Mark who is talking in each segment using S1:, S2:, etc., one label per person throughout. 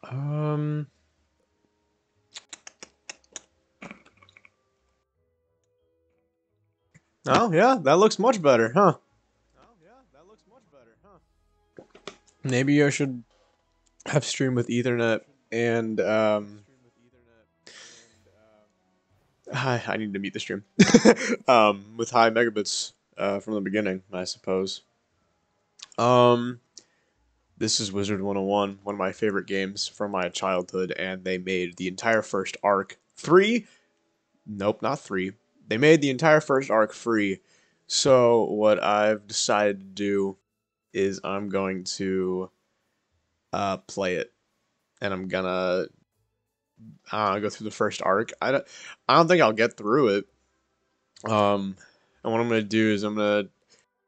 S1: Um. Oh yeah, that looks much better, huh? Maybe I should have stream with Ethernet and I need to meet the stream. With high megabits from the beginning, I suppose. Um, this is Wizard 101, one of my favorite games from my childhood, and they made the entire first arc free. Nope, not three. They made the entire first arc free. So what I've decided to do is I'm going to play it, and I'm gonna go through the first arc. I don't think I'll get through it. And what I'm gonna do is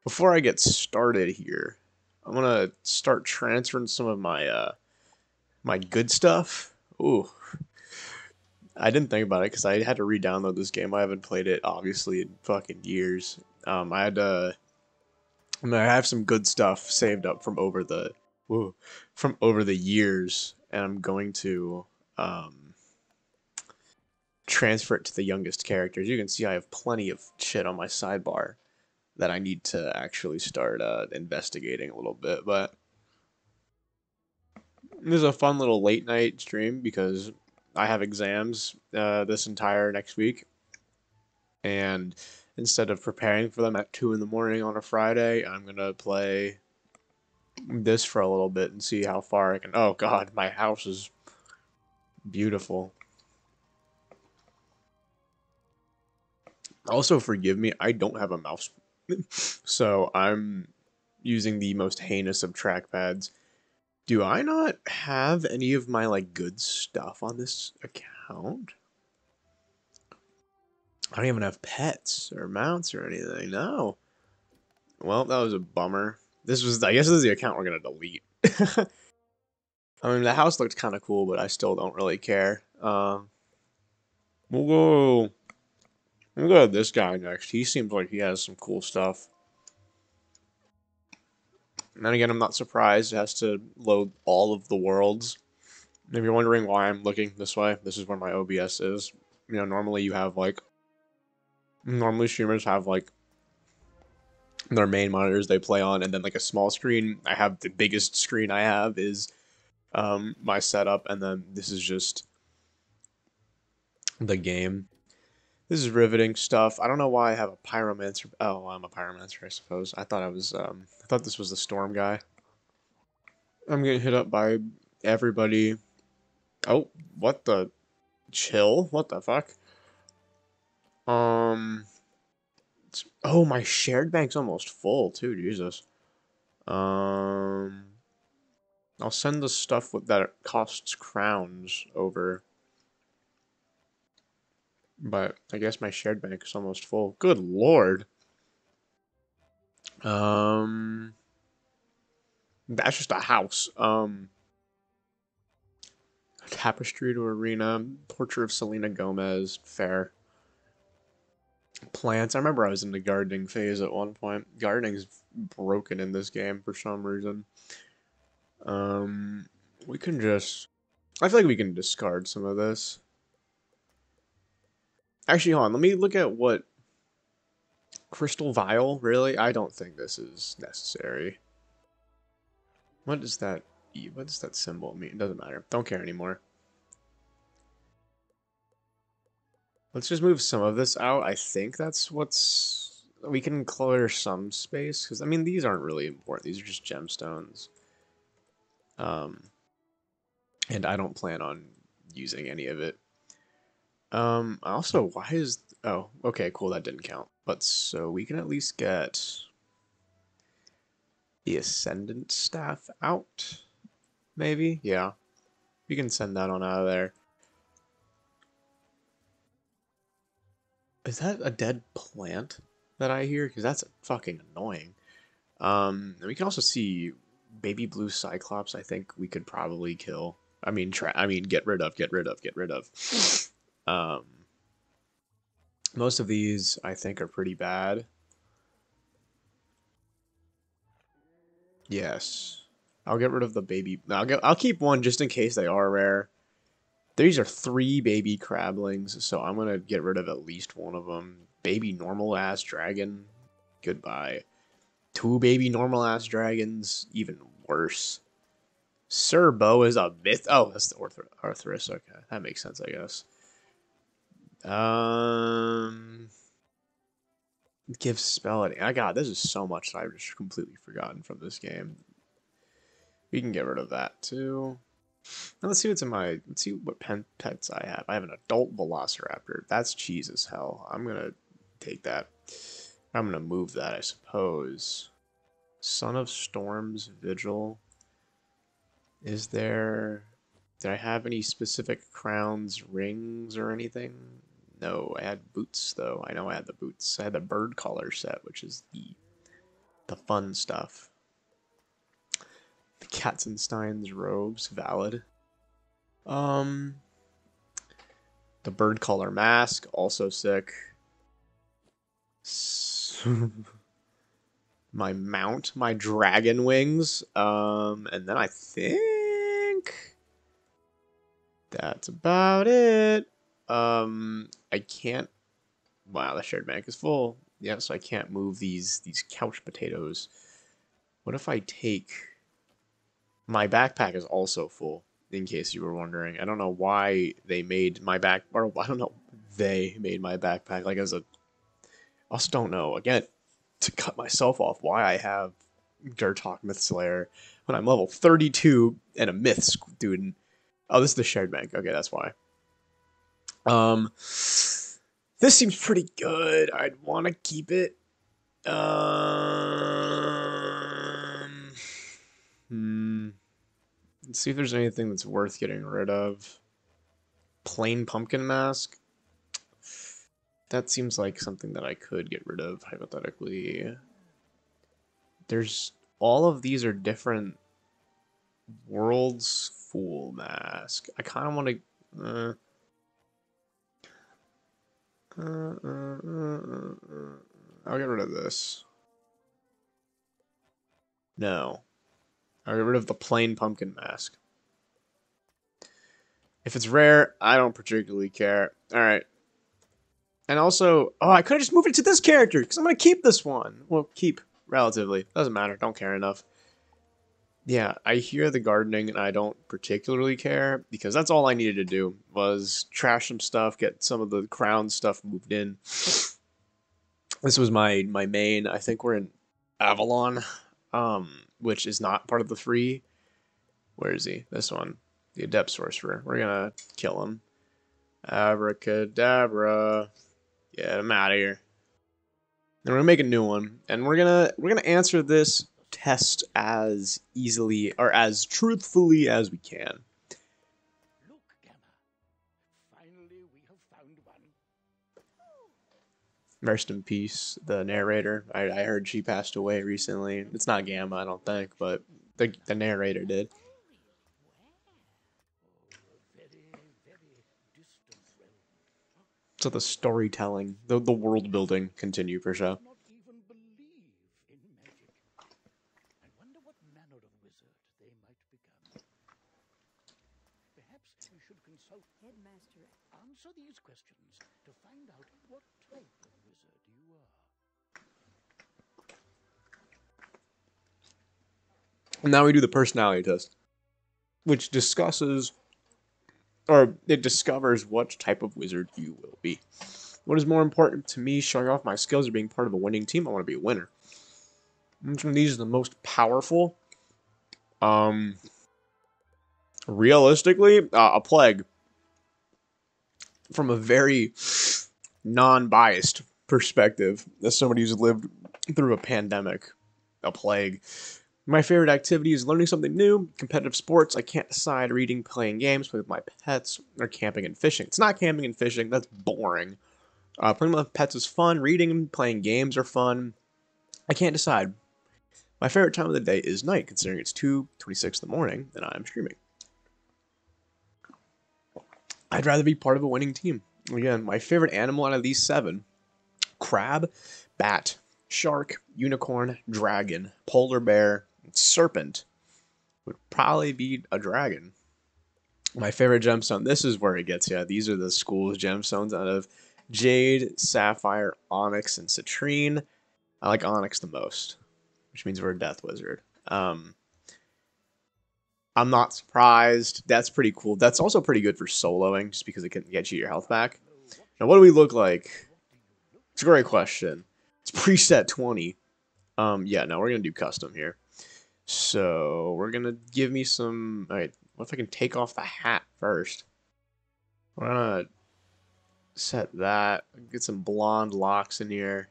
S1: before I get started here, I'm gonna start transferring some of my good stuff. Ooh, I didn't think about it because I had to re-download this game. I haven't played it obviously in fucking years. I had to. I have some good stuff saved up from woo, from over the years, and I'm going to um, transfer it to the youngest characters. You can see I have plenty of shit on my sidebar that I need to actually start investigating a little bit. But this is a fun little late night stream because I have exams this entire next week, and instead of preparing for them at 2 in the morning on a Friday, I'm gonna play this for a little bit and see how far I can. Oh God, my house is beautiful. Also, forgive me, I don't have a mouse, so I'm using the most heinous of trackpads. Do I not have any of my like good stuff on this account? I don't even have pets or mounts or anything. No. Well, that was a bummer. I guess this is the account we're gonna delete. I mean, the house looked kind of cool, but I still don't really care. We'll go. We'll go to this guy next. He seems like he has some cool stuff. And then again, I'm not surprised. It has to load all of the worlds. If you're wondering why I'm looking this way, this is where my OBS is. Normally you have like normally streamers have like their main monitors they play on, and then like a small screen. I have the biggest screen I have is my setup, and then this is just the game. This is riveting stuff. I don't know why I have a pyromancer. Oh, I'm a pyromancer, I suppose. I thought this was the storm guy. I'm getting hit up by everybody. Oh, what the chill? What the fuck? Um. Oh, my shared bank's almost full too. Jesus. Um. I'll send the stuff that costs crowns over, but I guess my shared bank is almost full. Good lord. Um. That's just a house. Tapestry to arena. Portrait of Selena Gomez. Fair. Plants. I remember I was in the gardening phase at one point. Gardening's broken in this game for some reason. Um, we can just. I feel like we can discard some of this. Actually, hold on. Let me look at what crystal vial. Really, I don't think this is necessary. What does that? What does that symbol mean? It doesn't matter. Don't care anymore. Let's just move some of this out. I think that's what's. We can clear some space because I mean these aren't really important. These are just gemstones. Um, and I don't plan on using any of it. Also, why is... Oh, okay, cool, that didn't count. But so we can at least get the Ascendant Staff out, maybe? Yeah, we can send that on out of there. Is that a dead plant that I hear? Because that's fucking annoying. And we can also see Baby Blue Cyclops. I think we could probably kill. I mean, get rid of, get rid of, get rid of. Um, most of these I think are pretty bad. Yes. I'll get rid of the baby. I'll keep one just in case they are rare. These are 3 baby crablings, so I'm gonna get rid of at least one of them. Baby normal ass dragon, goodbye. 2 baby normal ass dragons, even worse. Sir Bo is a myth. Oh, that's the Arthurus. Okay, that makes sense, I guess. Give spelling. I got this is so much that I've just completely forgotten from this game. We can get rid of that too. Now let's see what's in my. Let's see what pets I have. I have an adult Velociraptor. That's cheese as hell. I'm gonna take that. I'm gonna move that, I suppose. Son of Storms Vigil. Is there? Did I have any specific crowns, rings, or anything? No, I had boots though. I know I had the boots. I had the bird collar set, which is the fun stuff. The Katzenstein's robes, valid. The bird collar mask, also sick. My mount, my dragon wings. And then I think that's about it. I can't. Wow, the shared bank is full. Yeah, so I can't move these couch potatoes. What if I take? My backpack is also full, in case you were wondering. I don't know why they made my or I don't know, they made my backpack like as a. I also don't know, again, to cut myself off, why I have Durtok Myth Slayer when I'm level 32 and a Myth student. Oh, this is the shared bank. Okay, that's why. This seems pretty good. I'd want to keep it. Let's see if there's anything that's worth getting rid of. Plain pumpkin mask. That seems like something that I could get rid of, hypothetically. There's... all of these are different World's Fool mask. I kind of want to... I'll get rid of this. No. I'll get rid of the plain pumpkin mask. If it's rare, I don't particularly care. Alright. And also, oh, I could have just moved it to this character, because I'm going to keep this one. Well, keep, relatively. Doesn't matter, don't care enough. Yeah, I hear the gardening, and I don't particularly care, because that's all I needed to do, was trash some stuff, get some of the crown stuff moved in. This was my main. I think we're in Avalon, which is not part of the free. Where is he? This one. The Adept Sorcerer. We're gonna kill him. Abracadabra. Get him out of here. And we're gonna make a new one. And we're gonna answer this test as easily or as truthfully as we can.
S2: Look, Gamma. Finally, we have found one.
S1: Rest in peace, the narrator. I heard she passed away recently. It's not Gamma, I don't think, but the narrator did. So the storytelling, the world building continue for sure.
S2: Not even believe in magic. I wonder what manner of wizard they might become. Perhaps we should consult
S3: Headmaster.
S2: Answer these questions to find out what type of wizard you are.
S1: And now we do the personality test, which discusses, or it discovers what type of wizard you will be. What is more important to me, showing off my skills or being part of a winning team? I want to be a winner. Which one of these is the most powerful? Realistically, a plague. From a very non-biased perspective, as somebody who's lived through a pandemic, a plague. My favorite activity is learning something new, competitive sports. I can't decide, reading, playing games, play with my pets, or camping and fishing. It's not camping and fishing, that's boring. Playing with pets is fun, reading and playing games are fun. I can't decide. My favorite time of the day is night, considering it's 2:26 in the morning and I'm streaming. I'd rather be part of a winning team. Again, my favorite animal out of these 7: crab, bat, shark, unicorn, dragon, polar bear, serpent, would probably be a dragon. My favorite gemstone. This is where it gets you. These are the school's gemstones out of jade, sapphire, onyx, and citrine. I like onyx the most, which means we're a death wizard. I'm not surprised. That's pretty cool. That's also pretty good for soloing, just because it can get you your health back. Now, what do we look like? It's a great question. It's preset 20. Yeah, no, we're gonna do custom here. So we're gonna give me some. All right, what if I can take off the hat first? We're gonna set that. Get some blonde locks in here.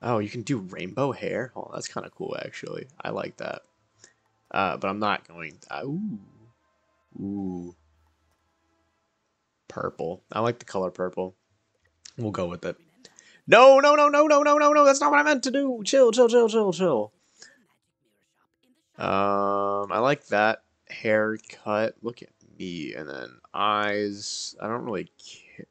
S1: Oh, you can do rainbow hair. Oh, that's kind of cool, actually. I like that. But I'm not going. Ooh, purple. I like the color purple. We'll go with it. No, no, no, no, no, no, no, no. That's not what I meant to do. Chill, chill, chill, chill, chill. I like that haircut. Look at me, and then eyes. I don't really care.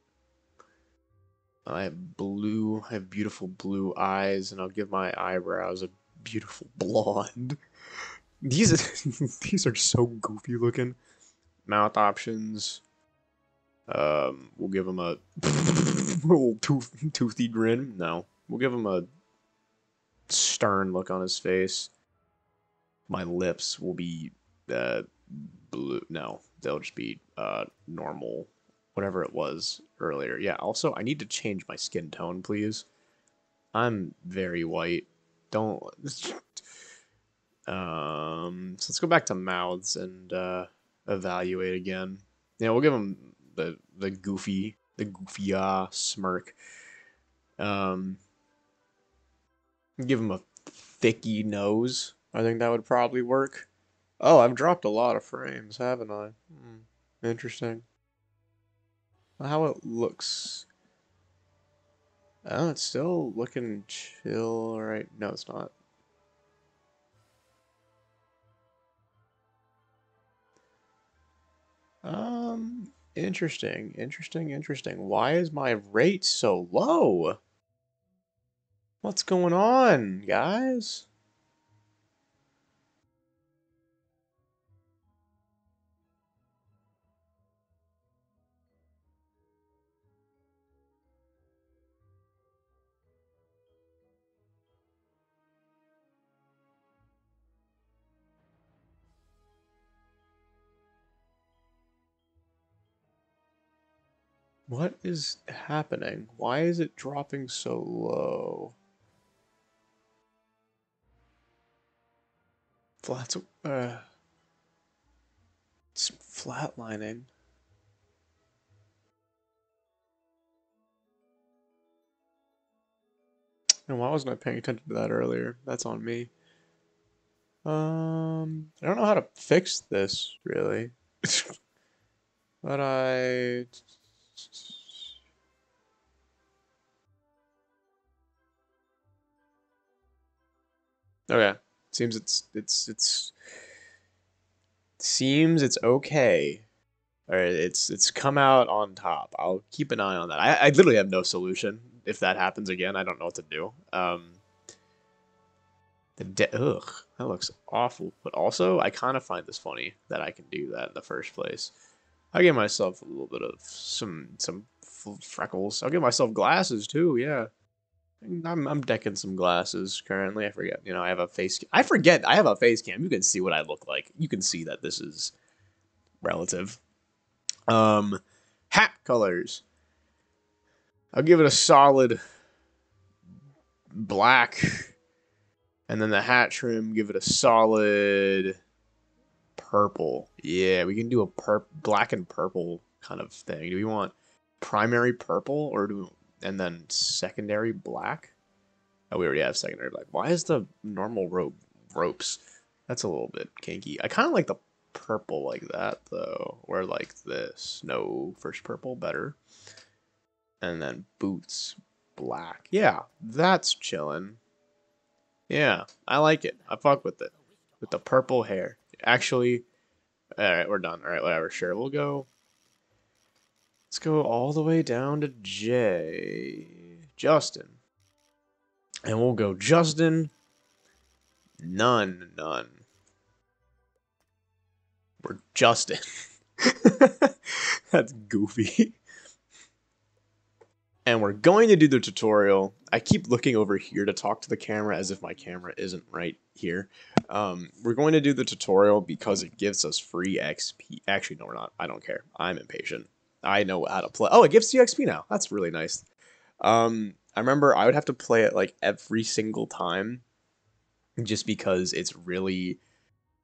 S1: I have beautiful blue eyes, and I'll give my eyebrows a beautiful blonde. These are so goofy looking. Mouth options. We'll give him a little toothy grin. No, we'll give him a stern look on his face. My lips will be blue. No, they'll just be normal, whatever it was earlier. Yeah. Also, I need to change my skin tone, please. I'm very white. Don't. So let's go back to mouths and evaluate again. Yeah, we'll give him the goofy smirk. Give him a thicky nose. I think that would probably work. Oh, I've dropped a lot of frames, haven't I? Interesting. How it looks. Oh, it's still looking chill, right? No, it's not. Interesting, interesting, interesting. Why is my rate so low? What's going on, guys? What is happening? Why is it dropping so low? Flats, it's flatlining. And why wasn't I paying attention to that earlier? That's on me. I don't know how to fix this, really. But okay. Seems it's okay. Or it's come out on top. I'll keep an eye on that. I literally have no solution. If that happens again, I don't know what to do. Ugh, that looks awful. But also, I kind of find this funny that I can do that in the first place. I give myself a little bit of some freckles. I'll give myself glasses too. Yeah, I'm decking some glasses currently. I forget. You know, I have a face. I forget. I have a face cam. You can see what I look like. You can see that this is relative. Hat colors. I'll give it a solid black, and then the hat trim, give it a solid purple. Yeah, we can do a black and purple kind of thing. Do we want primary purple or and then secondary black? Oh, we already have secondary black. Why is the normal ropes? That's a little bit kinky. I kind of like the purple like that though, or like this. No, first purple better. And then boots black. Yeah, that's chillin'. Yeah, I like it. I fuck with it. With the purple hair. Actually, alright, we're done. Alright, whatever. Sure, we'll go. Let's go all the way down to Justin. And we'll go Justin. None. We're Justin. That's goofy. And we're going to do the tutorial. I keep looking over here to talk to the camera as if my camera isn't right here. We're going to do the tutorial because it gives us free XP. Actually, no, we're not. I don't care. I'm impatient. I know how to play. Oh, it gives you XP now. That's really nice. I remember I would have to play it like every single time just because it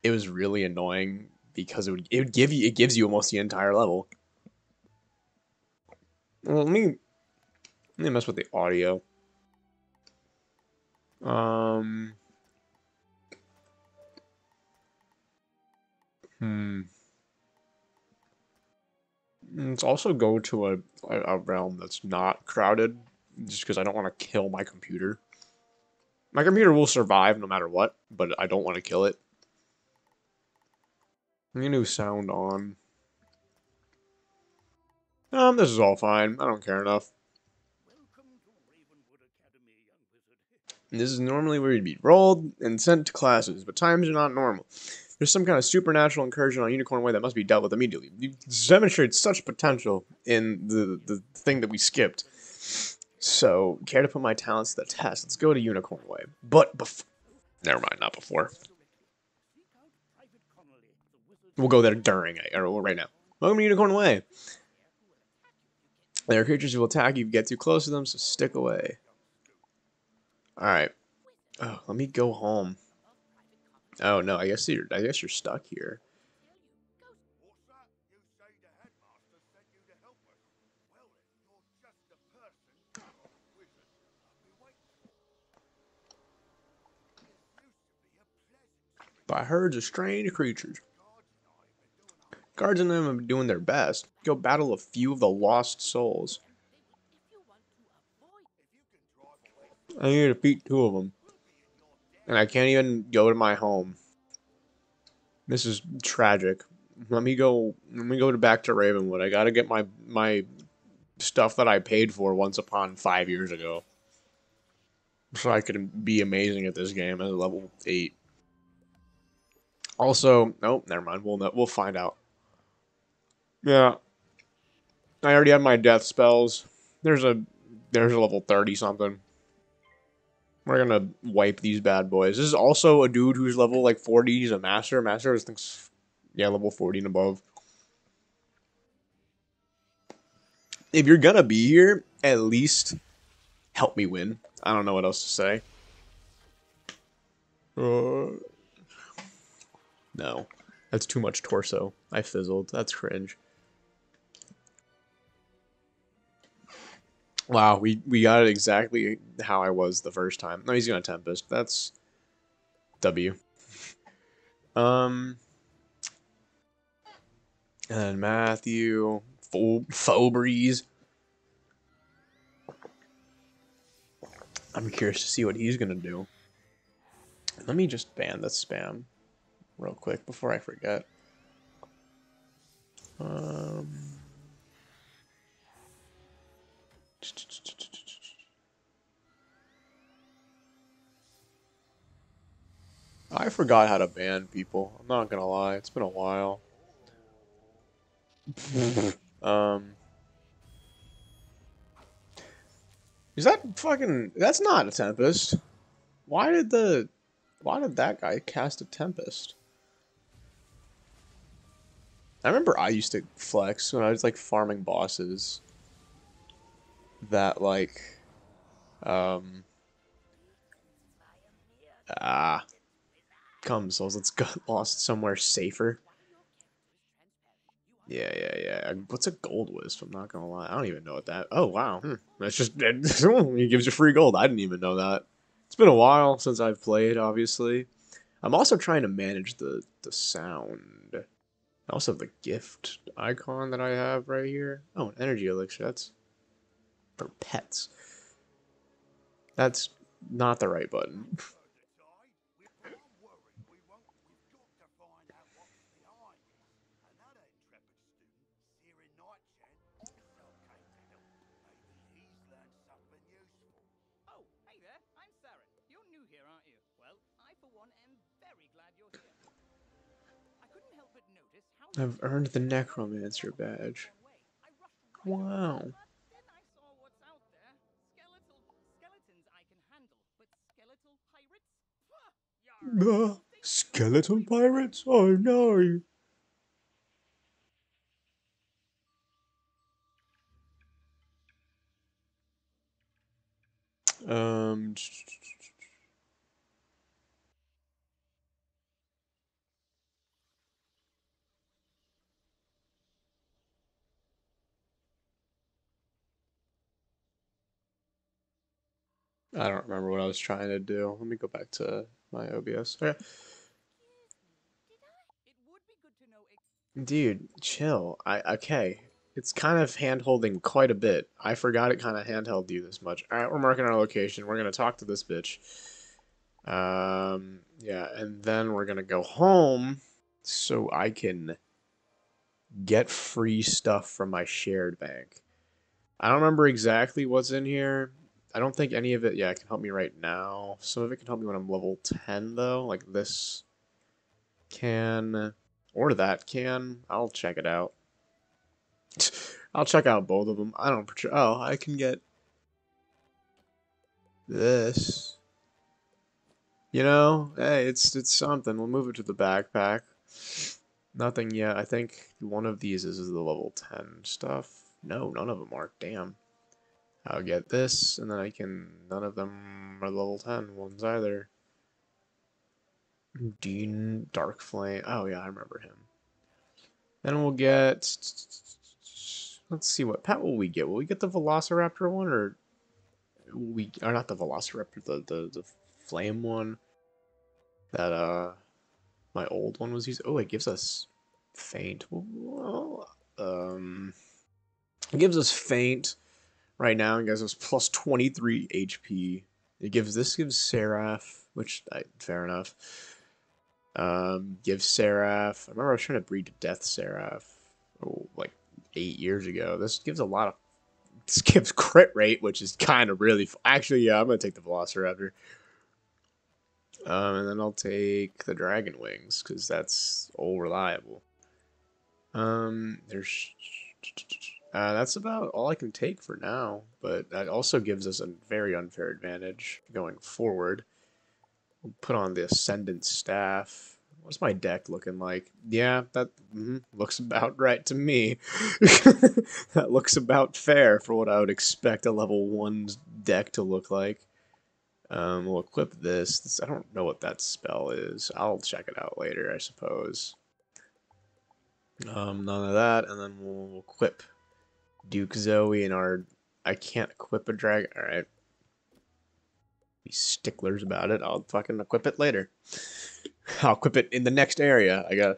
S1: was really annoying because it gives you almost the entire level. Well, let me mess with the audio. Let's also go to a realm that's not crowded, just because I don't want to kill my computer. My computer will survive no matter what, but I don't want to kill it. I'm gonna do sound on. This is all fine. I don't care enough.
S2: Welcome to Ravenwood Academy, young wizard.
S1: This is normally where you'd be rolled and sent to classes, but times are not normal. There's some kind of supernatural incursion on Unicorn Way that must be dealt with immediately. You demonstrated such potential in the thing that we skipped. So, care to put my talents to the test? Let's go to Unicorn Way. But before... Never mind, not before.
S2: Seek out Private Connolly, the wizard.
S1: We'll go there during, or right now. Welcome to Unicorn Way. There are creatures who will attack you if you get too close to them, so stick away. Alright. Oh, let me go home. Oh no, I guess you're stuck here.
S3: What's that? You say the headmaster sent you to help us? Well then, you're just the person, wizard, I've been waiting for. This used to be a pleasant
S1: By herds of strange creatures.
S3: guards and I have been doing our
S1: Guards and them have been doing their best. Go battle a few of the lost souls.
S3: If you can drive away
S1: I need to defeat 2 of them.
S3: we'll be in your debt.
S1: And I can't even go to my home. This is tragic. Let me go back to Ravenwood. I gotta get my stuff that I paid for once upon 5 years ago. So I could be amazing at this game at level 8. Also, nope, never mind. We'll find out. Yeah. I already have my death spells. There's a level 30 something. We're gonna wipe these bad boys. This is also a dude who's level like 40. He's a master. Master is thinks, yeah, level 40 and above. If you're gonna be here, at least help me win. I don't know what else to say. No, that's too much torso. I fizzled. That's cringe. Wow, we got it exactly how I was the first time. No, he's gonna Tempest. That's W. And Matthew, Fobreeze. I'm curious to see what he's gonna do. Let me just ban the spam real quick before I forget. I forgot how to ban people. I'm not gonna lie, it's been a while. Is that fucking... That's not a Tempest. Why did that guy cast a Tempest? I remember I used to flex when I was like farming bosses. That like, come souls, let's go lost somewhere safer. Yeah. What's a gold wisp? I'm not gonna lie, I don't even know what that. Oh wow, that's just he gives you free gold. I didn't even know that. It's been a while since I've played. Obviously, I'm also trying to manage the sound. I also have the gift icon that I have right here. Oh, an energy elixir. That's for pets. That's not the right button.
S3: But I'm worried we've got to find out what's behind this. Another intrepid student, Siri Nightshade, also came to help. Maybe he's learned something useful.
S4: Oh, hey there, I'm Saren. You're new here, aren't you? Well, I for one am very glad you're here. I couldn't help but notice how
S1: I've earned the Necromancer badge.
S4: I rushed right
S1: Wow.
S4: over, but then I saw what's out there. Skeletons I can handle, but skeletal pirates? Pah! Yarr.
S1: Skeleton pirates? Oh no. Um. I don't remember what I was trying to do. Let me go back to my OBS. Okay.
S4: It would be good to know
S1: Dude, chill. Okay. It's kind of hand-holding quite a bit. I forgot it kind of handheld you this much. Alright, we're marking our location. We're gonna talk to this bitch. Yeah, and then we're gonna go home so I can get free stuff from my shared bank. I don't remember exactly what's in here. I don't think any of it, yeah, can help me right now. Some of it can help me when I'm level 10, though. Like this can, or that can. I'll check it out. I'll check out both of them. I don't. Oh, I can get this. You know, hey, it's something. We'll move it to the backpack. Nothing yet. I think one of these is the level 10 stuff. No, none of them are. Damn. I'll get this, and then I can... None of them are level 10 ones either. Dean Dark Flame. Oh, yeah, I remember him. Then we'll get... Let's see, what pet will we get? Will we get the Velociraptor one, or... Or not the Velociraptor, the flame one that, my old one was using. Oh, it gives us faint. Well, it gives us faint right now. It gives us plus 23 HP. This gives Seraph, which fair enough. Gives Seraph. I remember I was trying to breed to Death Seraph, like 8 years ago. This gives a lot of. This gives crit rate, which is kind of really. Actually, yeah, I'm gonna take the Velociraptor. And then I'll take the Dragon Wings because that's all reliable. There's that's about all I can take for now, but that also gives us a very unfair advantage going forward. We'll put on the Ascendant Staff. What's my deck looking like? Yeah, that looks about right to me. That looks about fair for what I would expect a level 1 deck to look like. We'll equip this. I don't know what that spell is. I'll check it out later, I suppose. None of that, and then we'll equip Duke Zoe and our... I can't equip a dragon. Alright. Be sticklers about it. I'll fucking equip it later. I'll equip it in the next area, I guess.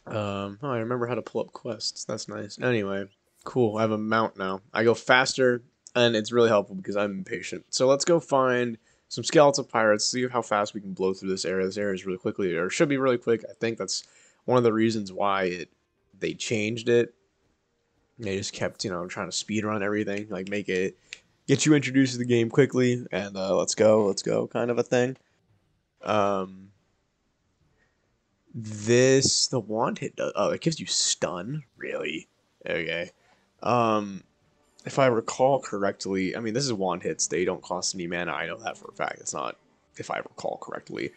S1: Oh, I remember how to pull up quests. That's nice. Anyway, cool. I have a mount now. I go faster, and it's really helpful because I'm impatient. So let's go find some skeletal pirates, see how fast we can blow through this area. This area is really quickly, or should be really quick. I think that's one of the reasons why they changed it. They just kept, trying to speed run everything, like get you introduced to the game quickly, and let's go kind of a thing. The wand hit does, it gives you stun, really? Okay. If I recall correctly, I mean, this is wand hits, they don't cost any mana, I know that for a fact, it's not, if I recall correctly.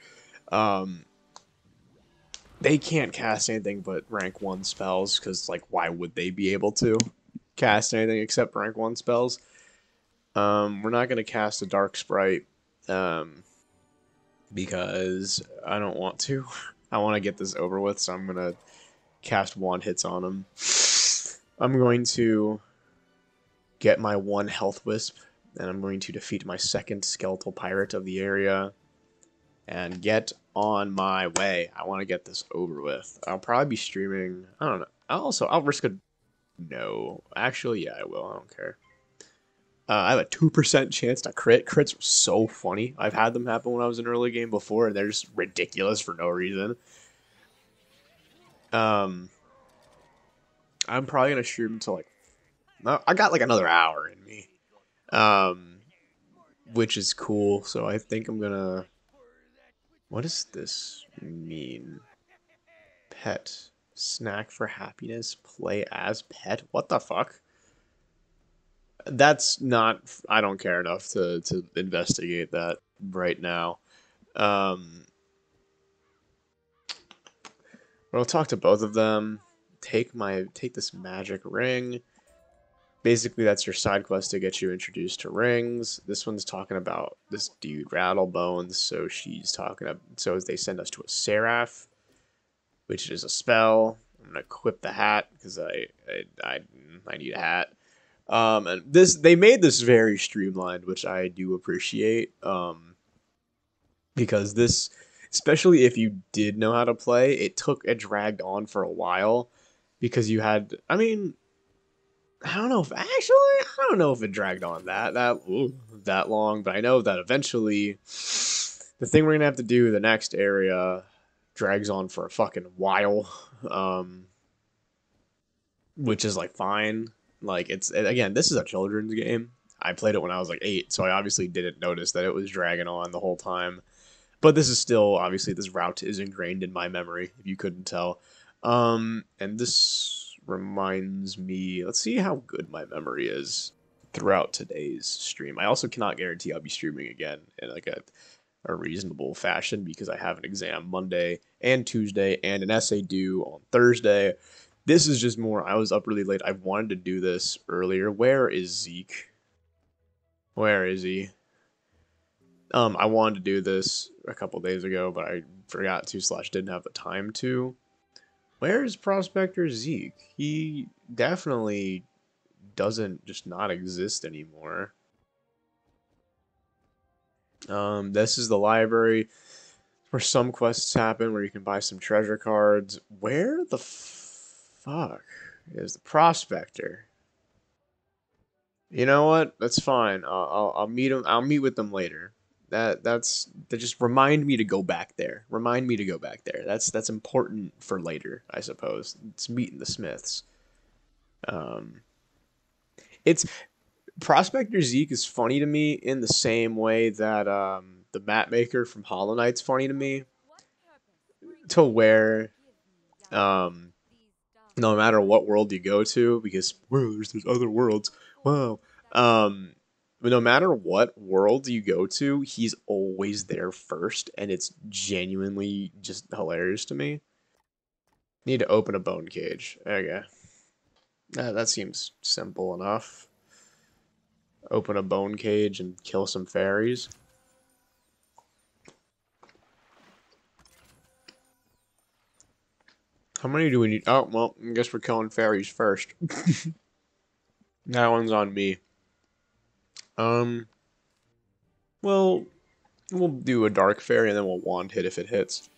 S1: They can't cast anything but rank 1 spells, because, like, why would they be able to cast anything except rank 1 spells? We're not going to cast a Dark Sprite, because I don't want to. I want to get this over with, so I'm going to cast wand hits on him. I'm going to get my 1 health wisp, and I'm going to defeat my 2nd skeletal pirate of the area, and get on my way. I want to get this over with. I'll probably be streaming. I don't know. I'll risk a... No. Actually, yeah, I will. I don't care. I have a 2% chance to crit. Crits are so funny. I've had them happen when I was in early game before, and they're just ridiculous for no reason. I'm probably going to stream until, like... I got, like, another hour in me. Which is cool, so I think I'm going to What does this mean? Pet. Snack for happiness. Play as pet. What the fuck? That's not... I don't care enough to investigate that right now. I'll talk to both of them. Take this magic ring. Basically, that's your side quest to get you introduced to rings. This one's talking about this dude, Rattlebones. So she's talking about... So they send us to a Seraph, which is a spell. I'm gonna equip the hat because I need a hat. And they made this very streamlined, which I do appreciate. Because this, especially if you did know how to play, it dragged on for a while because you had. I mean, I don't know if it dragged on that long, but I know that eventually the thing we're gonna have to do, the next area, drags on for a fucking while, which is like fine. Like again, this is a children's game. I played it when I was like 8, so I obviously didn't notice that it was dragging on the whole time. But this is still, obviously, this route is ingrained in my memory, if you couldn't tell. And this reminds me, let's see how good my memory is throughout today's stream. I also cannot guarantee I'll be streaming again in like a reasonable fashion because I have an exam Monday and Tuesday and an essay due on Thursday. This is just more, I was up really late. I wanted to do this earlier. Where is Zeke? Where is he? I wanted to do this a couple days ago, but I forgot to / didn't have the time to. Where is Prospector Zeke? He definitely doesn't just not exist anymore. This is the library where some quests happen, where you can buy some treasure cards. Where the fuck is the Prospector? You know what? That's fine. I'll meet him. I'll meet with them later. That just remind me to go back there. Remind me to go back there. That's important for later, I suppose. It's meeting the Smiths. It's Prospector Zeke is funny to me in the same way that the map maker from Hollow Knight's funny to me. To where no matter what world you go to, because there's other worlds. Wow. But no matter what world you go to, he's always there first, and it's genuinely just hilarious to me. Need to open a bone cage. Okay. That seems simple enough. Open a bone cage and kill some fairies. How many do we need? Oh, well, I guess we're killing fairies first. That one's on me. Well, we'll do a dark fairy and then we'll wand hit if it hits.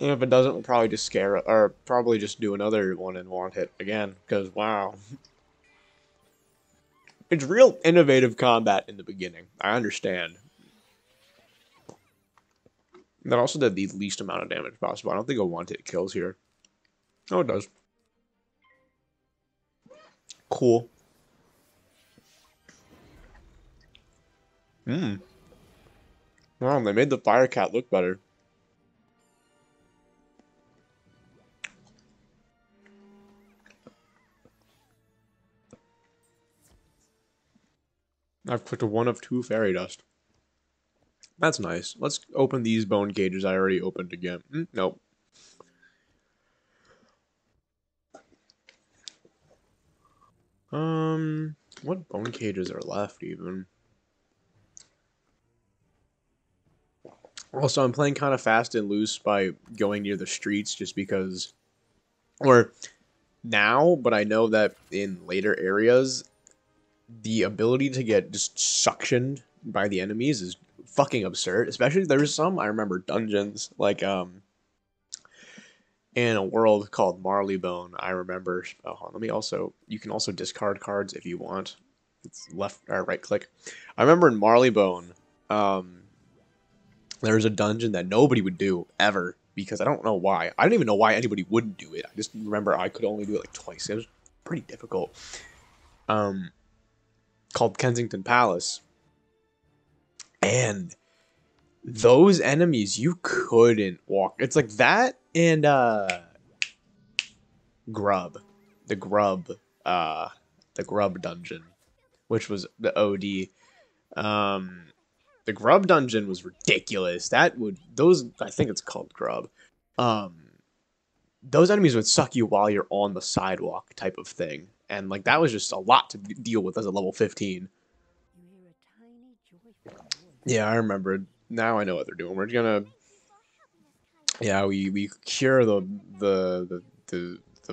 S1: And if it doesn't, we'll probably just scare it, or probably just do another one and wand hit again, because wow. It's real innovative combat in the beginning. I understand. That also did the least amount of damage possible. I don't think a wand hit kills here. Oh, it does. Cool. Wow, they made the fire cat look better. I've clicked 1 of 2 fairy dust. That's nice. Let's open these bone cages I already opened again. Nope. What bone cages are left even? Also, I'm playing kind of fast and loose by going near the streets just because... Or now, but I know that in later areas, the ability to get just suctioned by the enemies is fucking absurd. Especially, there's some, I remember, dungeons, like, in a world called Marleybone, I remember... Oh, let me also... You can also discard cards if you want. It's left or right click. I remember in Marleybone, there was a dungeon that nobody would do, ever, because I don't know why. I don't even know why anybody wouldn't do it. I just remember I could only do it like twice. It was pretty difficult. Called Kensington Palace. And those enemies you couldn't walk. It's like that and Grub. The Grub the Grub dungeon, which was the OD. Um the Grub dungeon was ridiculous. That would those I think it's called Grub. Um those enemies would suck you while you're on the sidewalk type of thing. And like that was just a lot to deal with as a level 15.
S5: You hear a tiny, joyful voice.
S1: Yeah, I remember. Now I know what they're doing. We're gonna yeah, we cure the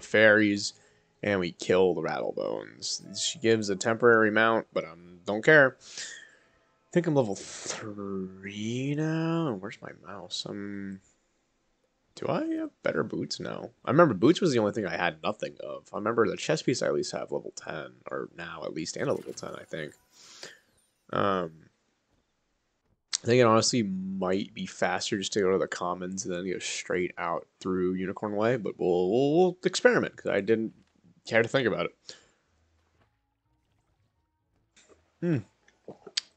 S1: fairies and we kill the Rattlebones. She gives a temporary mount, but I don't care. I think I'm level 3 now. Where's my mouse? Do I have better boots now? I remember boots was the only thing I had nothing of. I remember the chest piece I at least have level 10, or now at least, and a level 10, I think. I think it honestly might be faster just to go to the commons and then go straight out through Unicorn Way, but we'll experiment because I didn't care to think about it.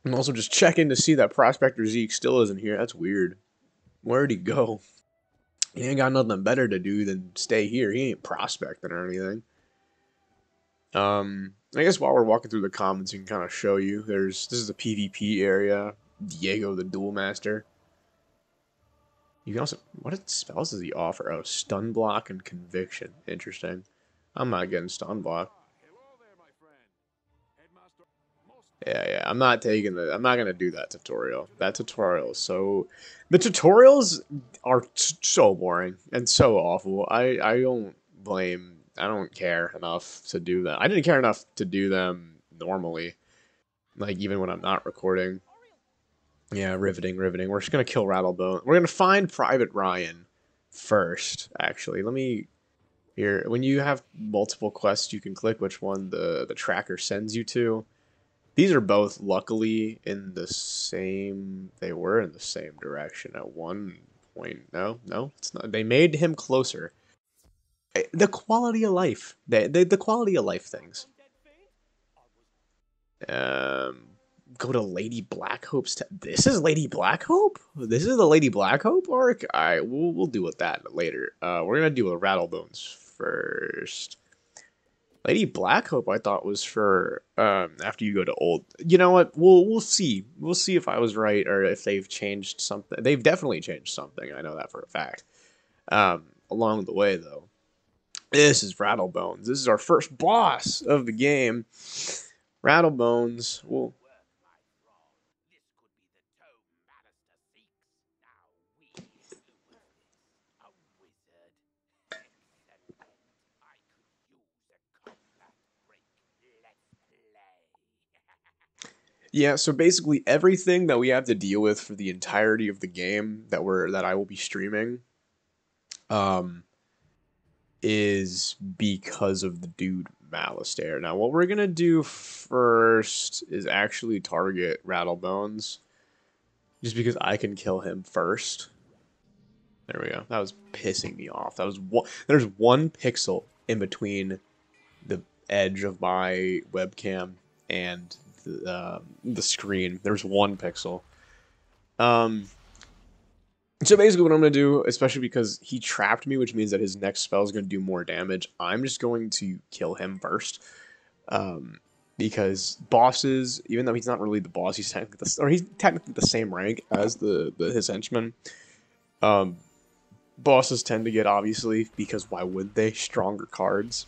S1: I'm also just checking to see that Prospector Zeke still isn't here. That's weird. Where'd he go? He ain't got nothing better to do than stay here. He ain't prospecting or anything. I guess while we're walking through the commons, we can kind of show you. This is a PvP area. Diego the Duel Master. You can also, what spells does he offer? Oh, Stun Block and Conviction. Interesting. I'm not getting Stun Block. Yeah, I'm not gonna do that tutorial. That tutorial is so, the tutorials are so boring and so awful. I don't care enough to do that. I didn't care enough to do them normally, like even when I'm not recording. Yeah, riveting. We're just gonna kill Rattlebone. We're gonna find Private Ryan first, actually. Let me here. When you have multiple quests, you can click which one the tracker sends you to. These are both luckily in the same. They were in the same direction at one point. No, it's not. They made him closer. The quality of life. The quality of life things. Go to Lady Blackhope's. This is Lady Blackhope. This is the Lady Blackhope arc. All right, we'll deal with that later. We're gonna deal with Rattlebones first. Lady Blackhope, I thought was for after you go to old. You know what? We'll see. We'll see if I was right or if they've changed something. They've definitely changed something. I know that for a fact. Along the way, though, this is Rattlebones. This is our first boss of the game. Rattlebones. Well. Yeah, so basically everything that we have to deal with for the entirety of the game that I will be streaming is because of the dude Malistaire. Now what we're gonna do first is actually target Rattlebones. Just because I can kill him first. There we go. That was pissing me off. There's 1 pixel in between the edge of my webcam and the screen. There's 1 pixel. So basically what I'm going to do, especially because he trapped me, which means that his next spell is going to do more damage, I'm just going to kill him first. Because bosses, even though he's not really the boss, he's technically the same rank as his henchman. Bosses tend to get, obviously, because why would they, stronger cards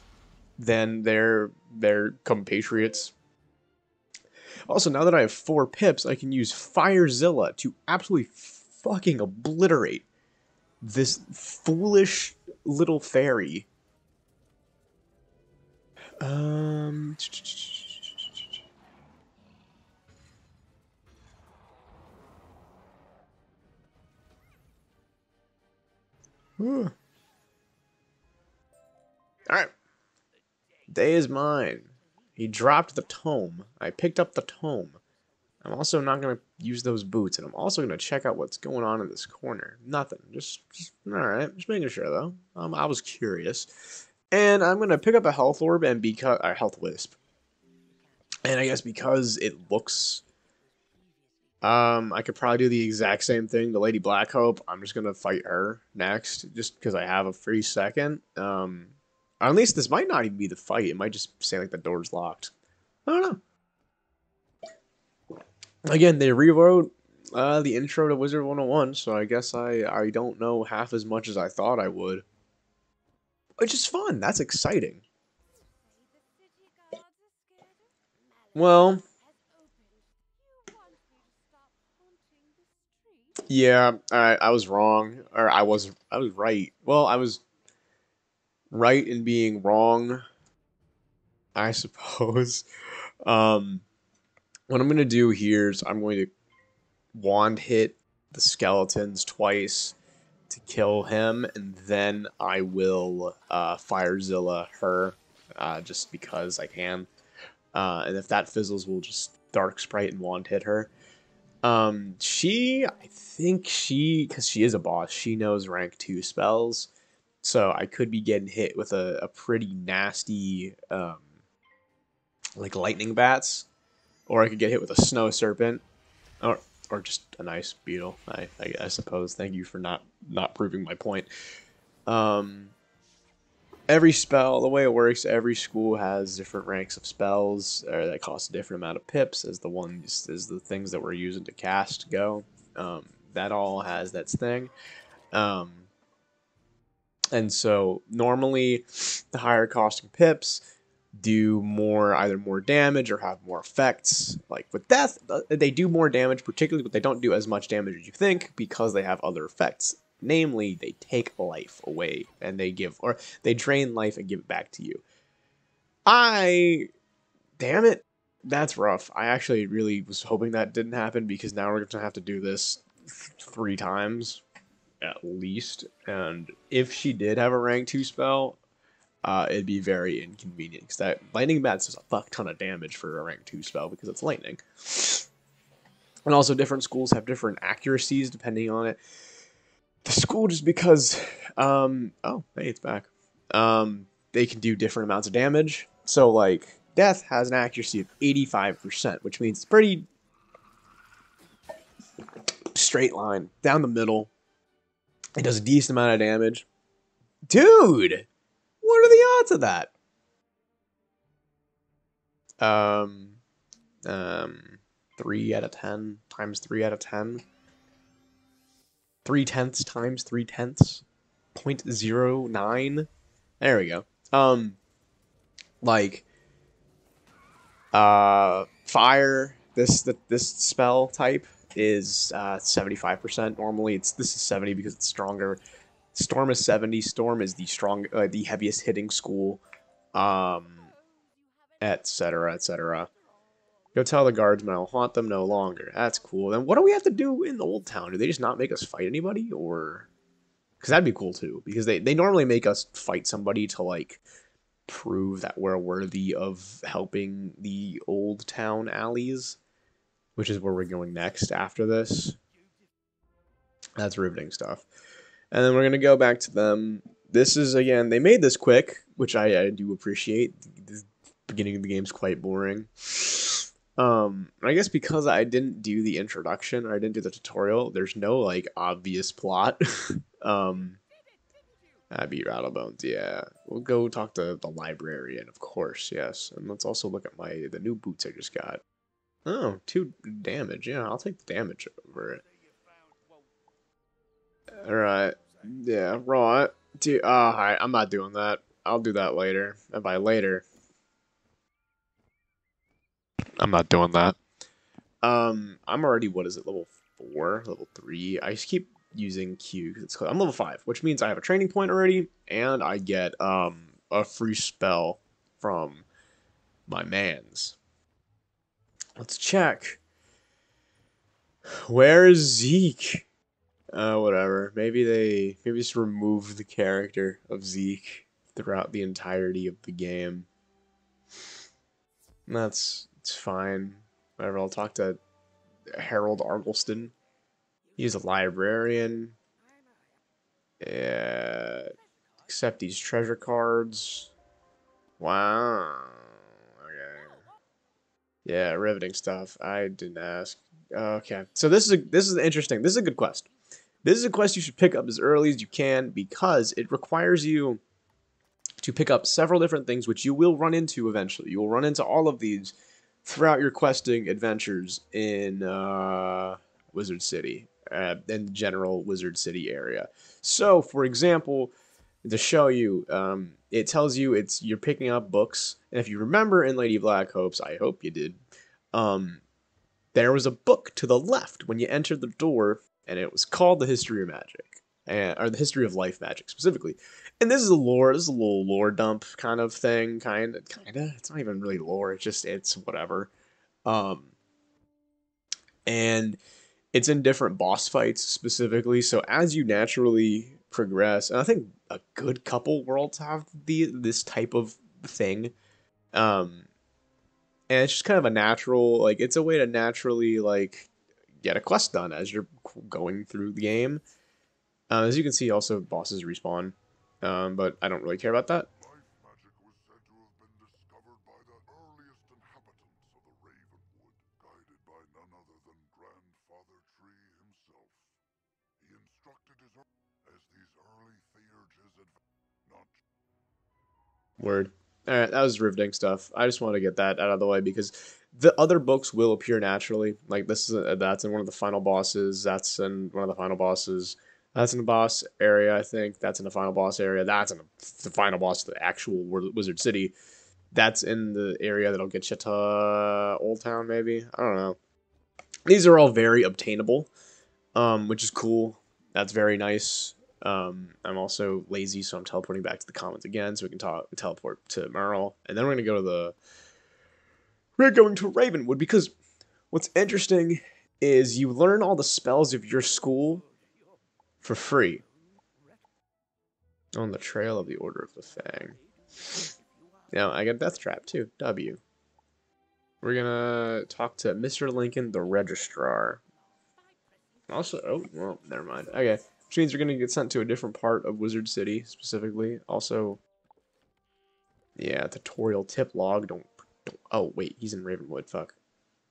S1: than their compatriots. Also, now that I have 4 pips, I can use Firezilla to absolutely fucking obliterate this foolish little fairy. Alright. Day is mine. He dropped the tome. I picked up the tome. I'm also not going to use those boots, and I'm also going to check out what's going on in this corner. Nothing. Just alright. Just making sure, though. I was curious. And I'm going to pick up a health orb and health wisp. And I guess because it looks I could probably do the exact same thing to Lady Blackhope. I'm just gonna fight her next, just because I have a free second. Or at least this might not even be the fight. It might just say like the door's locked. I don't know. Again, they rewrote the intro to Wizard 101, so I guess I don't know half as much as I thought I would. Which is fun. That's exciting. Well, yeah, I was wrong, or I was right. Well, I was right in being wrong, I suppose. Um, what I'm gonna do here is I'm going to wand hit the skeletons twice to kill him, and then I will Firezilla her, just because I can. And if that fizzles, we'll just Dark Sprite and wand hit her. I think because she is a boss, she knows rank 2 spells. So I could be getting hit with a pretty nasty, like lightning bats. Or I could get hit with a snow serpent. Or just a nice beetle, I suppose. Thank you for not proving my point. Every spell, the way it works, every school has different ranks of spells that cost a different amount of pips as the things that we're using to cast go. That all has that thing. And so normally the higher costing pips do either more damage or have more effects. Like with death, they do more damage particularly, but they don't do as much damage as you think because they have other effects. Namely, they take life away and they drain life and give it back to you. Damn it, that's rough. I actually really was hoping that didn't happen because now we're gonna have to do this 3 times at least. And if she did have a rank 2 spell, it'd be very inconvenient because that lightning bats does a fuck ton of damage for a rank 2 spell because it's lightning. And also different schools have different accuracies depending on it. The school, just because oh, hey, it's back. They can do different amounts of damage. So like death has an accuracy of 85%, which means it's pretty straight line down the middle. It does a decent amount of damage. Dude, what are the odds of that? 3 out of 10 times 3 out of 10. 3/10 times 3/10. 0.09. There we go. Like, fire. This spell type is 75%. Normally, this is 70 because it's stronger. Storm is 70. Storm is the heaviest hitting school. Etc. Etc. Go tell the guardsmen I'll haunt them no longer. That's cool. Then what do we have to do in the Old Town? Do they just not make us fight anybody? Or... Because that'd be cool, too. Because they normally make us fight somebody to, like, prove that we're worthy of helping the Old Town alleys. Which is where we're going next after this. That's riveting stuff. And then we're going to go back to them. This is, again, they made this quick, which I do appreciate. The beginning of the game's quite boring. I guess because I didn't do the introduction, or I didn't do the tutorial, there's no, like, obvious plot. I beat Rattlebones, yeah. We'll go talk to the librarian, of course, yes. And let's also look at the new boots I just got. Oh, 2 damage, yeah, I'll take the damage over it. Alright, yeah, right. Alright, I'm not doing that. I'll do that later. And by later... I'm not doing that. I'm already, what is it, level 4, level 3. I just keep using Q because it's I'm level 5, which means I have a training point already, and I get a free spell from my mans. Let's check. Where is Zeke? Whatever. Maybe just remove the character of Zeke throughout the entirety of the game. It's fine. Whatever, I'll talk to Harold Argleston. He's a librarian. Yeah. Accept these treasure cards. Wow. Okay. Yeah, riveting stuff. I didn't ask. Okay, so this is interesting. This is a good quest. This is a quest you should pick up as early as you can because it requires you to pick up several different things, which you will run into eventually. You will run into all of these throughout your questing adventures in Wizard City, in the general Wizard City area. So, for example, to show you, it tells you you're picking up books, and if you remember in Lady Black Hopes, I hope you did, there was a book to the left when you entered the door, and it was called The History of Magic, or The History of Life Magic specifically. And this is a lore. This is a little lore dump kind of thing, kind of. It's not even really lore. It's whatever. And it's in different boss fights specifically. So as you naturally progress, and I think a good couple worlds have this type of thing. And it's just kind of a natural, like, it's a way to naturally, like, get a quest done as you're going through the game. As you can see, also bosses respawn, but I don't really care about that.
S3: Life magic was said to have been discovered by the earliest inhabitants of the Ravenwood, guided by none other than Grandfather Tree himself. He instructed his as these early theurges not.
S1: Word. Alright, that was riveting stuff. I just want to get that out of the way because the other books will appear naturally. Like this is that's in one of the final bosses. That's in one of the final bosses. That's in the boss area, I think. That's in the final boss area. That's in the final boss of the actual Wizard City. That's in the area that'll get you to Old Town, maybe. I don't know. These are all very obtainable, which is cool. That's very nice. I'm also lazy, so I'm teleporting back to the commons again, so we can teleport to Merle, and then we're going to Ravenwood because what's interesting is you learn all the spells of your school for free on the Trail of the Order of the Fang. Now I got Death Trap too. W. We're gonna talk to Mr. Lincoln, the Registrar. Also, oh well, never mind. Okay. Which means you're going to get sent to a different part of Wizard City, specifically. Also, yeah, tutorial tip log. Don't. Oh, wait, he's in Ravenwood. Fuck.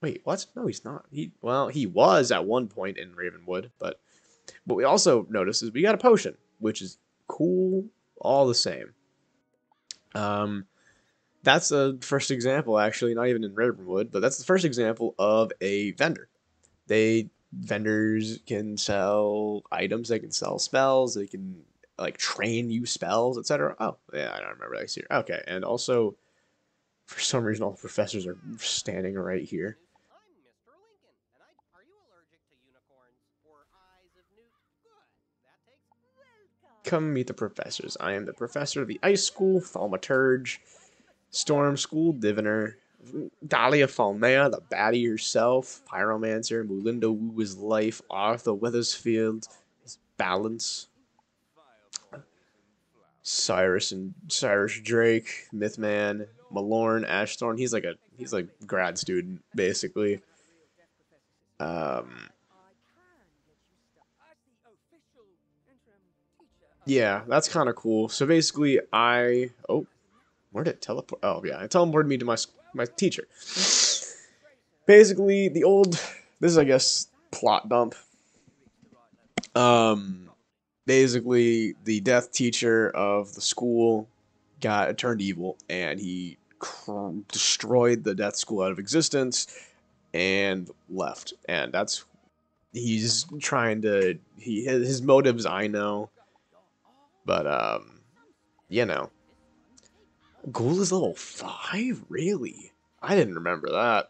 S1: Wait, what? No, he's not. He was at one point in Ravenwood, but what we also noticed is we got a potion, which is cool all the same. That's the first example, actually, not even in Ravenwood, but that's the first example of a vendor. Vendors can sell items, they can sell spells, they can like train you spells, etc. Oh, yeah, I don't remember that here. Okay, and also for some reason all the professors are standing right here.
S6: I'm Mr. Lincoln, and are you allergic to unicorns or eyes of newt? Good. That takes
S1: Come meet the professors. I am the professor of the Ice School, Thaumaturge, Storm School, Diviner, Dahlia Falmea, the baddie herself, Pyromancer, Mulinda Wu his life, Arthur Weathersfield, his balance, Cyrus Drake, Mythman, Malorn, Ashthorn. He's like grad student basically. Yeah, that's kind of cool. So basically, where did it teleport? Oh yeah, it teleported me to my teacher. Basically, this is I guess plot dump. Basically, the death teacher of the school turned evil, and he destroyed the death school out of existence and left. And he's trying to his motives I know, but you know. Ghoul is level 5? Really? I didn't remember that.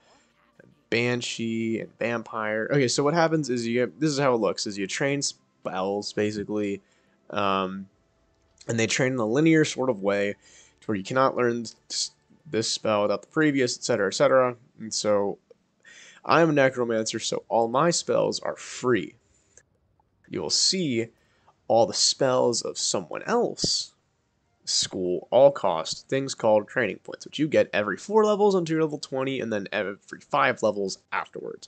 S1: Banshee and Vampire. Okay, so what happens is this is how it looks, is you train spells, basically. And they train in a linear sort of way to where you cannot learn this spell without the previous, etc., etc. And so, I'm a necromancer, so all my spells are free. You will see all the spells of someone else school all cost things called training points, which you get every 4 levels until you're level 20, and then every 5 levels afterwards.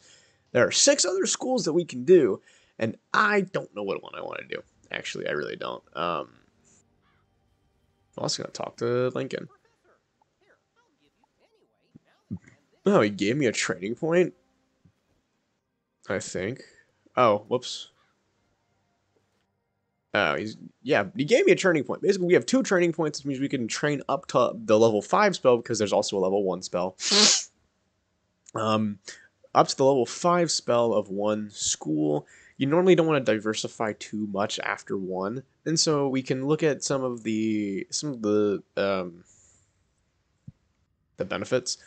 S1: There are 6 other schools that we can do, and I don't know what one I want to do. Actually, I really don't. I'm also gonna talk to Lincoln. Oh, he gave me a training point? I think. Oh, whoops. Oh, yeah, he gave me a training point. Basically, we have 2 training points, which means we can train up to the level 5 spell because there's also a level 1 spell. Up to the level 5 spell of one school. You normally don't want to diversify too much after one, and so we can look at some of the benefits.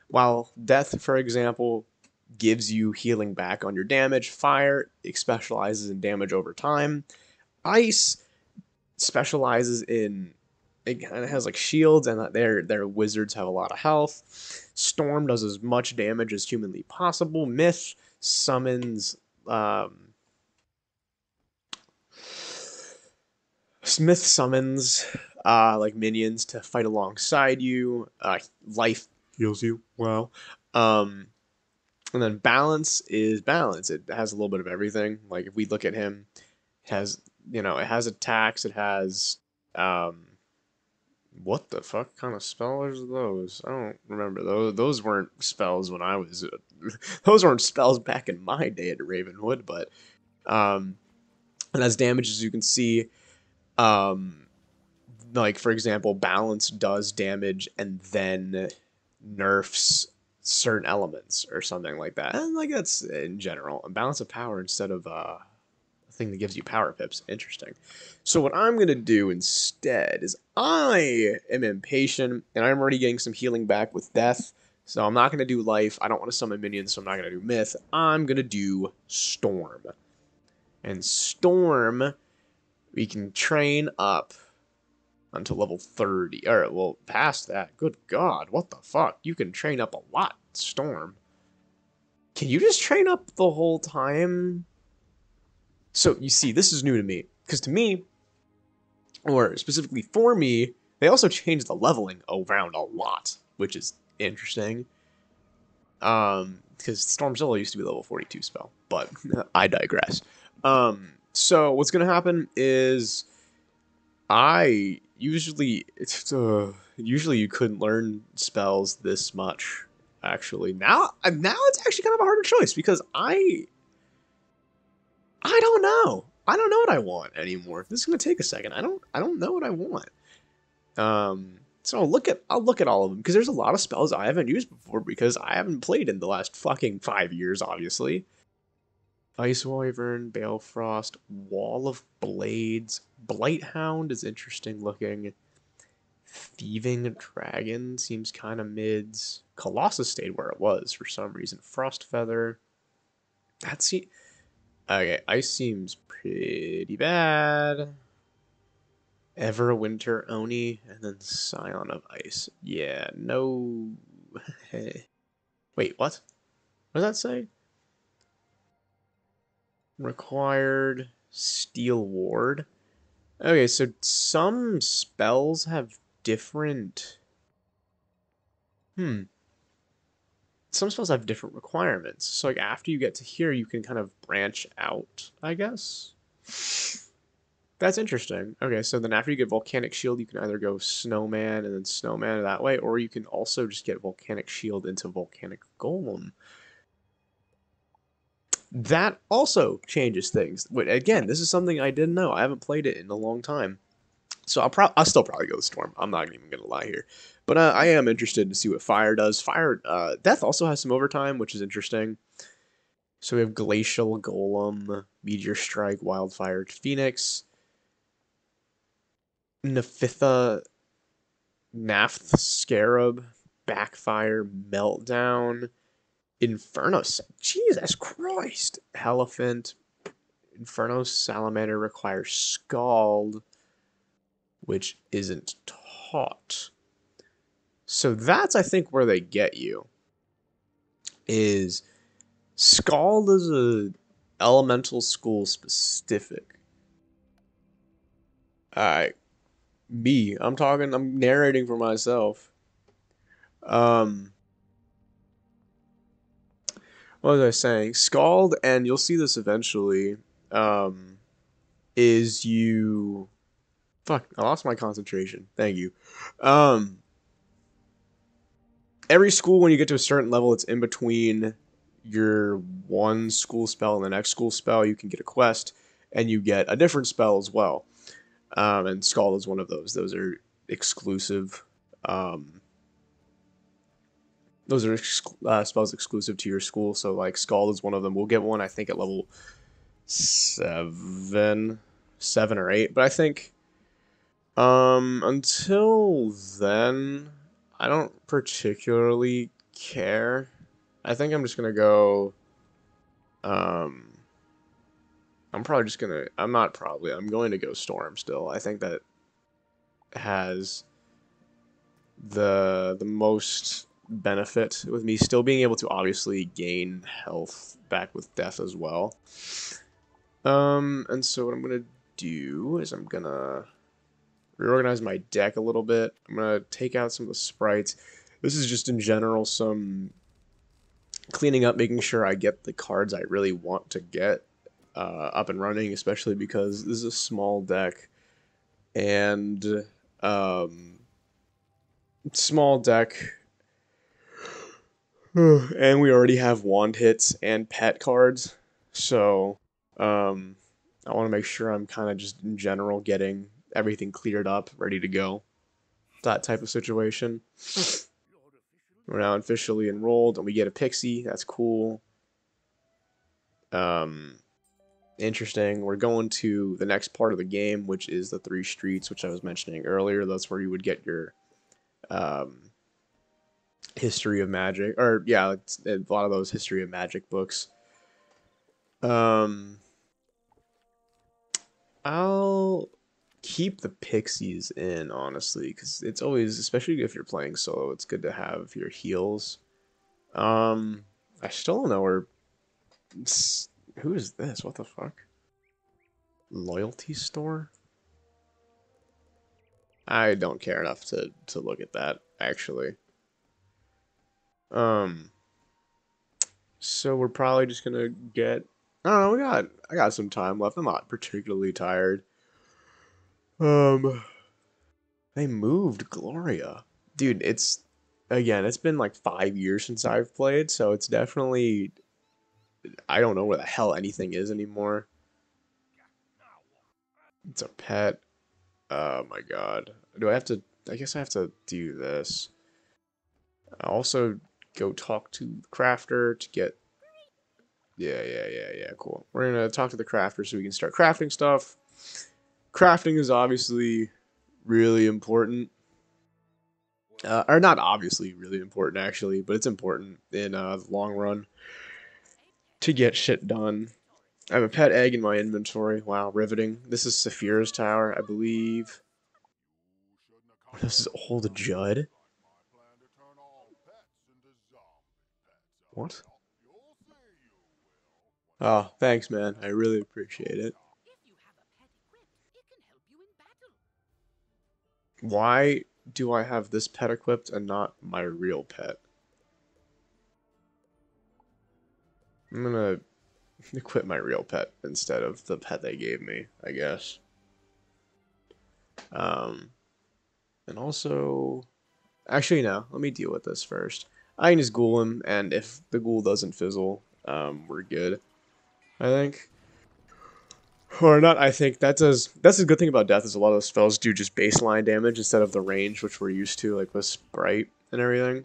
S1: While Death, for example, gives you healing back on your damage, Fire specializes in damage over time. Ice specializes in, it kind of has like shields, and their wizards have a lot of health. Storm does as much damage as humanly possible. Myth summons Smith summons like minions to fight alongside you. Life heals you. Wow. And then balance is balance. It has a little bit of everything. Like if we look at him, it has, it has attacks. It has what the fuck kind of spells are those? I don't remember. Those weren't spells when I was those weren't spells back in my day at Ravenwood, but it has damage, as you can see. Like for example, balance does damage and then nerfs certain elements or something like that. And like that's in general a balance of power instead of a thing that gives you power pips. Interesting. So what I'm gonna do instead is I am impatient and I'm already getting some healing back with Death. So I'm not gonna do life. I don't want to summon minions, so I'm not gonna do myth. I'm gonna do storm. And storm, we can train up until level 30. Or, well, past that. Good God, what the fuck? You can train up a lot, Storm. Can you just train up the whole time? So, you see, this is new to me. Because to me, or specifically for me, they also changed the leveling around a lot, which is interesting. Because Stormzilla used to be level 42 spell, but I digress. So, what's going to happen is usually you couldn't learn spells this much. Actually, now it's actually kind of a harder choice because I don't know. I don't know what I want anymore. This is gonna take a second. I don't know what I want. So I'll look at all of them because there's a lot of spells I haven't used before because I haven't played in the last fucking 5 years, obviously. Ice Wyvern, Balefrost, Wall of Blades, Blighthound is interesting looking. Thieving Dragon seems kind of mids. Colossus stayed where it was for some reason. Frostfeather. Okay, Ice seems pretty bad. Everwinter Oni, and then Scion of Ice. Yeah, no. Wait, what? What does that say? Required Steel Ward. Okay, so some spells have different... Some spells have different requirements. So like after you get to here, you can kind of branch out, I guess. That's interesting. Okay, so then after you get Volcanic Shield, you can either go Snowman and then Snowman that way, or you can also just get Volcanic Shield into Volcanic Golem. That also changes things. But again, this is something I didn't know. I haven't played it in a long time. So I'll still probably go Storm. I'm not even going to lie here. But I am interested to see what Fire does. Death also has some overtime, which is interesting. So we have Glacial Golem, Meteor Strike, Wildfire Phoenix, Nephitha, Napth Scarab, Backfire, Meltdown, Inferno. Jesus Christ! Elephant, Inferno Salamander requires Scald, which isn't taught. So that's, I think, where they get you. Is Scald is a elemental school specific. Alright. I'm narrating for myself. What was I saying? Scald, and you'll see this eventually, is you... Fuck, I lost my concentration. Thank you. Every school, when you get to a certain level, it's in between your one school spell and the next school spell, you can get a quest, and you get a different spell as well. And Scald is one of those. Those are exclusive. Those are spells exclusive to your school. So like Scald is one of them. We'll get one, I think, at level 7 or 8. But I think until then, I don't particularly care. I think I'm just gonna go. I'm probably just gonna. I'm not probably. I'm going to go Storm still. I think that has the most benefit with me still being able to obviously gain health back with death as well. And so what I'm gonna do is I'm gonna reorganize my deck a little bit. I'm gonna take out some of the sprites. This is just in general some cleaning up, making sure I get the cards I really want to get up and running, especially because this is a small deck, and small deck, and we already have wand hits and pet cards, so I want to make sure I'm kind of just in general getting everything cleared up, ready to go. That type of situation. We're now officially enrolled, and we get a pixie. That's cool. Interesting. We're going to the next part of the game, which is the 3 streets, which I was mentioning earlier. That's where you would get your history of magic, or yeah, it's a lot of those history of magic books. I'll keep the pixies in, honestly, because it's always, especially if you're playing solo, it's good to have your heals. I still don't know where. Who is this? What the fuck? Loyalty store? I don't care enough to look at that, actually. So we're probably just gonna get. I don't know. I got some time left. I'm not particularly tired. They moved Gloria, dude. It's been like 5 years since I've played, so it's definitely. I don't know where the hell anything is anymore. It's a pet. Oh my god. Do I have to? I guess I have to do this. I also go talk to the crafter to get. Yeah, cool. We're gonna talk to the crafter so we can start crafting stuff. Crafting is obviously really important. Or not obviously really important, actually, but it's important in the long run to get shit done. I have a pet egg in my inventory. Wow, riveting. This is Saphira's tower, I believe. This is Old Judd. What? Oh, thanks, man. I really appreciate it. Why do I have this pet equipped and not my real pet? I'm gonna equip my real pet instead of the pet they gave me, I guess. And also, actually no, let me deal with this first. I can just ghoul him, and if the ghoul doesn't fizzle, we're good, I think. Or not, I think. That's a good thing about death, is a lot of those spells do just baseline damage instead of the range, which we're used to, like with Sprite and everything.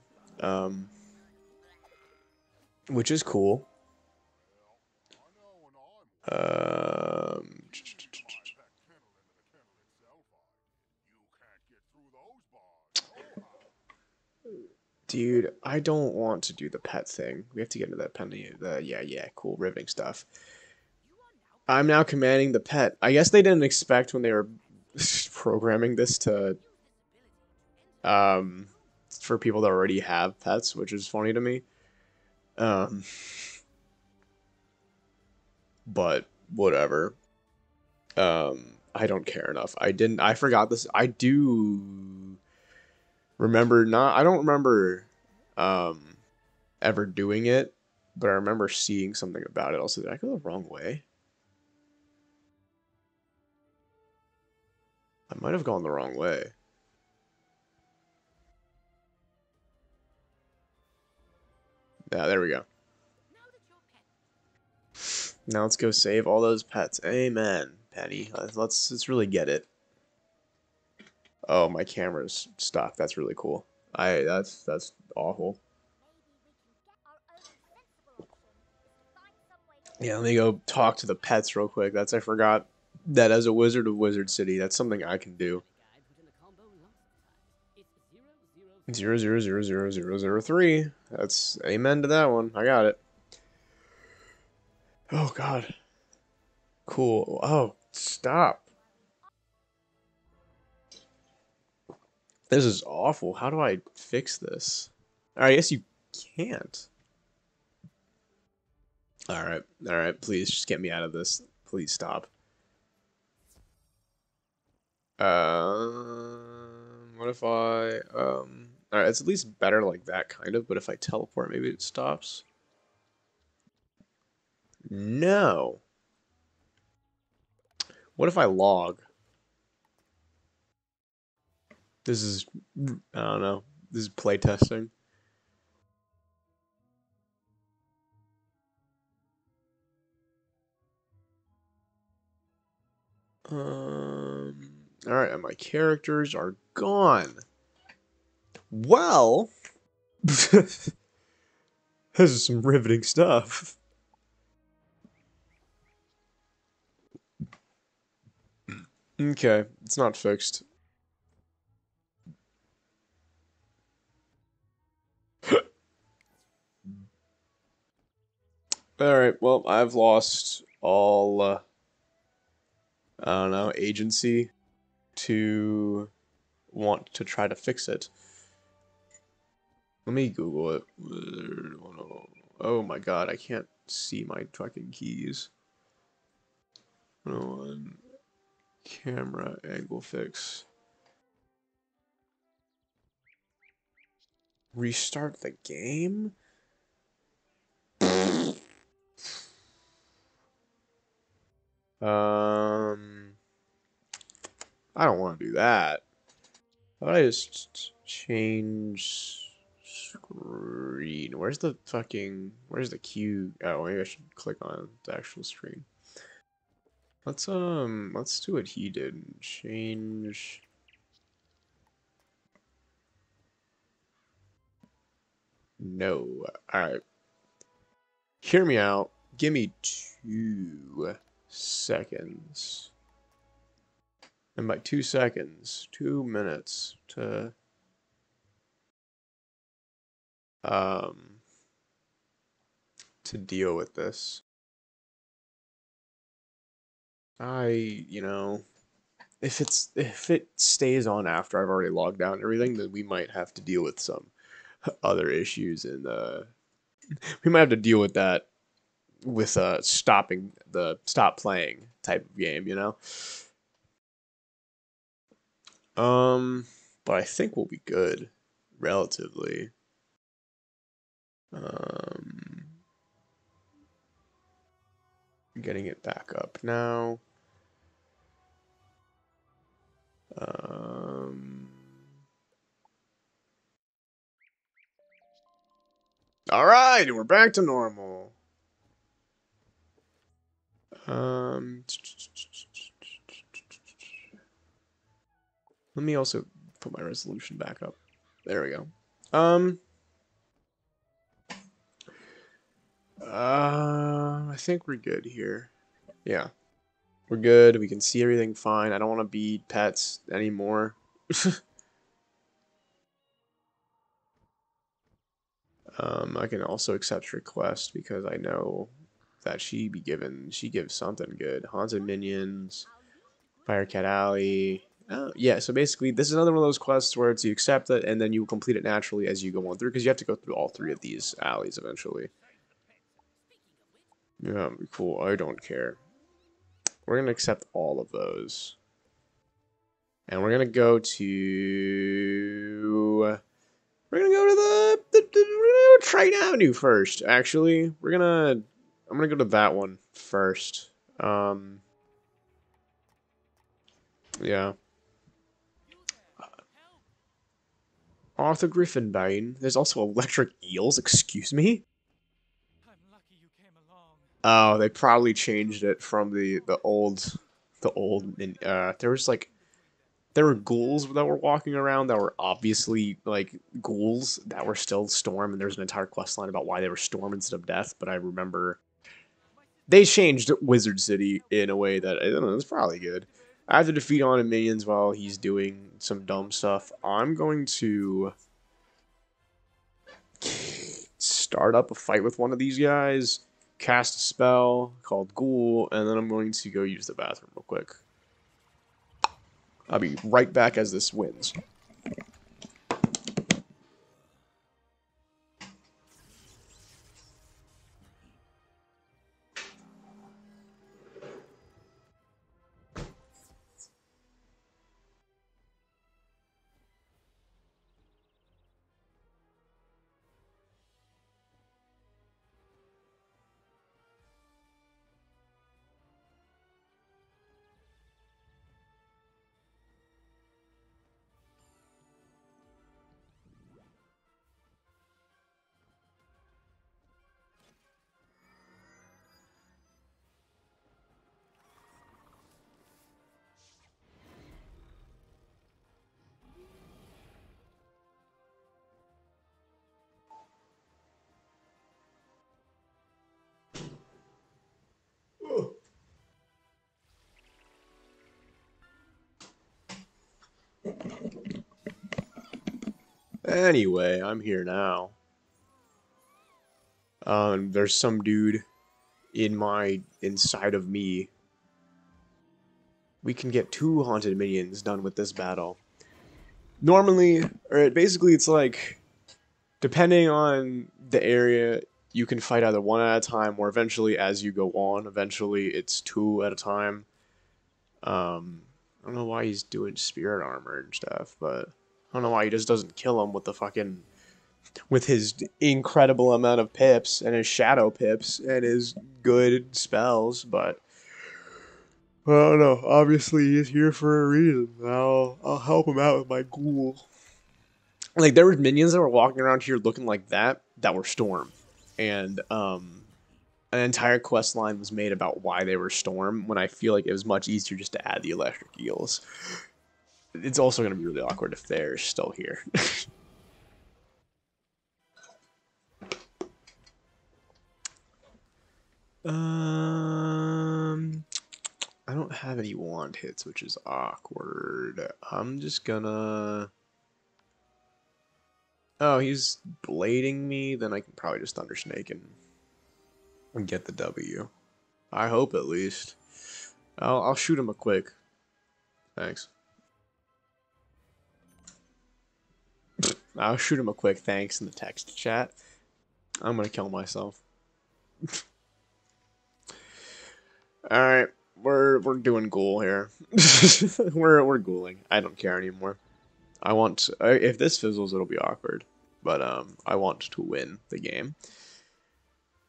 S1: Which is cool. Dude, I don't want to do the pet thing. We have to get into that penny. Yeah, cool, riveting stuff. I'm now commanding the pet. I guess they didn't expect when they were programming this to, for people that already have pets, which is funny to me. But whatever. I don't care enough. I forgot this. I do remember not. I don't remember ever doing it, but I remember seeing something about it. Also, did I go the wrong way? I might have gone the wrong way. Yeah, there we go. Now let's go save all those pets. Amen, Penny. Let's really get it. Oh, my camera's stuck. That's really cool. That's awful. Yeah, let me go talk to the pets real quick. I forgot that as a wizard of Wizard City, that's something I can do. 000003. That's amen to that one. I got it. Oh God. Cool. Oh, stop. This is awful. How do I fix this? I guess you can't. Alright. Alright. Please just get me out of this. Please stop. What if I, alright, it's at least better like that, kind of, but if I teleport, maybe it stops? No. What if I log? This is, I don't know. This is playtesting. Alright, and my characters are gone. Well, this is some riveting stuff. Okay, it's not fixed. Alright, well, I've lost all, I don't know, agency to want to try to fix it. Let me Google it. Oh my god, I can't see my fucking keys. 101 camera angle fix. Restart the game? I don't want to do that. How about I just change screen? Where's the queue? Oh, maybe I should click on the actual screen. Let's do what he did. Change. No. Alright. Hear me out. Give me 2 seconds. And by 2 seconds, 2 minutes to deal with this. You know, if it stays on after I've already logged out and everything, then we might have to deal with some other issues, and we might have to deal with that with stop playing type of game, you know. But I think we'll be good, relatively. Getting it back up now. All right, we're back to normal. Let me also put my resolution back up. There we go. I think we're good here. Yeah. We're good. We can see everything fine. I don't want to beat pets anymore. I can also accept request because I know that she gives something good. Haunted Minions, Firecat Alley. Oh, yeah, so basically this is another one of those quests where it's you accept it and then you complete it naturally as you go on through because you have to go through all 3 of these alleys eventually. Yeah, cool. I don't care. We're going to accept all of those. And we're going to go to... We're going to go to the Triton Avenue first, actually. I'm going to go to that one first. Yeah. Arthur Gryphonbane. There's also electric eels, excuse me?
S2: I'm lucky you came
S1: Oh, they probably changed it from the old there was like there were ghouls that were walking around that were obviously like ghouls that were still Storm, and there's an entire quest line about why they were Storm instead of Death. But I remember they changed Wizard City in a way that I don't know, it's probably good. I have to defeat on minions while he's doing some dumb stuff. I'm going to start up a fight with one of these guys, cast a spell called Ghoul, and then I'm going to go use the bathroom real quick. I'll be right back as this wins. Anyway, I'm here now. There's some dude inside of me. We can get 2 haunted minions done with this battle. Normally, or basically it's like, depending on the area, you can fight either 1 at a time, or eventually as you go on, eventually it's 2 at a time. I don't know why he's doing spirit armor and stuff, but I don't know why he just doesn't kill him with the fucking, with his incredible amount of pips and his shadow pips and his good spells, but I don't know. Obviously, he's here for a reason. I'll help him out with my ghoul. Like, there were minions that were walking around here looking like that were Storm, and an entire quest line was made about why they were Storm, when I feel like it was much easier just to add the electric eels. It's also going to be really awkward if they're still here. I don't have any wand hits, which is awkward. I'm just gonna... Oh, he's blading me? Then I can probably just Thunder Snake and get the W. I hope, at least. I'll shoot him a quick. Thanks. I'll shoot him a quick thanks in the text chat. I'm gonna kill myself. Alright, we're doing ghoul here. we're ghouling. I don't care anymore. I want if this fizzles, it'll be awkward. But I want to win the game.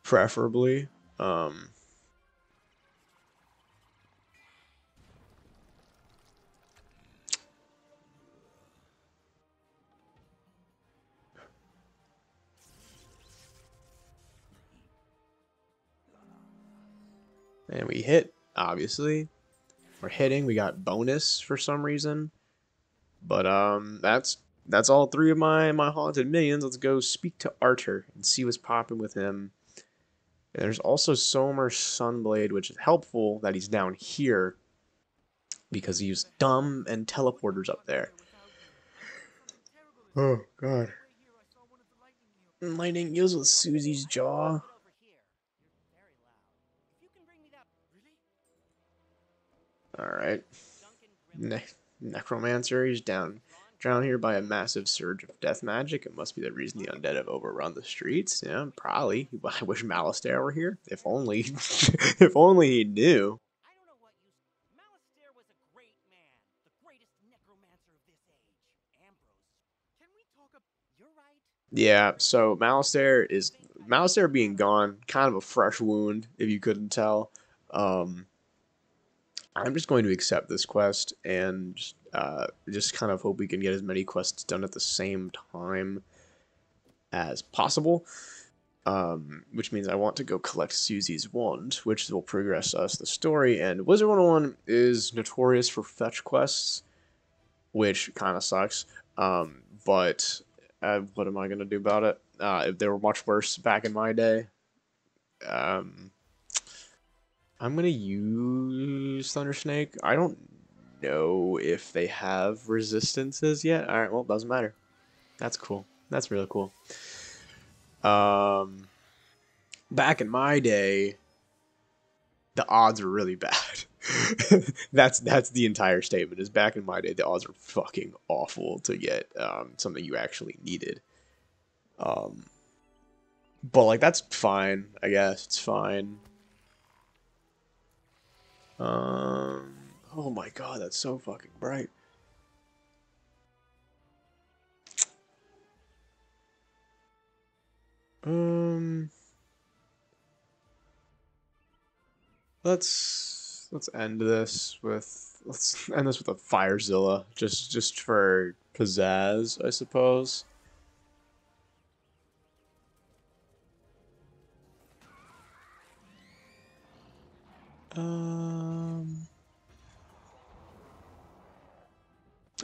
S1: Preferably. And we hit, obviously. We're hitting, we got bonus for some reason. But that's all 3 of my haunted minions. Let's go speak to Artur and see what's popping with him. And there's also Somer Sunblade, which is helpful that he's down here, because he used dumb and teleporters up there. Oh god. Lightning eels with Susie's jaw. Alright. Necromancer, he's drowned here by a massive surge of death magic. It must be the reason the undead have overrun the streets. Yeah, probably. I wish Malistaire were here. If only. If only he knew.
S6: I don't know what you... Malistaire was a great man. The greatest necromancer of this age. Ambrose. Can we talk about... You're right.
S1: Yeah, so Malistaire being gone, kind of a fresh wound, if you couldn't tell. I'm just going to accept this quest and just kind of hope we can get as many quests done at the same time as possible. which means I want to go collect Susie's wand, which will progress us the story. And Wizard 101 is notorious for fetch quests, which kind of sucks. But what am I gonna do about it? They were much worse back in my day. Um, I'm gonna use Thunder Snake. I don't know if they have resistances yet. All right, well, doesn't matter. That's cool. That's really cool. Back in my day, the odds were really bad. That's the entire statement. Is back in my day, the odds were fucking awful to get something you actually needed. But like that's fine, I guess. It's fine. Oh my god, that's so fucking bright. Let's end this with a Firezilla, just for pizzazz, I suppose.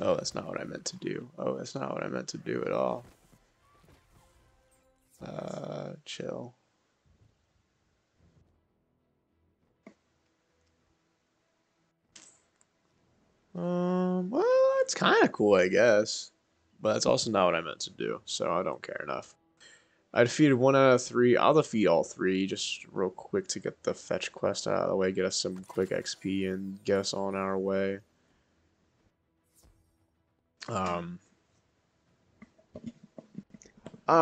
S1: Oh, that's not what I meant to do. Oh, that's not what I meant to do at all. Chill. Well, it's kind of cool, I guess. But that's also not what I meant to do, so I don't care enough. I defeated 1 out of 3. I'll defeat all 3 just real quick to get the fetch quest out of the way, get us some quick XP, and get us on our way. I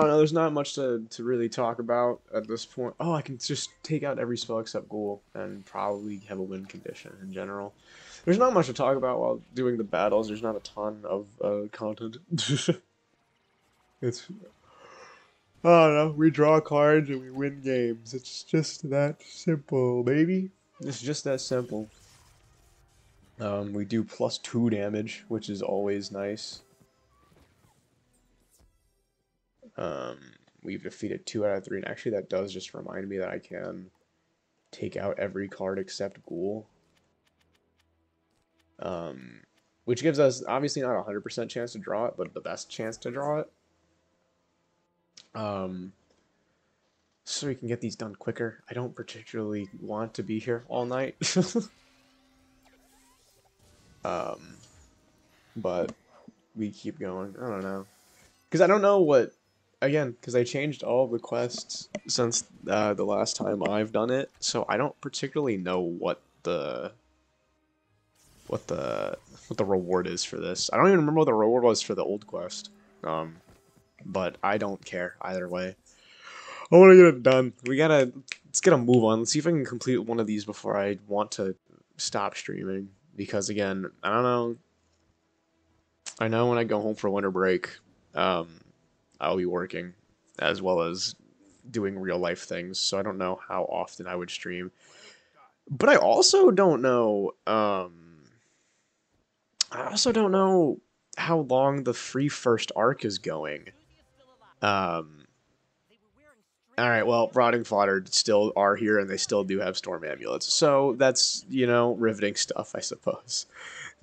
S1: don't know, there's not much to really talk about at this point. Oh, I can just take out every spell except Ghoul, and probably have a win condition in general. There's not much to talk about while doing the battles. There's not a ton of content. It's... I don't know, we draw cards and we win games. It's just that simple, baby. It's just that simple. We do +2 damage, which is always nice. We've defeated 2 out of 3, and actually that does just remind me that I can take out every card except Ghoul. Which gives us, obviously not a 100% chance to draw it, but the best chance to draw it. So we can get these done quicker. I don't particularly want to be here all night. But we keep going. I don't know. Because I don't know what... Again, because I changed all the quests since the last time I've done it, so I don't particularly know what the reward is for this. I don't even remember what the reward was for the old quest. But I don't care either way. I want to get it done. Let's get a move on. Let's see if I can complete one of these before I want to stop streaming. Because again, I don't know. I know when I go home for winter break, I'll be working as well as doing real life things. So I don't know how often I would stream. But I also don't know. I also don't know how long the free first arc is going. Alright, well, Rotting Fodder still are here, and they still do have Storm Amulets. So that's, you know, riveting stuff, I suppose.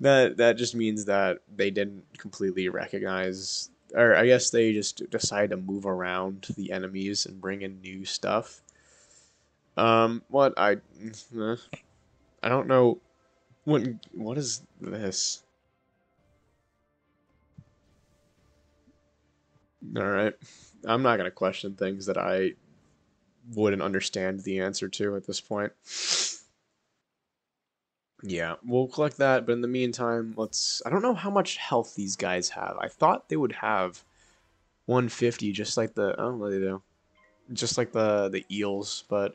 S1: That just means that they didn't completely recognize... Or I guess they just decided to move around the enemies and bring in new stuff. I don't know... What is this? Alright. I'm not going to question things that I wouldn't understand the answer to at this point. Yeah, we'll collect that, but in the meantime, I don't know how much health these guys have. I thought they would have 150, just like the... Oh, what do they do? Just like the eels, but,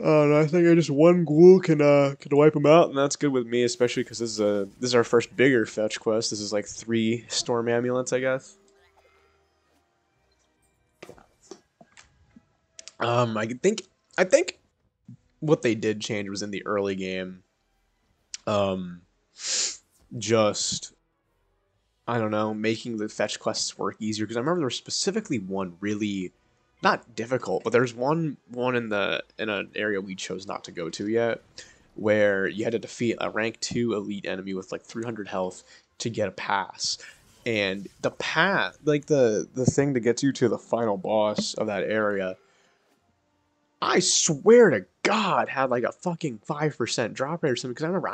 S1: Oh, no, I think just one ghoul can wipe them out, and that's good with me, especially because this is our first bigger fetch quest. This is like 3 Storm Amulets, I guess. I think what they did change was in the early game. Just I don't know, making the fetch quests work easier. Because I remember there was specifically one really, not difficult, but there's one in an area we chose not to go to yet, where you had to defeat a rank 2 elite enemy with like 300 health to get a pass. And the path, like the thing to get you to the final boss of that area, I swear to God, had like a fucking 5% drop rate or something. Because I remember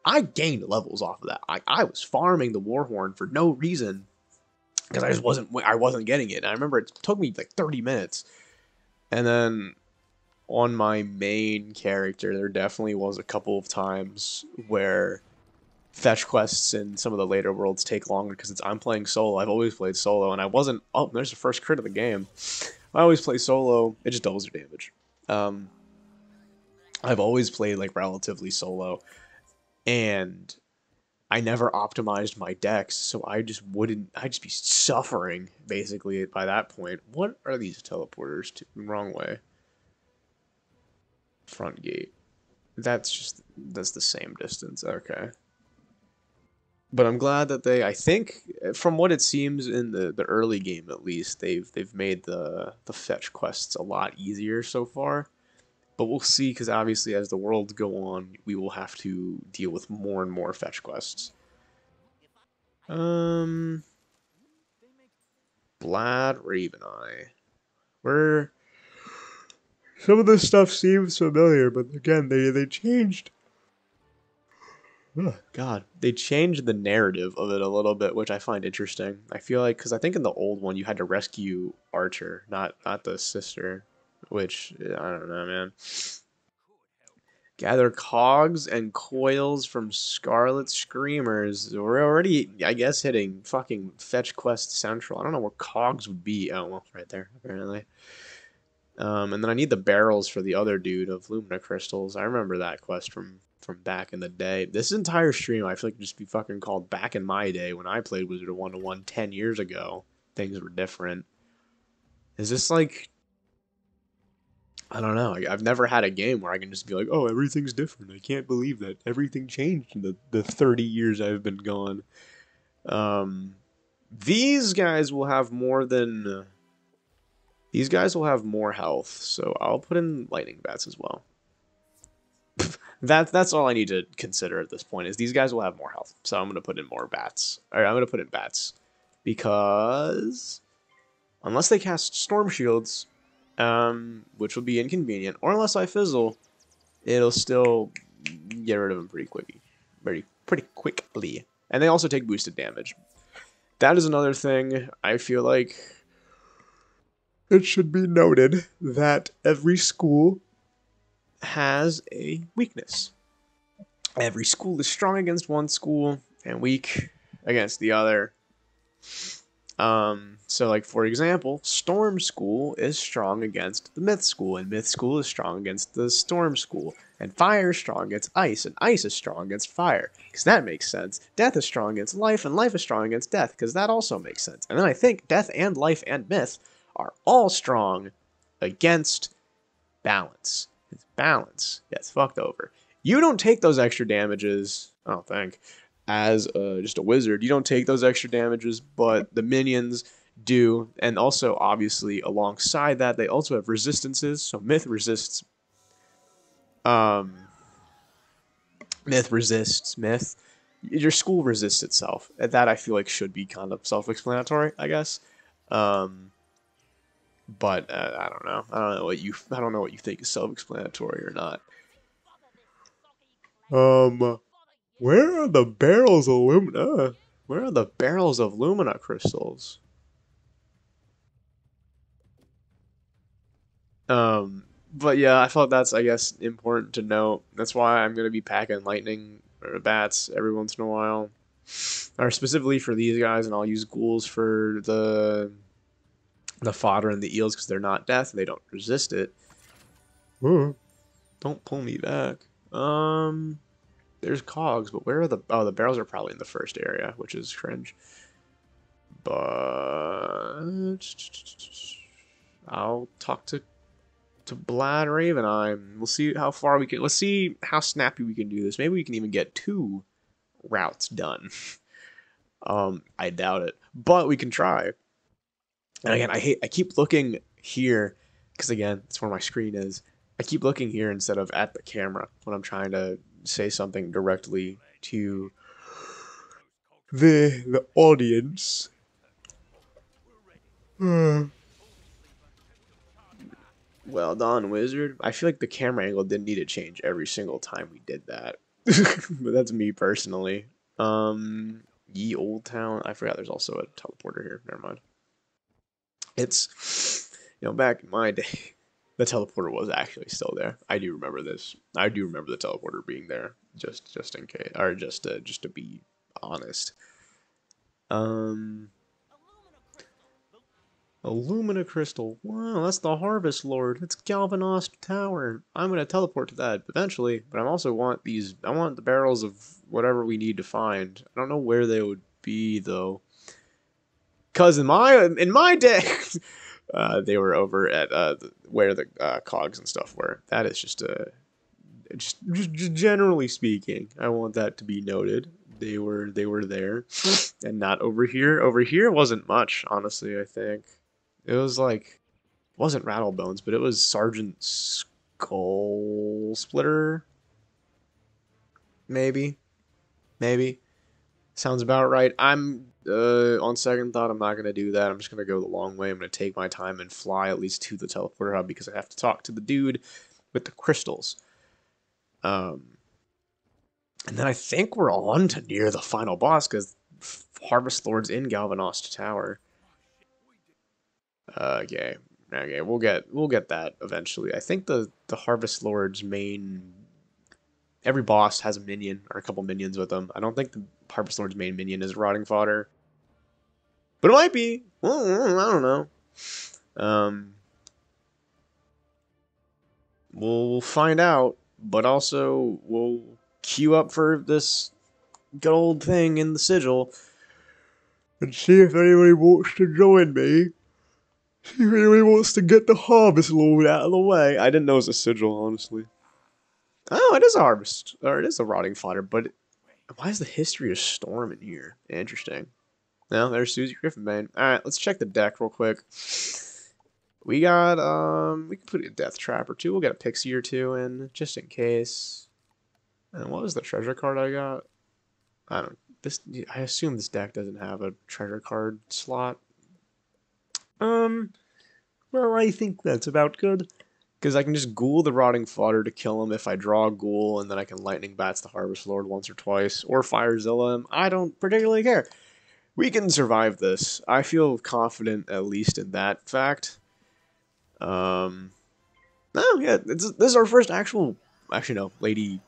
S1: I gained levels off of that. I was farming the Warhorn for no reason because I wasn't getting it. And I remember it took me like 30 minutes. And then on my main character, there definitely was a couple of times where fetch quests in some of the later worlds take longer because I'm playing solo. I've always played solo, and I wasn't. Oh, there's the first crit of the game. I always play solo. It just doubles your damage. I've always played like relatively solo, and I never optimized my decks, so I just wouldn't. I'd just be suffering basically by that point. What are these teleporters to? Wrong way. Front gate. That's the same distance. Okay. But I'm glad that I think, from what it seems in the early game at least, they've made the fetch quests a lot easier so far. But we'll see, because obviously as the worlds go on, we will have to deal with more and more fetch quests. Blad Raveneye. Where some of this stuff seems familiar, but again, they changed. Oh, God, they changed the narrative of it a little bit, which I find interesting. I feel like, because I think in the old one you had to rescue Archer, not the sister, which I don't know, man. Gather cogs and coils from Scarlet Screamers. We're already, I guess, hitting fucking Fetch Quest Central. I don't know where cogs would be. Oh, well, right there, apparently. And then I need the barrels for the other dude of Lumina Crystals. I remember that quest from back in the day. This entire stream, I feel like, just be fucking called back in my day when I played Wizard of 1-1 10 years ago. Things were different. Is this like... I don't know. I've never had a game where I can just be like, oh, everything's different. I can't believe that. Everything changed in the 30 years I've been gone. These guys will have more than... These guys will have more health, so I'll put in lightning bats as well. That's all I need to consider at this point, is these guys will have more health. So I'm going to put in more bats. Alright, I'm going to put in bats. Because... unless they cast Storm Shields, which will be inconvenient, or unless I fizzle, it'll still get rid of them pretty quickly. Pretty quickly. And they also take boosted damage. That is another thing. I feel like it should be noted that every school has a weakness. Every school is strong against one school and weak against the other. So like, for example, Storm School is strong against the Myth School, and Myth School is strong against the Storm School, and Fire is strong against Ice, and Ice is strong against Fire, because that makes sense. Death is strong against Life, and Life is strong against Death, because that also makes sense. And then I think Death and Life and Myth are all strong against Balance. It's Balance gets fucked over. You don't take those extra damages, I don't think, as just a wizard. You don't take those extra damages, but the minions do. And also, obviously, alongside that, they also have resistances. So Myth resists... Myth resists Myth. Your school resists itself. That, I feel like, should be kind of self-explanatory, I guess. But I don't know. I don't know what you think is self-explanatory or not. Where are the barrels of Lumina? Where are the barrels of Lumina crystals? But yeah, I thought that's, I guess, important to note. That's why I'm gonna be packing lightning or bats every once in a while, or specifically for these guys, and I'll use ghouls for the fodder and the eels because they're not death; they don't resist it. Ooh. Don't pull me back. There's cogs, but where are the... oh, the barrels are probably in the first area, which is cringe. But... I'll talk to Blad Raveneye. We'll see how far we can... let's see how snappy we can do this. Maybe we can even get 2 routes done. I doubt it, but we can try. And again, I keep looking here because again, it's where my screen is. I keep looking here instead of at the camera when I'm trying to say something directly to the audience. Well done, wizard. I feel like the camera angle didn't need to change every single time we did that. But that's me personally. Ye Old Town. I forgot there's also a teleporter here. Never mind. It's, back in my day, the teleporter was actually still there. I do remember this. I do remember the teleporter being there, just in case, or just to be honest. Illumina Crystal. Wow, that's the Harvest Lord. It's Galvanost Tower. I'm gonna teleport to that eventually, but I also want these. I want the barrels of whatever we need to find. I don't know where they would be though, cause in my day, they were over at where the cogs and stuff were. That is just generally speaking, I want that to be noted. They were there, and not over here. Over here wasn't much, honestly. I think. It was like, wasn't Rattlebones, but it was Sergeant Skull Splitter. Maybe. Sounds about right. I'm, on second thought, I'm not going to do that. I'm just going to go the long way. I'm going to take my time and fly at least to the teleporter hub because I have to talk to the dude with the crystals. And then I think we're on to near the final boss because Harvest Lord's in Galvanost Tower. Okay, we'll get that eventually. I think the Harvest Lord's main, every boss has a minion or a couple minions with them. I don't think the Harvest Lord's main minion is rotting fodder, but it might be. Well, I don't know. We'll find out, but also we'll queue up for this good old thing in the sigil and see if anybody wants to join me. He really wants to get the Harvest Lord out of the way. I didn't know it was a sigil, honestly. Oh, it is a harvest, or it is a rotting fodder, but why is the history of Storm in here? Interesting. No, there's Susie Griffinbane. Alright, let's check the deck real quick. We got, we can put a Death Trap or two. We'll get a Pixie or two in, just in case. And what was the treasure card I got? I assume this deck doesn't have a treasure card slot. Well, I think that's about good. Because I can just ghoul the Rotting Fodder to kill him if I draw a ghoul, and then I can Lightning Bats the Harvest Lord once or twice, or Firezilla him. I don't particularly care. We can survive this. I feel confident, at least in that fact. Oh, yeah, this is our first actual... Actually, no, Lady,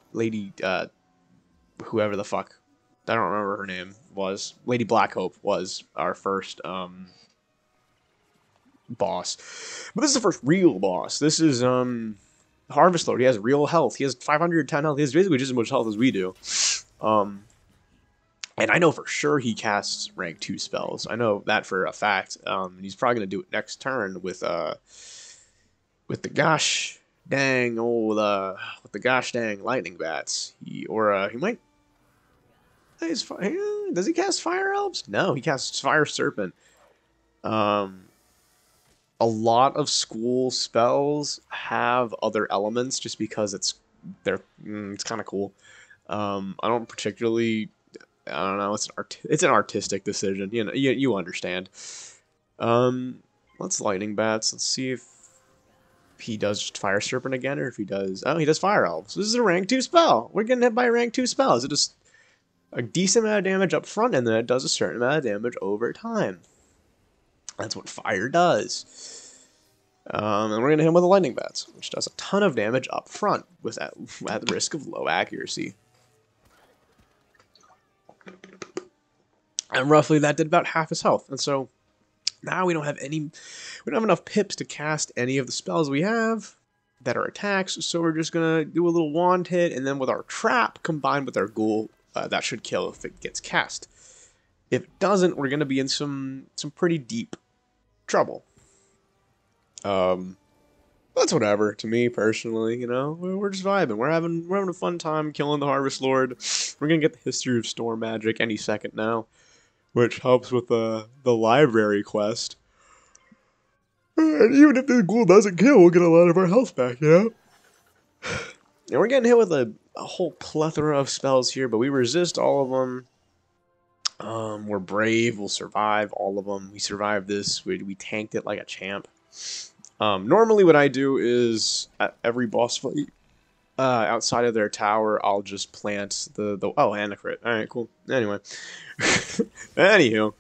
S1: whoever the fuck. I don't remember her name was. Lady Blackhope was our first, boss. But this is the first real boss. This is Harvest Lord. He has real health. He has 510 health. He has basically just as much health as we do. And I know for sure he casts rank 2 spells. I know that for a fact. He's probably gonna do it next turn with the gosh dang lightning bats. He might. Does he cast Fire Elves? No, he casts Fire Serpent. A lot of school spells have other elements just because it's kind of cool. I don't particularly, I don't know, it's an artistic decision, you know, you understand. Let's Lightning Bats. Let's see if he does Fire Serpent again, or if he does, oh, he does Fire Elves. This is a rank 2 spell. We're getting hit by a rank 2 spell. Is it just a decent amount of damage up front, and then it does a certain amount of damage over time? That's what fire does. And we're going to hit him with a Lightning Bats, which does a ton of damage up front at the risk of low accuracy. And roughly that did about half his health. And so now we don't have enough pips to cast any of the spells we have that are attacks. So we're just going to do a little wand hit, and then with our trap combined with our ghoul, that should kill if it gets cast. If it doesn't, we're going to be in some pretty deep trouble. That's whatever to me personally, you know. We're just vibing. We're having a fun time killing the Harvest Lord. We're gonna get the history of Storm magic any second now. which helps with the library quest. And even if the ghoul doesn't kill, we'll get a lot of our health back, you know? And we're getting hit with a whole plethora of spells here, but we resist all of them. We're brave. We'll survive all of them. We survived this. We tanked it like a champ. Normally what I do is at every boss fight outside of their tower, I'll just plant the oh, and a crit. All right, cool. Anyway, anywho,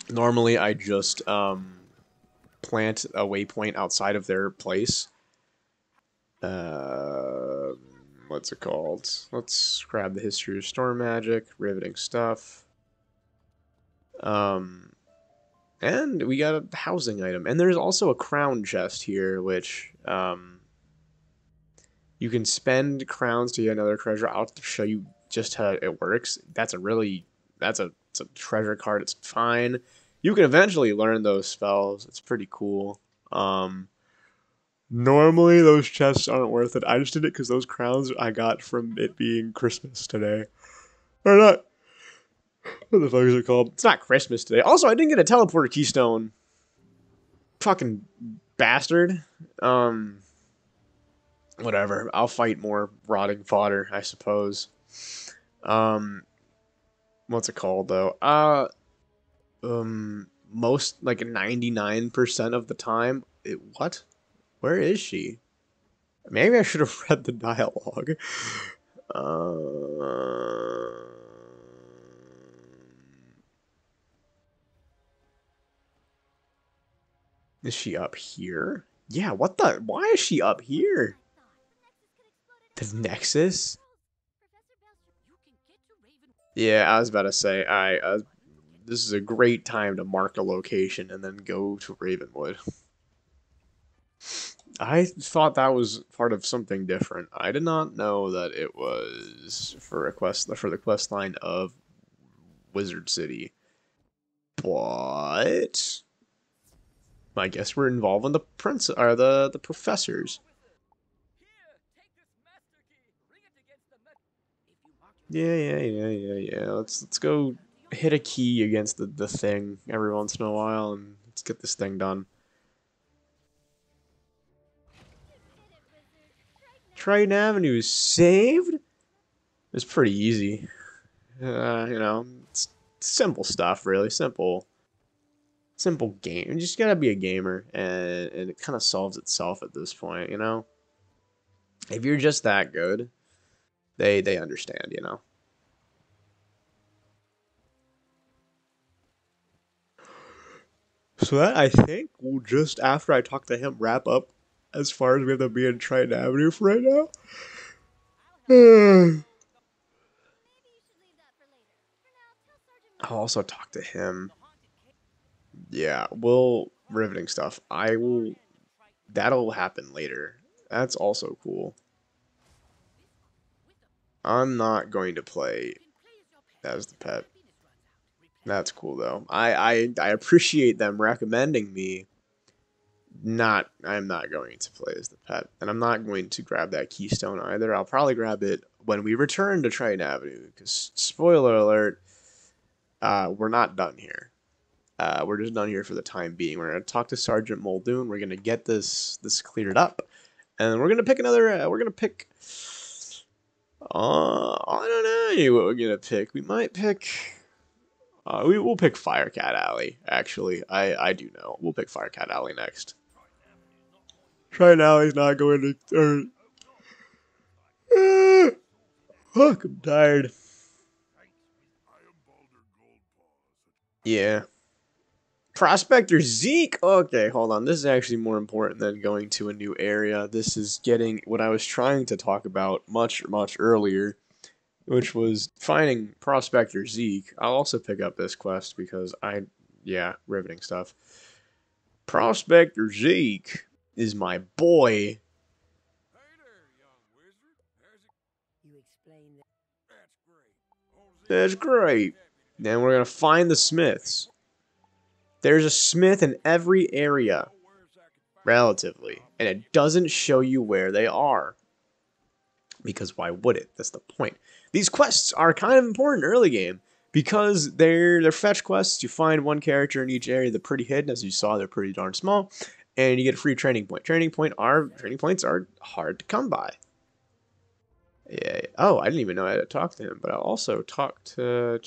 S1: normally I just plant a waypoint outside of their place. What's it called? Let's grab the history of storm magic, riveting stuff. And we got a housing item, and there's also a crown chest here, which you can spend crowns to get another treasure. I'll show you just how it works. That's a treasure card. It's fine. You can eventually learn those spells. It's pretty cool. Normally those chests aren't worth it. I just did it because those crowns I got from it being Christmas today. Or not. What the fuck is it called? It's not Christmas today. Also, I didn't get a teleporter keystone. Fucking bastard. Whatever. I'll fight more rotting fodder, I suppose. What's it called though? Most like 99% of the time. What? Where is she? Maybe I should have read the dialogue. Is she up here? Yeah, what the? Why is she up here? The Nexus? Yeah, I was about to say, this is a great time to mark a location and then go to Ravenwood. I thought that was part of something different. I did not know that it was for the quest line of Wizard City. But I guess we're involving the the professors. Yeah. Let's go hit a key against the thing every once in a while and let's get this thing done. Triton Avenue is saved? It's pretty easy. You know, it's simple stuff, really. Simple game. You just gotta be a gamer, and it kind of solves itself at this point, you know? If you're just that good, they understand, you know? So that, I think, will just, after I talk to him, wrap up as far as we have to be in Triton Avenue for right now. I'll also talk to him. Yeah, riveting stuff. That'll happen later. That's also cool. I'm not going to play as the pet. That's cool though. I appreciate them recommending me. I'm not going to play as the pet, and I'm not going to grab that keystone either. I'll probably grab it when we return to Triton Avenue, because spoiler alert, we're not done here. We're just done here for the time being. We're gonna talk to Sergeant Muldoon. We're gonna get this cleared up, and we're gonna pick another. We're gonna pick. I don't know what we're gonna pick. We might pick. We'll pick Firecat Alley. Actually, I do know. We'll pick Firecat Alley next. Triton Alley's not going to. Fuck, I'm tired. Yeah. Prospector Zeke! Okay, hold on. This is actually more important than going to a new area. This is getting what I was trying to talk about much earlier, which was finding Prospector Zeke. I'll also pick up this quest because riveting stuff. Prospector Zeke is my boy.
S3: Hey there, young wizard.
S5: You explain that.
S3: That's great.
S1: That's great. Then we're going to find the smiths. There's a smith in every area, relatively, and it doesn't show you where they are. Because why would it? That's the point. These quests are kind of important early game, because they're fetch quests. You find one character in each area. They're pretty hidden, as you saw. They're pretty darn small, and you get a free training point. Training points are hard to come by. Yeah. Oh, I didn't even know I had to talk to him, but I'll also talk to.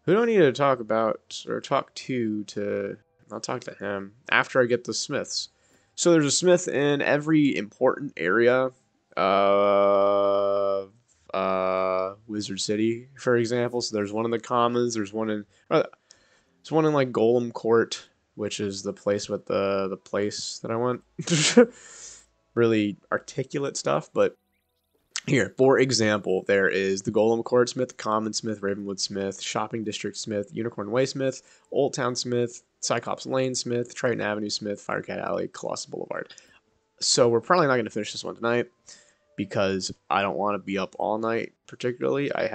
S1: Who do I need to talk about or talk to? I'll talk to him after I get the smiths. So there's a smith in every important area of Wizard City, for example. So there's one in the Commons. There's one in like Golem Court, which is the place with the place that I went. Really articulate stuff, but here, for example, there is the Golem Court Smith, Common Smith, Ravenwood Smith, Shopping District Smith, Unicorn Way Smith, Old Town Smith, Cyclops Lane Smith, Triton Avenue Smith, Firecat Alley, Colossus Boulevard. So we're probably not going to finish this one tonight because I don't want to be up all night particularly. I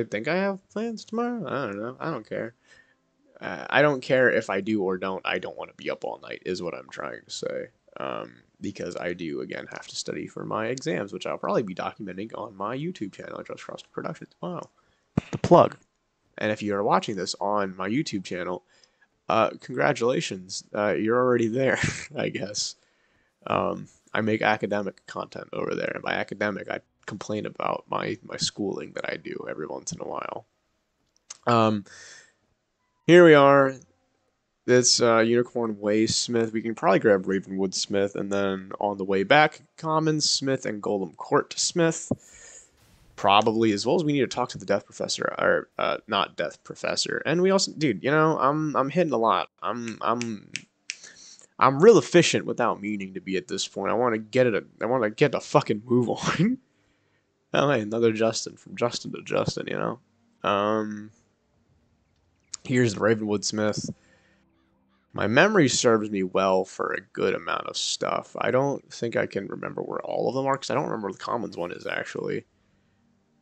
S1: think I have plans tomorrow. I don't know. I don't care. I don't care if I do or don't. I don't want to be up all night is what I'm trying to say. Because I do, again, have to study for my exams, which I'll probably be documenting on my YouTube channel, Just Frosted Productions. Wow. The plug. And if you're watching this on my YouTube channel, congratulations. You're already there, I guess. I make academic content over there. And by academic, I complain about my schooling that I do every once in a while. Here we are. This Unicorn Way Smith. We can probably grab Ravenwood Smith, and then on the way back, Common Smith and Golem Court Smith. Probably, as well as we need to talk to the Death Professor, or not Death Professor. And we also, dude, you know, I'm hitting a lot. I'm real efficient without meaning to be at this point. I want to get it. I want to get the fucking move on. Oh, hey, another Justin, from Justin to Justin, you know. Here's the Ravenwood Smith. My memory serves me well for a good amount of stuff. I don't think I can remember where all of them are, because I don't remember where the Commons one is, actually.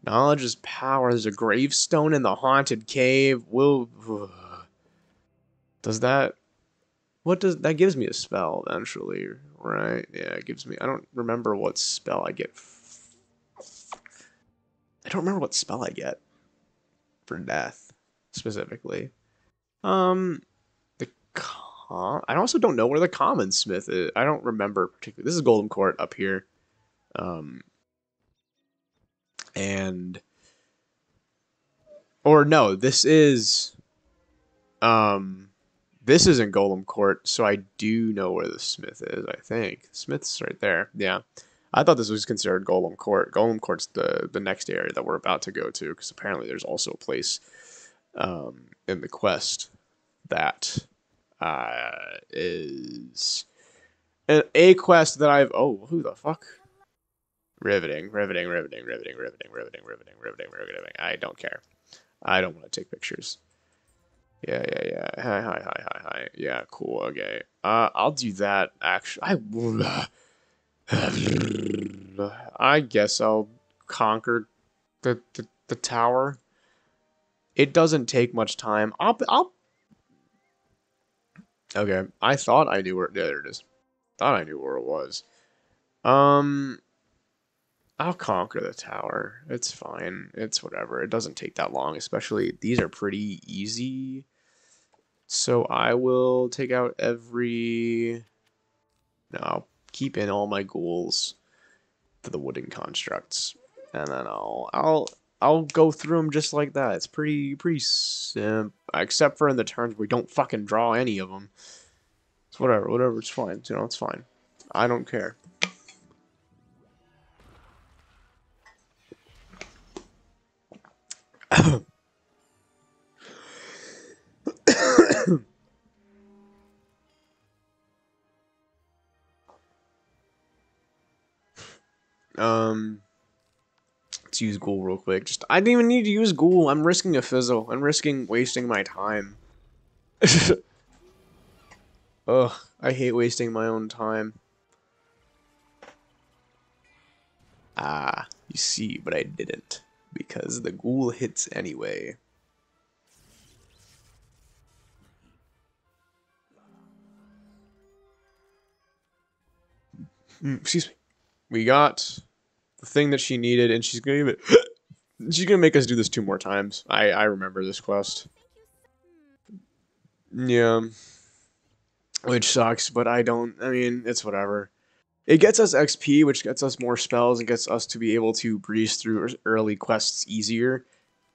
S1: Knowledge is power. There's a gravestone in the haunted cave. Does that... What does... That gives me a spell, eventually, right? Yeah, it gives me... I don't remember what spell I get. I don't remember what spell I get for death, specifically. I also don't know where the Common Smith is. I don't remember particularly. This is Golden Court up here. Or no, this isn't Golem Court, so I do know where the Smith is, I think. Smith's right there. Yeah. I thought this was considered Golem Court. Golem Court's the next area that we're about to go to, because apparently there's also a place in the quest that is a quest that I've... Oh, who the fuck? Riveting. I don't care. I don't want to take pictures. Yeah. Hi. Yeah, cool, okay. I'll do that, actually. I guess I'll conquer the tower. It doesn't take much time. Okay, I thought I knew where... Yeah, there it is. Thought I knew where it was. I'll conquer the tower. It's fine. It's whatever. It doesn't take that long, especially... These are pretty easy. So I will take out every... No, I'll keep in all my ghouls to the wooden constructs. And then I'll go through them just like that. It's pretty simple, except for in the turns where we don't fucking draw any of them. It's whatever, it's fine. You know, it's fine. I don't care. Let's use Ghoul real quick. I didn't even need to use Ghoul. I'm risking a fizzle. I'm risking wasting my time. Ugh, I hate wasting my own time. Ah, you see, but I didn't. Because the Ghoul hits anyway. Excuse me. We got the thing that she needed, and she's gonna give it She's gonna make us do this 2 more times. I remember this quest. Yeah. Which sucks, but I mean, it's whatever. It gets us XP, which gets us more spells and gets us to be able to breeze through early quests easier.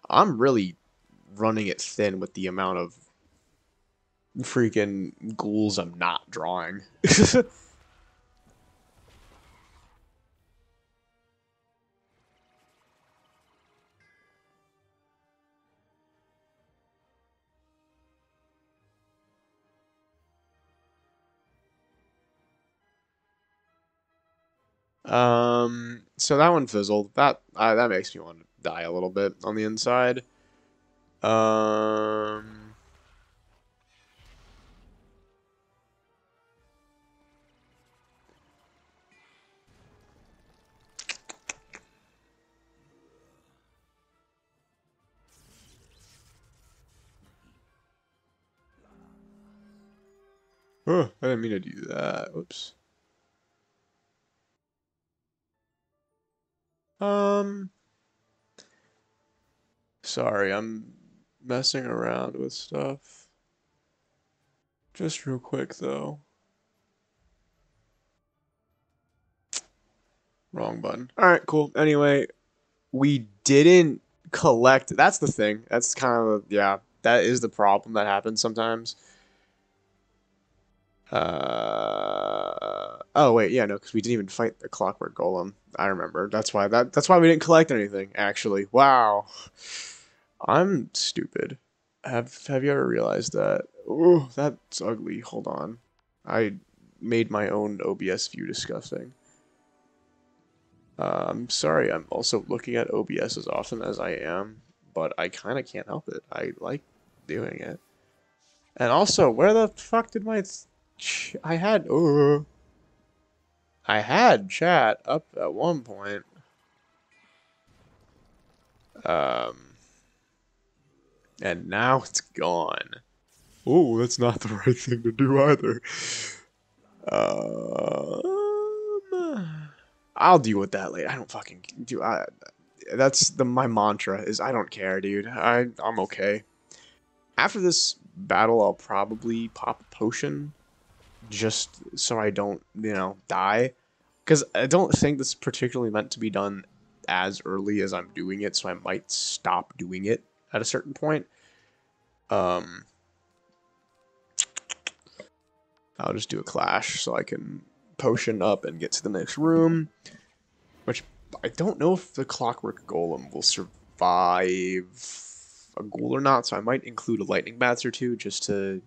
S1: I'm really running it thin with the amount of freaking ghouls I'm not drawing. So that one fizzled. That makes me want to die a little bit on the inside. Um, oh, I didn't mean to do that. Whoops. Um, Sorry, I'm messing around with stuff. Just real quick though. Wrong button. Alright, cool. Anyway, we didn't collect. That's the thing. That's kind of, yeah, that is the problem that happens sometimes. Oh wait, yeah, no, because we didn't even fight the Clockwork Golem. I remember. That's why we didn't collect anything, actually. Wow. I'm stupid. Have you ever realized that? Oh, that's ugly. Hold on. I made my own OBS view disgusting. I'm sorry, I'm also looking at OBS as often as I am, but I kind of can't help it. I like doing it. And also, where the fuck did my... I had chat up at one point. And now it's gone. Oh, that's not the right thing to do either. I'll deal with that later. I don't fucking do. That's my mantra is I don't care, dude. I'm okay. After this battle, I'll probably pop a potion, just so I don't, die. Because I don't think this is particularly meant to be done as early as I'm doing it, so I might stop doing it at a certain point. I'll just do a clash so I can potion up and get to the next room. Which, I don't know if the Clockwork Golem will survive a ghoul or not, so I might include a lightning bats or two just to...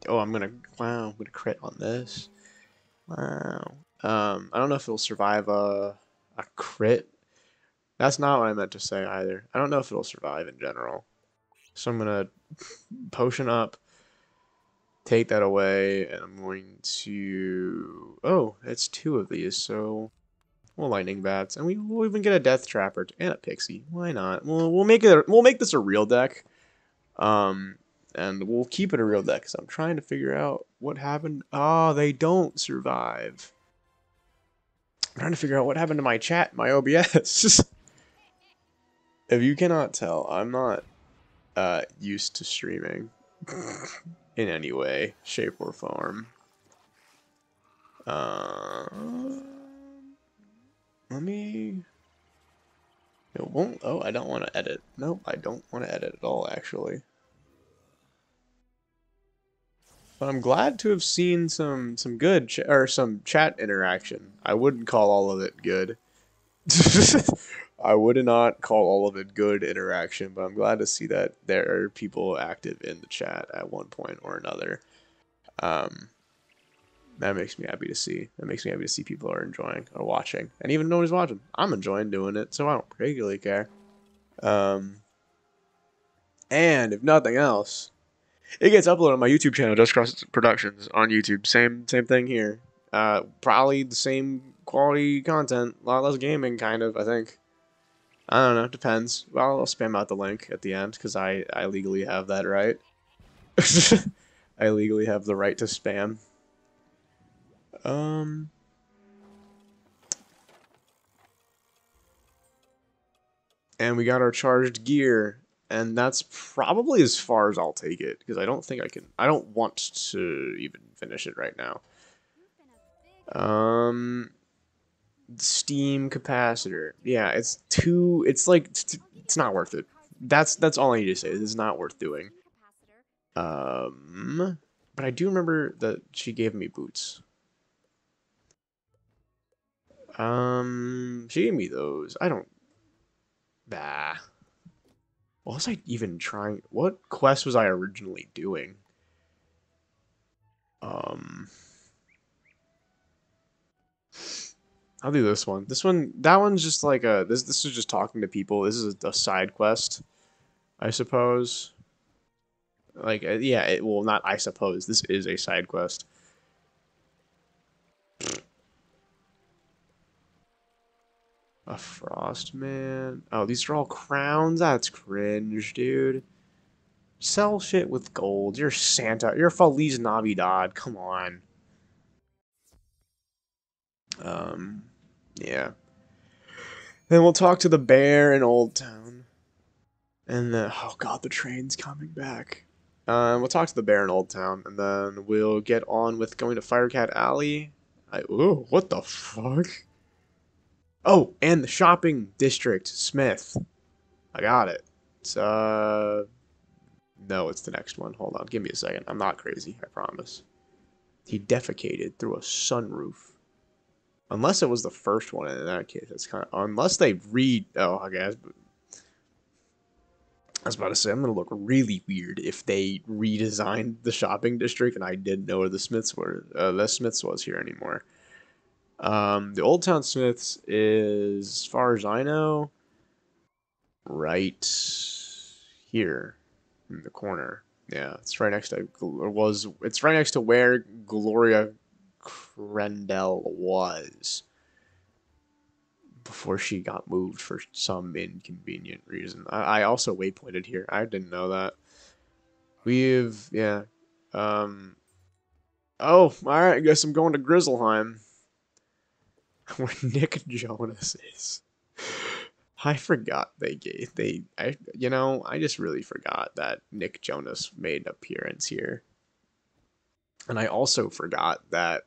S1: Oh, I'm gonna crit on this. Wow. I don't know if it'll survive a crit. That's not what I meant to say either. I don't know if it'll survive in general. So I'm gonna potion up, take that away, and I'm going to... Oh, it's 2 of these, so we'll lightning bats, and we'll even get a death trapper and a pixie. Why not? We'll make this a real deck. And we'll keep it a real deck because I'm trying to figure out what happened. Oh, they don't survive. I'm trying to figure out what happened to my chat, my OBS. If you cannot tell, I'm not used to streaming in any way, shape, or form. Let me... It won't... Oh, I don't want to edit. Nope, I don't want to edit at all, actually. But I'm glad to have seen some good some chat interaction. I wouldn't call all of it good. I would not call all of it good interaction, but I'm glad to see that there are people active in the chat at one point or another. That makes me happy to see. That makes me happy to see people are enjoying or watching. And even nobody's watching. I'm enjoying doing it, so I don't particularly care. And if nothing else, it gets uploaded on my YouTube channel, Just Cross Productions, on YouTube. Same thing here. Probably the same quality content, a lot less gaming, kind of, I think. I don't know, depends. Well, I'll spam out the link at the end, because I legally have that right. I legally have the right to spam. And we got our charged gear, and that's probably as far as I'll take it, because I don't think I can, I don't want to even finish it right now. Steam capacitor. Yeah, it's too, it's like, it's not worth it. That's all I need to say. This is not worth doing. But I do remember that she gave me boots. She gave me those. I don't, bah. What was I even trying? What quest was I originally doing? I'll do this one. This one, that one's just like a, this is just talking to people. This is a side quest, I suppose. Like, yeah, well, not I suppose. This is a side quest. A frost man. Oh, these are all crowns? That's cringe, dude. Sell shit with gold. You're Santa. You're Feliz Navidad. Come on. Yeah. Then we'll talk to the bear in Old Town. And then, oh god, the train's coming back. We'll talk to the bear in Old Town, and then we'll get on with going to Firecat Alley. Ooh, what the fuck? Oh, and the shopping district, Smith. I got it. It's, no, it's the next one. Hold on, give me a second. I'm not crazy, I promise. He defecated through a sunroof. Unless it was the first one, in that case, it's kind of... Unless they oh, I guess... I was about to say, I'm going to look really weird if they redesigned the shopping district and I didn't know where the Smiths were, the Smiths was here anymore. The Old Town Smiths is, as far as I know, right here in the corner. Yeah, it's right next to, it's right next to where Gloria Crendell was before she got moved for some inconvenient reason. I also waypointed here. I didn't know that. Yeah. Oh, alright, I guess I'm going to Grizzleheim. Where Nick Jonas is. I forgot I just really forgot that Nick Jonas made an appearance here. And I also forgot that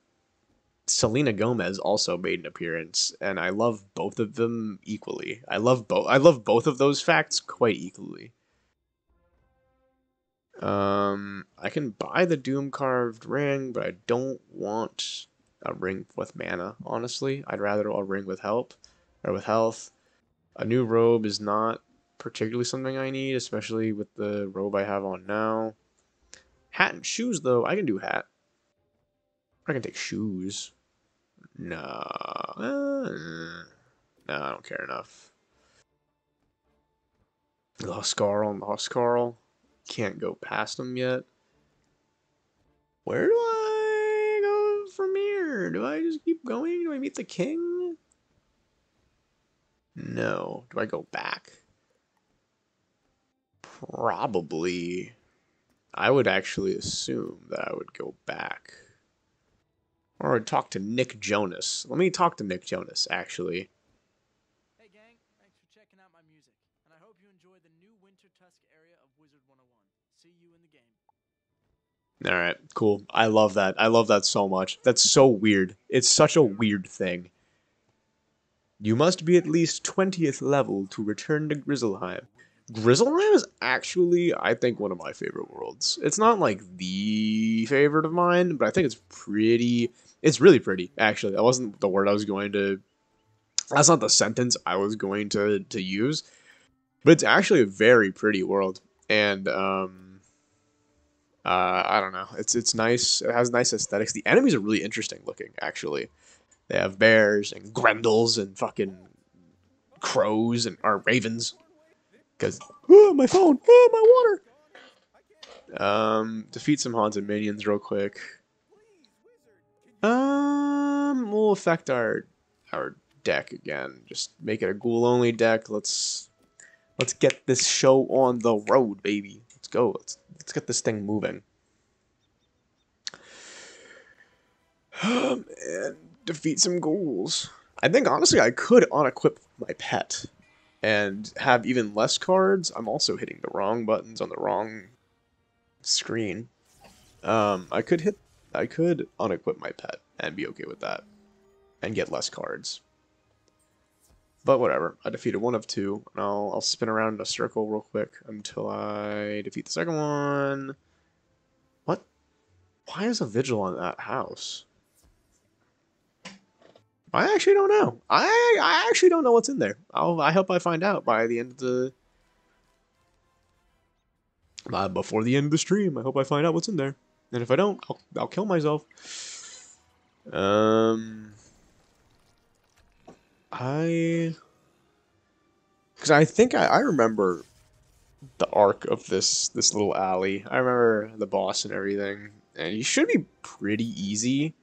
S1: Selena Gomez also made an appearance, and I love both of them equally. I love both of those facts quite equally. I can buy the Doom carved ring, but I don't want a ring with mana, honestly. I'd rather a ring with health. A new robe is not particularly something I need, especially with the robe I have on now. Hat and shoes, though, I can do hat. I can take shoes. No. No, I don't care enough. The Huskarl. Can't go past them yet. Where do I go from here? Do I just keep going? Do I meet the king? No. Do I go back? Probably. I would actually assume that I would go back. Or I'd talk to Nick Jonas. Let me talk to Nick Jonas, actually.
S7: Hey gang, thanks for checking out my music. And I hope you enjoy the new Winter Tusk area of Wizard 101. See you in the game.
S1: Alright, cool. I love that. I love that so much. That's so weird. It's such a weird thing. You must be at least 20th level to return to Grizzleheim. Grizzleheim is actually, I think, one of my favorite worlds. It's not, like, the favorite of mine, but I think it's pretty... It's really pretty, actually. That wasn't the word I was going to... That's not the sentence I was going to use. But it's actually a very pretty world. And, I don't know. It's nice. It has nice aesthetics. The enemies are really interesting looking, actually. They have bears and grendels and fucking crows or ravens. Because, oh, my phone, oh, my water. Defeat some haunted minions real quick. We'll affect our deck again. Just make it a ghoul only deck. Let's get this show on the road, baby. Let's go. Let's get this thing moving. And defeat some ghouls. I think honestly I could unequip my pet. and have even less cards, I'm also hitting the wrong buttons on the wrong screen. I could unequip my pet and be okay with that and get less cards. But whatever. I defeated one of two, and I'll spin around in a circle real quick until I defeat the second one. What? Why is a vigil on that house? I actually don't know. I actually don't know what's in there. I hope I find out by the end of the before the end of the stream. I hope I find out what's in there. And if I don't, I'll kill myself. Because I think I remember the arc of this little alley. I remember the boss and everything, and he should be pretty easy.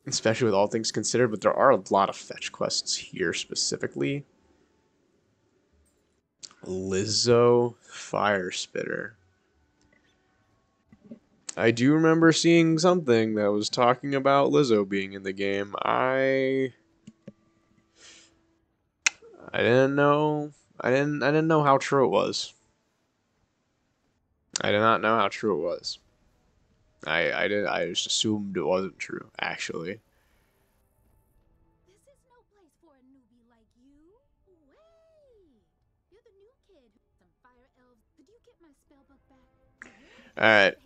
S1: Especially with all things considered, but there are a lot of fetch quests here specifically. Lizzo Fire Spitter. I do remember seeing something that was talking about Lizzo being in the game. I didn't know. I didn't know how true it was. I did not know how true it was. I just assumed it wasn't true, actually.
S8: This is no place for a newbie like you. Wait, you're the new kid. Some fire elves. Did you get my spell book back?
S1: Alright.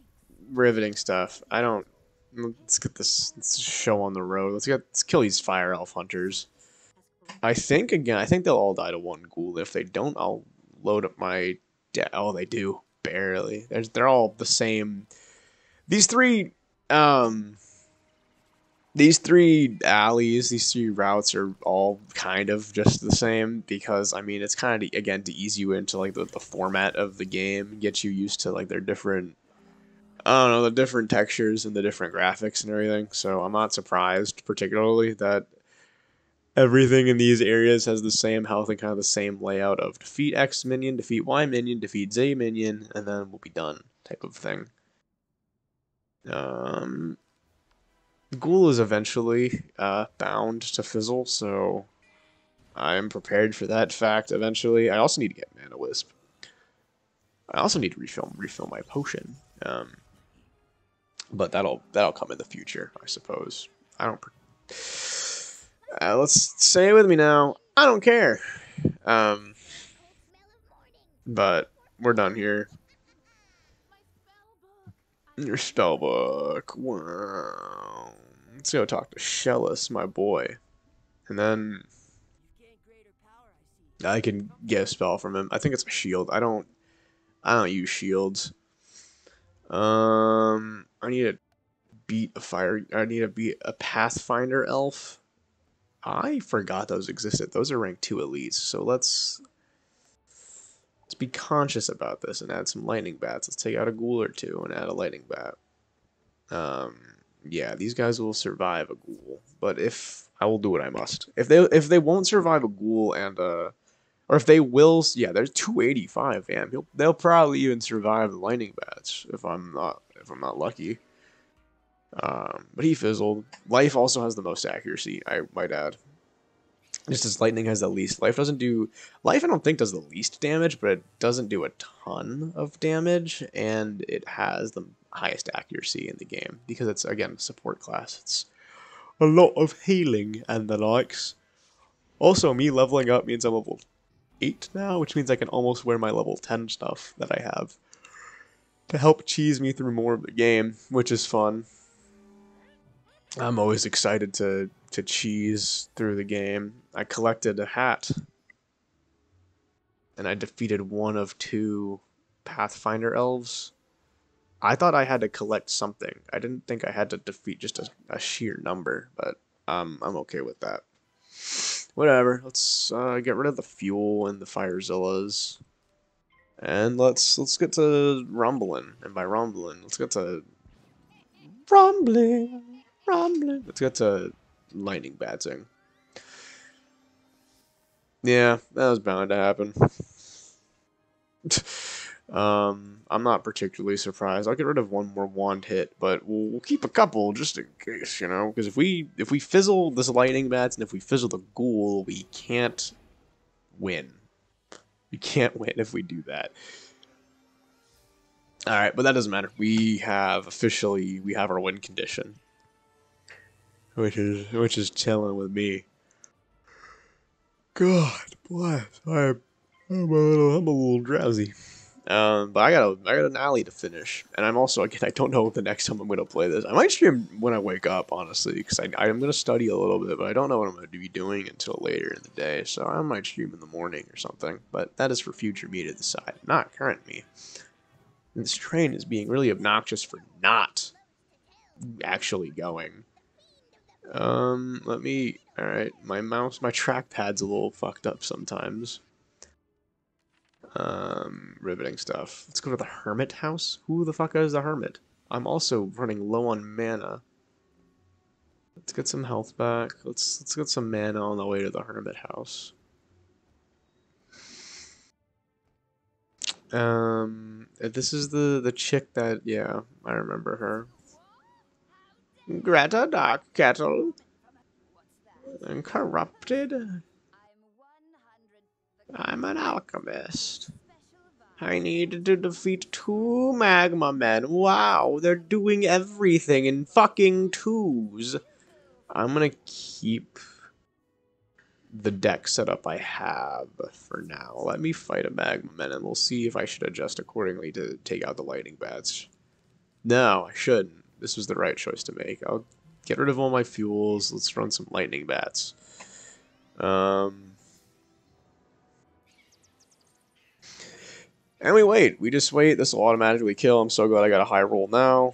S1: Riveting stuff. I don't... Let's get this show on the road. Let's kill these fire elf hunters. I think they'll all die to one ghoul. If they don't, I'll load up my... Oh, they do. Barely. They're all the same... These three alleys, these three routes are all kind of just the same because, I mean, it's kind of, again, to ease you into, like, the format of the game, get you used to, like, their different, I don't know, the different textures and the different graphics and everything, so I'm not surprised, particularly, that everything in these areas has the same health and kind of the same layout of defeat X minion, defeat Y minion, defeat Z minion, and then we'll be done type of thing. Ghoul is eventually bound to fizzle, so I'm prepared for that fact eventually. I also need to get Mana Wisp. I also need to refill my potion. But that'll come in the future, I suppose. I don't. Let's say it with me now. I don't care. But we're done here. Your spell book. Wow. Let's go talk to Shellis, my boy. And then I can get a spell from him. I think it's a shield. I don't use shields. I need to beat a Pathfinder elf. I forgot those existed. Those are rank 2 elites. So let's be conscious about this and add some lightning bats. Let's take out a ghoul or two and add a lightning bat. Yeah, these guys will survive a ghoul, but I will do what I must. If they won't survive a ghoul and or if they will, yeah, there's 285. Damn, they'll probably even survive the lightning bats if I'm not lucky. But he fizzled. Life also has the most accuracy, I might add. Just as lightning has the least. Life, I don't think does the least damage, but it doesn't do a ton of damage, and it has the highest accuracy in the game, because it's, again, a support class. It's a lot of healing and the likes. Also, me leveling up means I'm level 8 now, which means I can almost wear my level 10 stuff that I have to help cheese me through more of the game, which is fun. I'm always excited to cheese through the game. I collected a hat, and I defeated one of 2 Pathfinder elves. I thought I had to collect something. I didn't think I had to defeat just a sheer number, but I'm okay with that. Whatever. Let's get rid of the fuel and the Firezillas, and let's get to rumbling. And by rumbling, let's get to rumbling. Let's get to lightning batsing. Yeah, that was bound to happen. I'm not particularly surprised. I'll get rid of one more wand hit, but we'll keep a couple just in case, you know? Because if we fizzle this lightning bats and if we fizzle the ghoul, we can't win. We can't win if we do that. Alright, but that doesn't matter. We have our win condition. Which is chilling with me. God bless. I'm a little drowsy. But I got an alley to finish, and I'm also, again, I don't know the next time I'm gonna play this. I might stream when I wake up, honestly, because I'm gonna study a little bit, but I don't know what I'm gonna be doing until later in the day. So I might stream in the morning or something. But that is for future me to decide, not current me. And this train is being really obnoxious for not actually going. Alright, my trackpad's a little fucked up sometimes. Riveting stuff. Let's go to the Hermit House. Who the fuck is the Hermit? I'm also running low on mana. Let's get some health back. Let's get some mana on the way to the Hermit House. This is the chick that, yeah, I remember her. Greta Darkkettle. And corrupted. I'm an alchemist. I needed to defeat 2 magma men. Wow, they're doing everything in fucking 2s. I'm gonna keep the deck setup I have for now. Let me fight a magma man and we'll see if I should adjust accordingly to take out the lightning bats. No, I shouldn't. This was the right choice to make. I'll get rid of all my fuels. Let's run some lightning bats. And we wait. We just wait. This will automatically kill. I'm so glad I got a high roll now.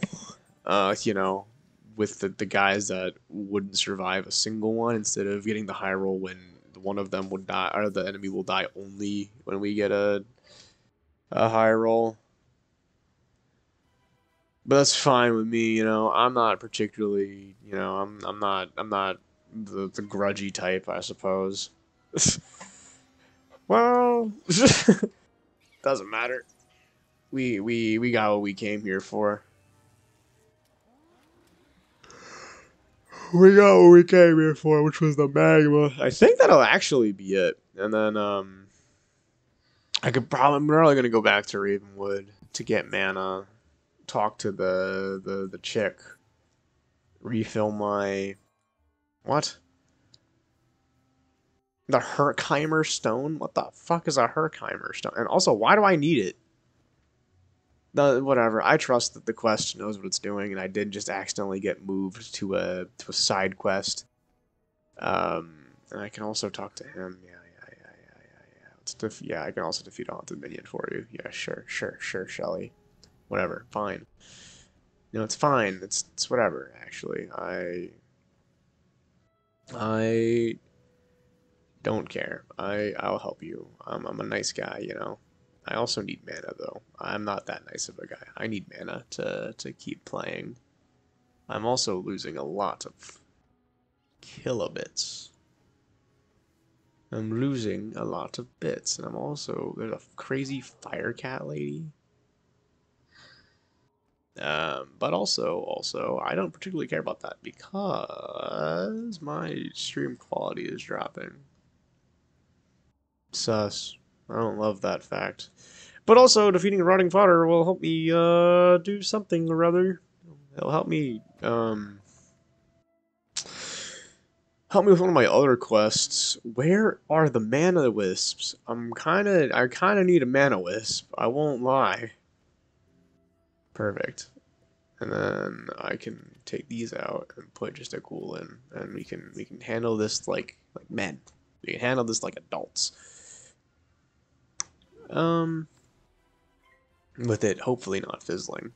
S1: You know, with the guys that wouldn't survive a single one, instead of getting the high roll when one of them would die, or the enemy will die only when we get a high roll. But that's fine with me, you know. I'm not particularly, you know, I'm not the grudgy type, I suppose. Well, doesn't matter. We got what we came here for. We got what we came here for, which was the magma. I think that'll actually be it. And then I'm probably gonna go back to Ravenwood to get mana, talk to the chick, refill my what? The Herkheimer Stone? What the fuck is a Herkheimer Stone? And also, why do I need it? Whatever. I trust that the quest knows what it's doing, and I did just accidentally get moved to a side quest. And I can also talk to him. Yeah. I can also defeat a haunted minion for you. Yeah, sure, Shelly. Whatever, fine. You know, it's fine. It's whatever. Actually, I don't care. I'll help you. I'm a nice guy, you know. I also need mana, though. I'm not that nice of a guy. I need mana to keep playing. I'm also losing a lot of kilobits. I'm losing a lot of bits, and I'm also... There's a crazy fire cat lady. But also, I don't particularly care about that because my stream quality is dropping. Sus. I don't love that fact. But also, defeating rotting fodder will help me, do something or other. It'll help me, help me with one of my other quests. Where are the mana wisps? I kinda need a mana wisp. I won't lie. Perfect. And then I can take these out and put just a ghoul in, and we can handle this like men. We can handle this like adults. With it hopefully not fizzling.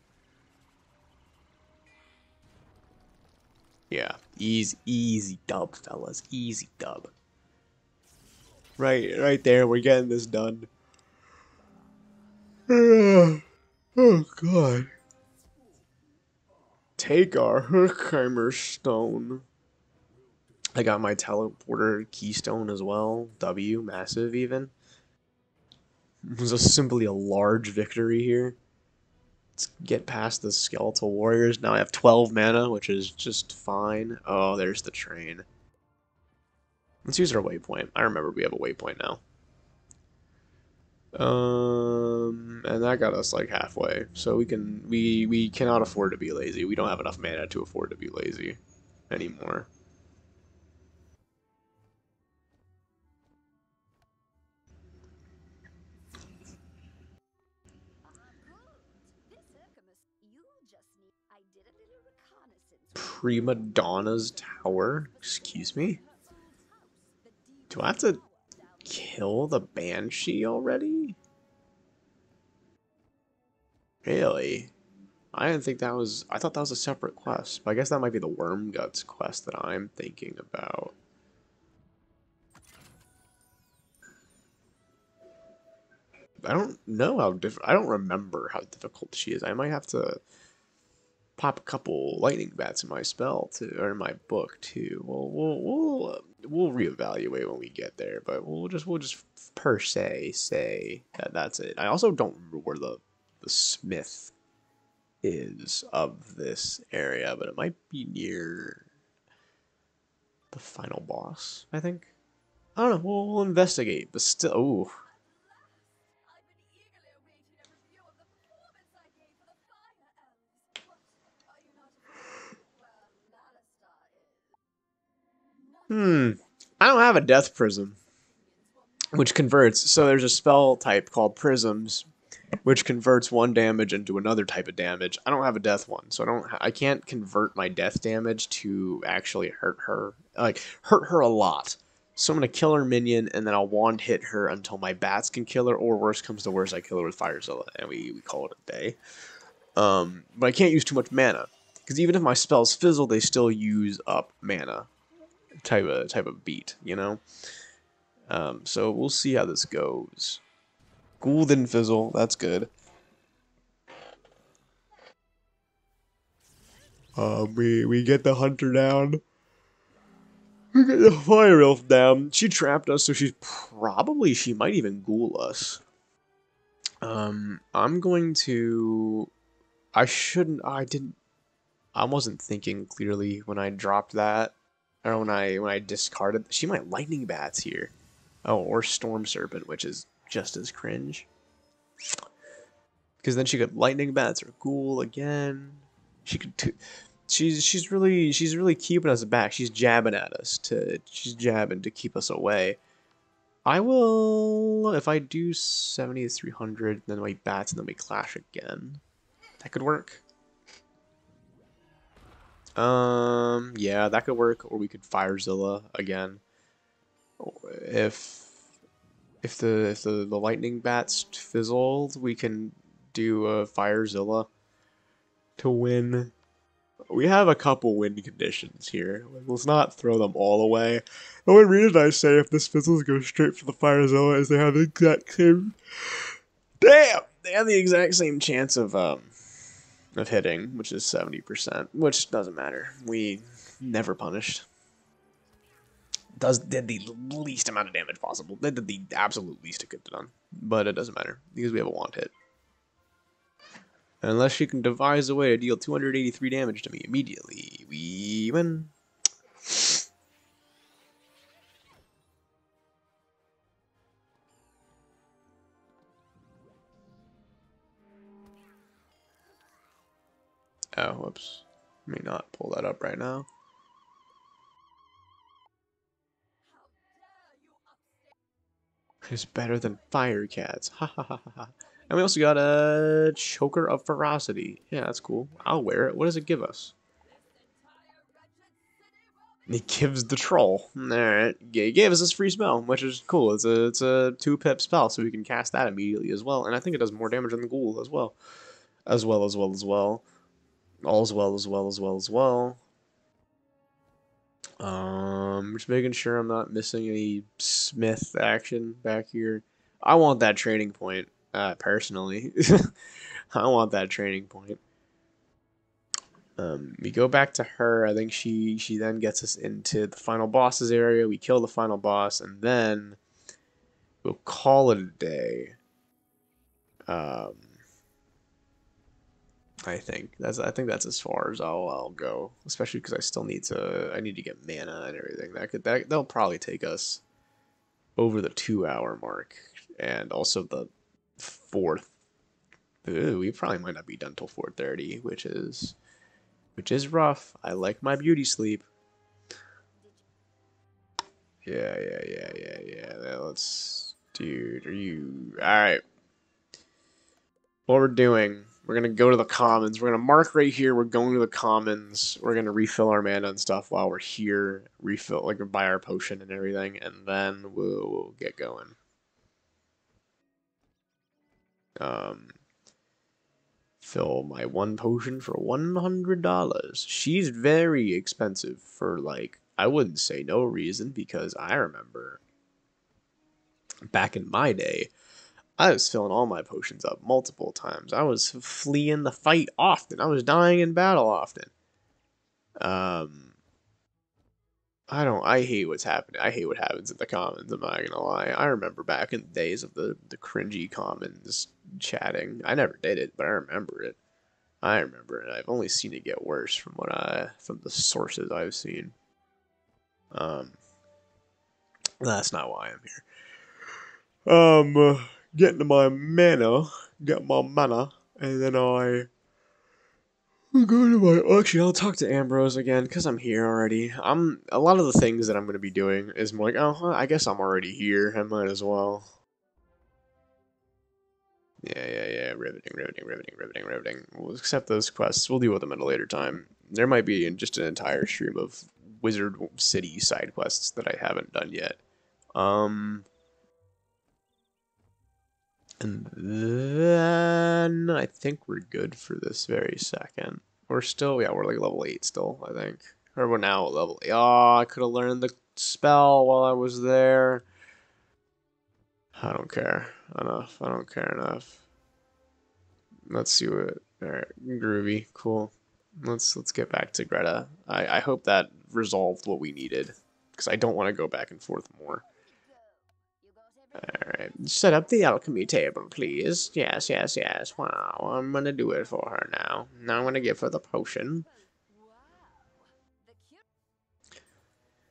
S1: Yeah, easy dub, fellas, easy dub. Right there, we're getting this done. Oh god. Take our Herkheimer Stone. I got my teleporter keystone as well. W, massive even. was simply a large victory here. Let's get past the skeletal warriors. Now I have 12 mana, which is just fine. Oh, there's the train. Let's use our waypoint. I remember we have a waypoint now. And that got us like halfway. So we cannot afford to be lazy. We don't have enough mana to afford to be lazy anymore. Prima Donna's tower? Excuse me? Do I have to kill the Banshee already? Really? I didn't think that was... I thought that was a separate quest. But I guess that might be the Wormguts quest that I'm thinking about. I don't know how I don't remember how difficult she is. I might have to pop a couple lightning bats in my spell or in my book too. We'll reevaluate when we get there, but we'll just per se say that that's it. I also don't remember where the smith is of this area, but it might be near the final boss, I think. I don't know. We'll investigate, but still. Ooh. I don't have a Death Prism, which converts. So there's a spell type called Prisms, which converts one damage into another type of damage. I don't have a Death one, so I can't convert my Death damage to actually hurt her. Like, hurt her a lot. So I'm going to kill her minion, and then I'll wand hit her until my bats can kill her, or worse comes to worse, I kill her with Firezilla, and we call it a day. But I can't use too much mana, because even if my spells fizzle, they still use up mana. Type of beat, you know? So we'll see how this goes. Ghoul didn't fizzle, that's good. We get the hunter down. We get the fire elf down. She trapped us, so she might even ghoul us. I'm going to... I wasn't thinking clearly when I dropped that. Or when I discarded... She might lightning bats here. Oh, or storm serpent, which is just as cringe. Because then she could lightning bats or ghoul again. She could... She's really keeping us back. She's jabbing at us. She's jabbing to keep us away. I will... If I do 70 to 300, then we bats and then we clash again. That could work. Yeah, that could work, or we could Firezilla again. If the lightning bats fizzled, we can do a Firezilla to win. We have a couple win conditions here. Let's not throw them all away. The only reason I say if this fizzles, go straight for the Firezilla is they have the exact same... Damn! They have the exact same chance of hitting, which is 70%, which doesn't matter. We never punished. Did the least amount of damage possible. They did the absolute least it could have done. But it doesn't matter, because we have a wand hit. Unless she can devise a way to deal 283 damage to me immediately, we win. Oh, whoops. Let me not pull that up right now. It's better than fire cats. Ha ha ha ha. And we also got a Choker of Ferocity. Yeah, that's cool. I'll wear it. What does it give us? It gives the troll. Alright. It gave us this free spell, which is cool. It's a 2-pip spell, so we can cast that immediately as well. And I think it does more damage than the ghoul as well. As well. Just making sure I'm not missing any Smith action back here. I want that training point, personally. I want that training point. We go back to her. I think she then gets us into the final bosses area. We kill the final boss, and then we'll call it a day. Um, I think that's as far as I'll go, especially because I need to get mana and everything. That'll probably take us over the 2 hour mark, and also the fourth. Ooh, we probably might not be done till 4:30, which is rough. I like my beauty sleep. Yeah. Let's, dude. Are you all right? What we're doing? We're gonna go to the commons. We're gonna mark right here. We're going to the commons. We're gonna refill our mana and stuff while we're here. Refill, like, buy our potion and everything, and then we'll get going. Fill my one potion for $100. She's very expensive for, like, I wouldn't say no reason, because I remember back in my day, I was filling all my potions up multiple times. I was fleeing the fight often. I was dying in battle often. I hate what's happening. I hate what happens in the commons, I'm not gonna lie. I remember back in the days of the cringy commons chatting. I never did it, but I remember it. I've only seen it get worse from from the sources I've seen. That's not why I'm here. Getting to my mana, and then I go to my. Actually, I'll talk to Ambrose again because I'm here already. A lot of the things that I'm gonna be doing is more like, oh, I guess I'm already here. I might as well. Yeah. Riveting. We'll accept those quests. We'll deal with them at a later time. There might be just an entire stream of Wizard City side quests that I haven't done yet. And then I think we're good for this very second. We're like level 8 still, I think. Or we're now at level 8. Oh, I could have learned the spell while I was there. I don't care enough. Let's see what. Alright, groovy, cool. Let's get back to Greta. I hope that resolved what we needed, because I don't want to go back and forth more. Alright, set up the alchemy table, please. Yes. Wow, I'm gonna do it for her now. Now I'm gonna give her the potion.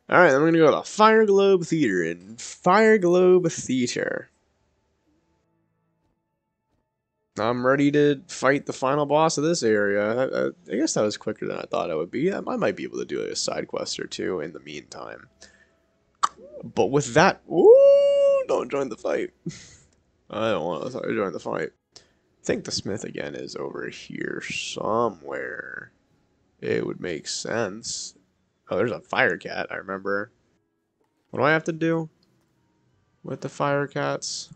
S1: Alright, I'm gonna go to the Fire Globe Theater in Fire Globe Theater. I'm ready to fight the final boss of this area. I guess that was quicker than I thought it would be. I might be able to do a side quest or two in the meantime. But with that, ooh, don't join the fight. I don't want to join the fight. I think the smith again is over here somewhere. It would make sense. Oh, there's a fire cat, I remember. What do I have to do with the fire cats?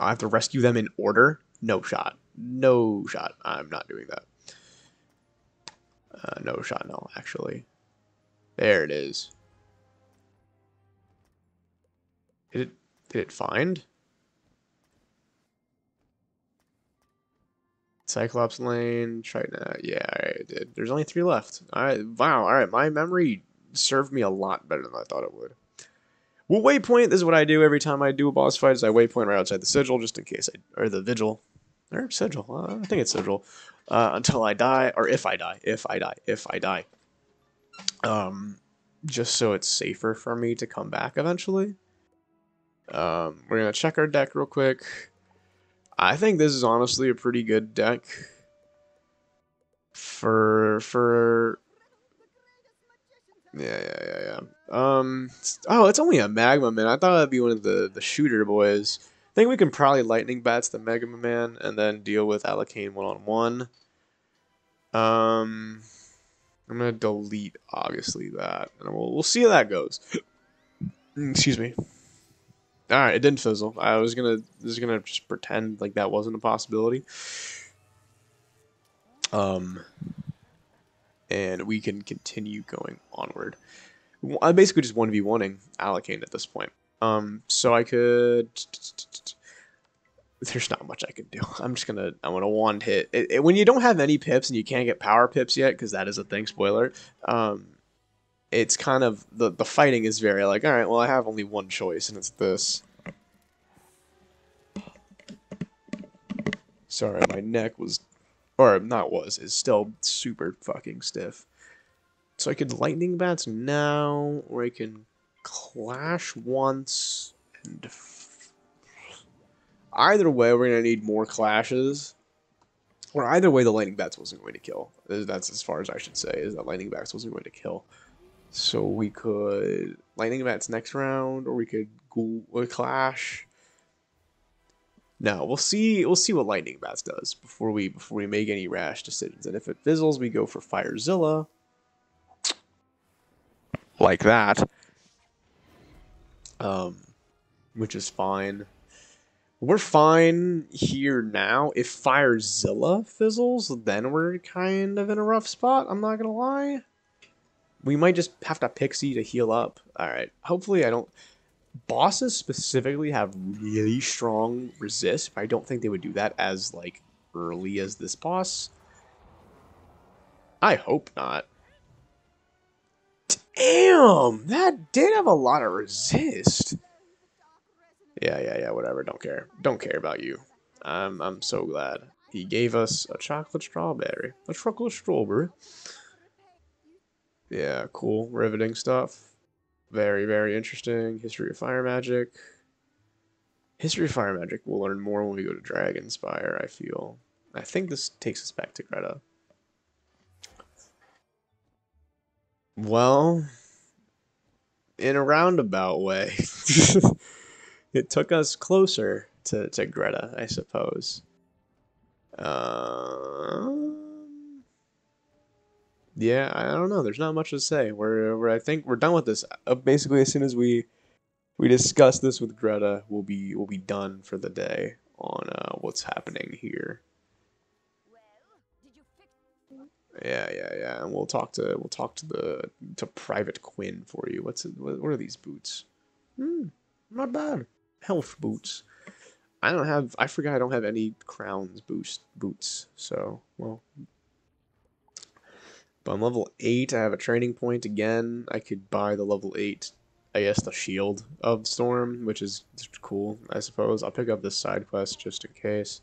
S1: I have to rescue them in order? No shot. I'm not doing that. No, actually. There it is. Did it find? Cyclops Lane, Triton. Yeah, alright, it did. There's only 3 left. Alright, wow, alright. My memory served me a lot better than I thought it would. Well, waypoint, this is what I do every time I do a boss fight, is I waypoint right outside the sigil, just in case or the vigil. Or sigil. I think it's sigil. Until I die, or if I die. If I die. Just so it's safer for me to come back eventually. We're gonna check our deck real quick. I think this is honestly a pretty good deck for yeah. Oh, it's only a Magma Man. I thought it'd be one of the shooter boys. I think we can probably Lightning Bats the Magma Man and then deal with Alakane one-on-one. I'm gonna delete obviously that, and we'll see how that goes. Excuse me. All right, it didn't fizzle. I was gonna just pretend like that wasn't a possibility. And we can continue going onward. I'm basically just 1v1ing Alakane at this point. So I could. There's not much I could do. I'm gonna one hit. When you don't have any pips and you can't get power pips yet, because that is a thing. Spoiler. It's kind of the fighting is very like, all right, well, I have only one choice, and it's this. Sorry, my neck was, or not was, is still super fucking stiff. So I could lightning bats now, or I can clash once. And either way, we're gonna need more clashes. Or either way, the lightning bats wasn't going to kill. That's as far as I should say, is that lightning bats wasn't going to kill. So we could lightning bats next round, or we could clash. No, we'll see. We'll see what lightning bats does before we make any rash decisions. And if it fizzles, we go for Firezilla, like that, which is fine. We're fine here now. If Firezilla fizzles, then we're kind of in a rough spot. I'm not gonna lie. We might just have to Pixie to heal up. All right. Hopefully, I don't. Bosses specifically have really strong resist, but I don't think they would do that as like early as this boss. I hope not. Damn, that did have a lot of resist. Yeah, whatever. Don't care. Don't care about you. I'm so glad. He gave us a chocolate strawberry. A chocolate strawberry. Yeah, cool. Riveting stuff. Very, very interesting. History of Fire Magic. History of Fire Magic we'll learn more when we go to Dragonspire, I feel. I think this takes us back to Greta. Well, in a roundabout way, it took us closer to Greta, I suppose. Yeah, I don't know. There's not much to say. I think we're done with this. Basically, as soon as we discuss this with Greta, we'll be done for the day on what's happening here. Yeah, and we'll talk to Private Quinn for you. What are these boots? Not bad. Health boots. I forgot I don't have any crowns boots. So, well. But I'm level 8. I have a training point again. I could buy the level 8, I guess, the Shield of Storm, which is cool, I suppose. I'll pick up this side quest just in case.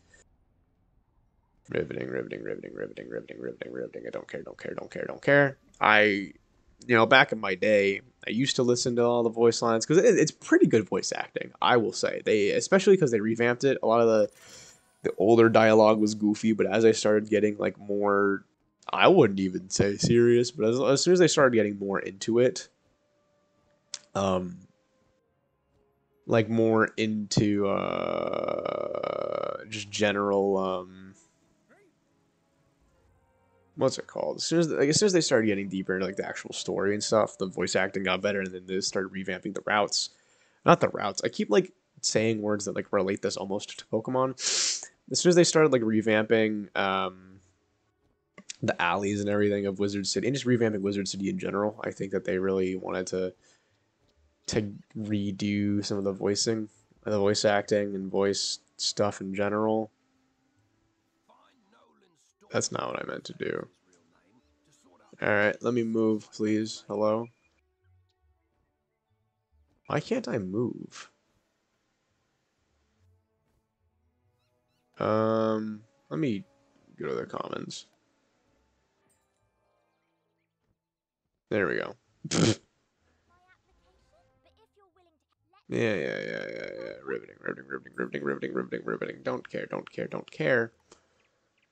S1: Riveting. I don't care. Back in my day, I used to listen to all the voice lines because it's pretty good voice acting, I will say. Especially because they revamped it. A lot of the older dialogue was goofy, but as I started getting like more, I wouldn't even say serious, but as soon as they started getting more into it, like more into just general what's it called? As soon as they started getting deeper into like the actual story and stuff, the voice acting got better, and then they started revamping the routes. Not the routes. I keep like saying words that like relate this almost to Pokemon. As soon as they started like revamping the alleys and everything of Wizard City, and just revamping Wizard City in general, I think that they really wanted to redo some of the voice acting and voice stuff in general. That's not what I meant to do. Alright, let me move, please. Hello? Why can't I move? Let me go to the comments. There we go. Yeah. Riveting. Don't care.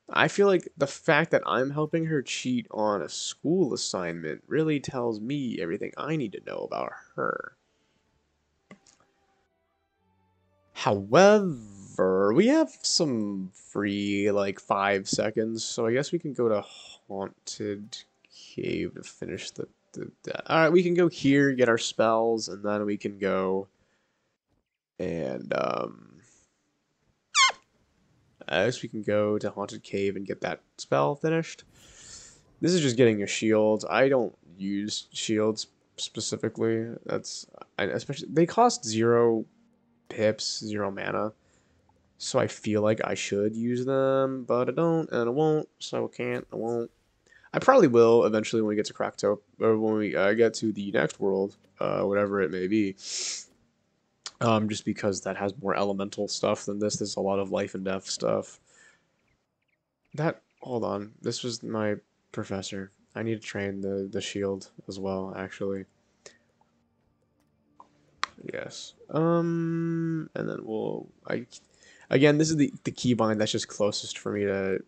S1: I feel like the fact that I'm helping her cheat on a school assignment really tells me everything I need to know about her. However, we have some free, like, 5 seconds, so I guess we can go to Haunted Cave to finish the Alright, we can go here, get our spells, and then we can go and, I guess we can go to Haunted Cave and get that spell finished. This is just getting a shield. I don't use shields specifically. Especially they cost 0 pips, 0 mana. So I feel like I should use them, but I don't, and I won't, so I can't, I won't. I probably will eventually when we get to Krakatoa, or when we get to the next world, whatever it may be. Just because that has more elemental stuff than this. There's a lot of life and death stuff. Hold on. This was my professor. I need to train the shield as well, actually. Yes. And then again, this is the keybind that's just closest for me to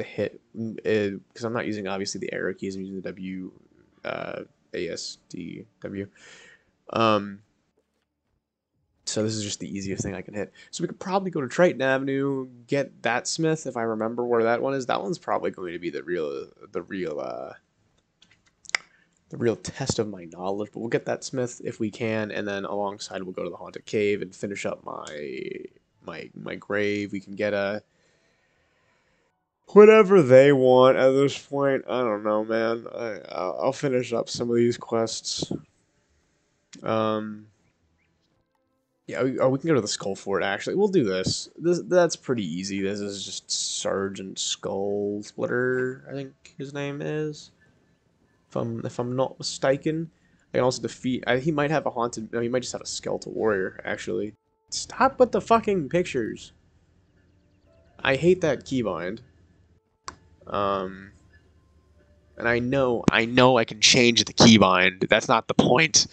S1: hit, because I'm not using obviously the arrow keys. I'm using the W, ASD, W. So this is just the easiest thing I can hit. So we could probably go to Triton Avenue, get that smith if I remember where that one is. That one's probably going to be the real test of my knowledge. But we'll get that smith if we can, and then alongside we'll go to the haunted cave and finish up my grave. We can get a whatever they want at this point. I don't know, man. I'll finish up some of these quests. Yeah, we can go to the Skull Fort, actually. We'll do this. That's pretty easy. This is just Sergeant Skull Splitter, I think his name is. If I'm not mistaken. I can also defeat... he might have a haunted... No, he might just have a skeletal warrior, actually. Stop with the fucking pictures. I hate that keybind. And I know I can change the keybind. That's not the point.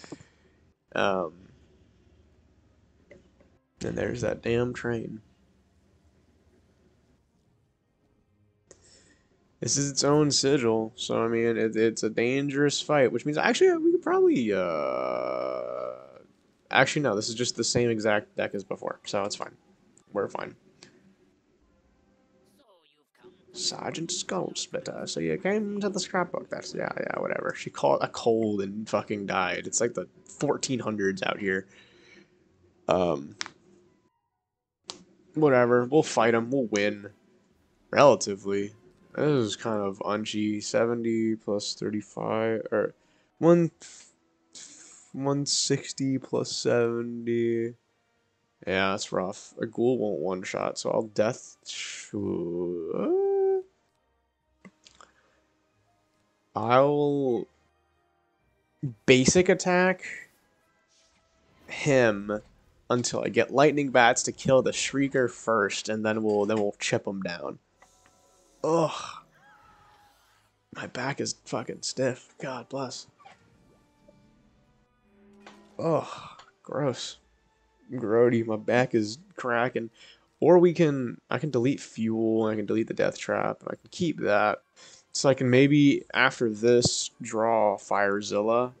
S1: And there's that damn train. This is its own sigil, so I mean, it's a dangerous fight, which means actually we could probably actually no, this is just the same exact deck as before, so it's fine. We're fine. Sergeant Skull Splitter. So you came to the scrapbook. That's yeah, whatever. She caught a cold and fucking died. It's like the 1400s out here. Whatever. We'll fight him. We'll win. Relatively. This is kind of unchy. 70 plus 35, or 160 plus 70. Yeah, that's rough. A ghoul won't one shot, so I'll death. I'll basic attack him until I get lightning bats to kill the Shrieker first, and then we'll chip him down. Ugh. My back is fucking stiff. God bless. Ugh. Gross. Grody. My back is cracking. Or I can delete fuel, and I can delete the death trap, and I can keep that. So I can maybe, after this, draw Firezilla.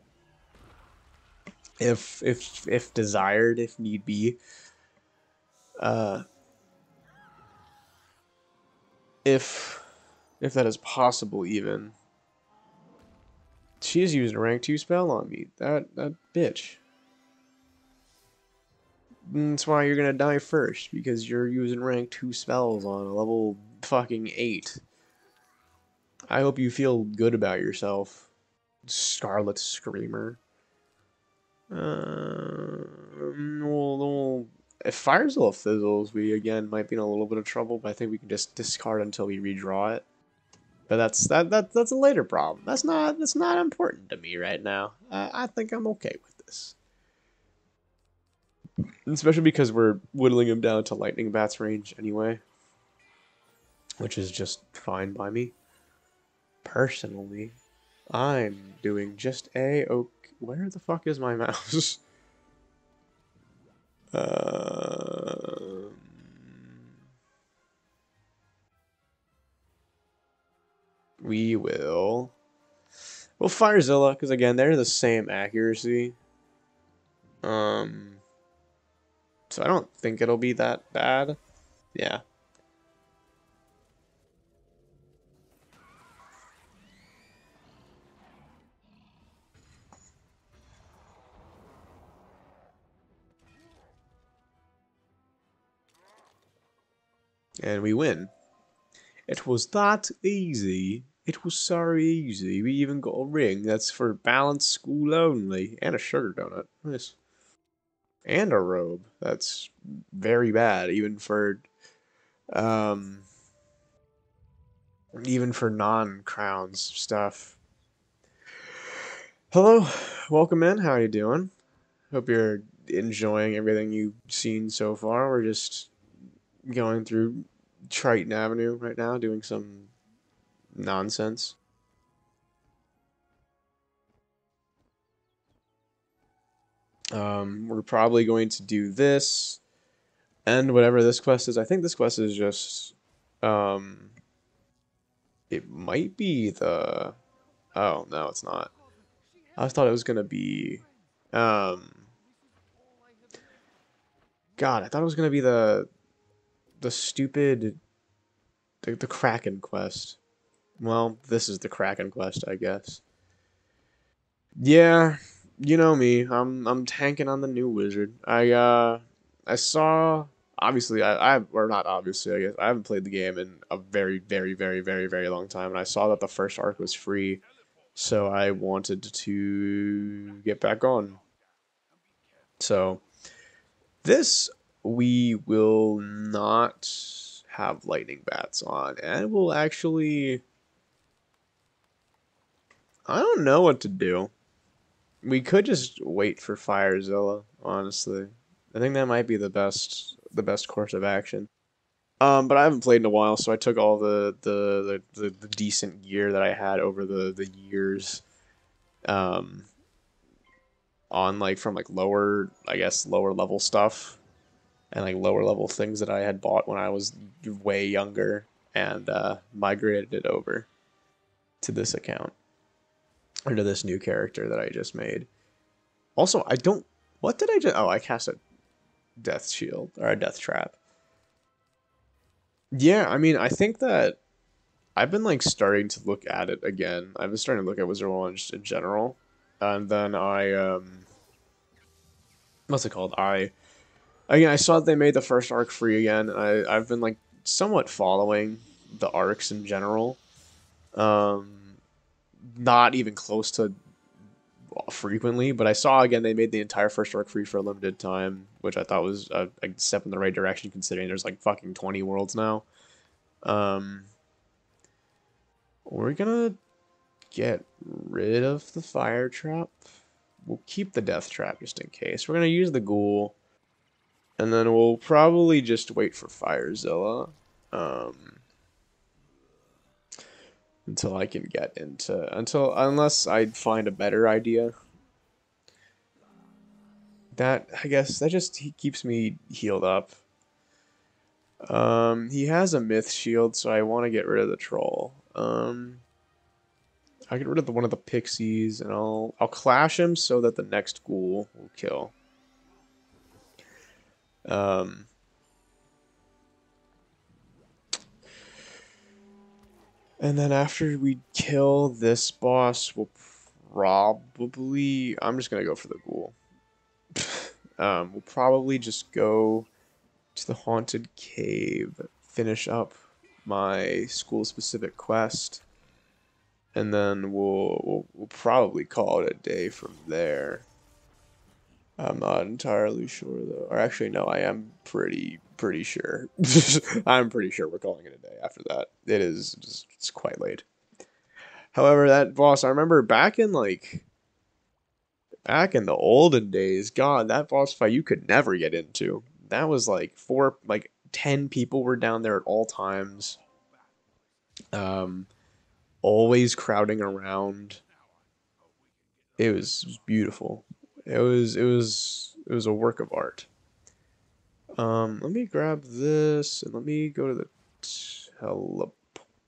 S1: If desired, if need be. If that is possible, even. She's using a rank 2 spell on me. That bitch. That's why you're gonna die first, because you're using rank 2 spells on a level fucking 8. I hope you feel good about yourself, Scarlet Screamer. Well, if Firezilla fizzles, we again might be in a little bit of trouble, but I think we can just discard until we redraw it. But that's a later problem. That's not important to me right now. I think I'm okay with this. Especially because we're whittling him down to lightning bats range anyway, which is just fine by me. Personally, I'm doing just a-okay. Where the fuck is my mouse? We'll Firezilla, because again, they're the same accuracy. So I don't think it'll be that bad. Yeah. And we win. It was that easy. It was so easy. We even got a ring that's for balanced school only. And a sugar donut. Nice. And a robe. That's very bad, even for non-crowns stuff. Hello, welcome in. How you doing? Hope you're enjoying everything you've seen so far. We're just going through Triton Avenue right now doing some nonsense. We're probably going to do this and whatever this quest is. I think this quest is just it might be the oh no, it's not. I thought it was gonna be God, I thought it was gonna be the stupid the Kraken quest. Well, this is the Kraken quest, I guess. Yeah, you know me. I'm tanking on the new wizard. I saw obviously I or not obviously I guess I haven't played the game in a very long time, and I saw that the first arc was free, so I wanted to get back on. So this we will not have lightning bats on, and we'll actually I don't know what to do. We could just wait for Firezilla, honestly. I think that might be the best course of action. But I haven't played in a while, so I took all the decent gear that I had over the years, um, on like from like lower, I guess lower level stuff and like lower level things that I had bought when I was way younger, and migrated it over to this account or to this new character that I just made. Also, I don't. What did I just? Oh, I cast a death shield or a death trap. Yeah, I mean, I think that I've been like starting to look at it again. I've been starting to look at Wizard 1 just in general, and then what's it called? I saw that they made the first arc free again, and I've been like somewhat following the arcs in general. Um, Not even close to frequently, but I saw again they made the entire first arc free for a limited time, which I thought was a step in the right direction considering there's like fucking 20 worlds now. Um, we're gonna get rid of the fire trap. We'll keep the death trap just in case. We're gonna use the ghoul, and then we'll probably just wait for Firezilla, until I can get into unless I find a better idea. That I guess that just he keeps me healed up. He has a myth shield, so I want to get rid of the troll. I'll get rid of one of the pixies, and I'll clash him so that the next ghoul will kill. And then after we kill this boss, we'll probably I'm just gonna go for the ghoul. We'll probably just go to the haunted cave, finish up my school-specific quest, and then we'll probably call it a day from there. I'm not entirely sure though. Or actually, no, I am pretty sure. I'm pretty sure we're calling it a day after that. It's quite late. However, that boss, I remember back in the olden days, God, that boss fight you could never get into. That was like 10 people were down there at all times. Always crowding around. It was beautiful. It was a work of art. Let me grab this and let me go to the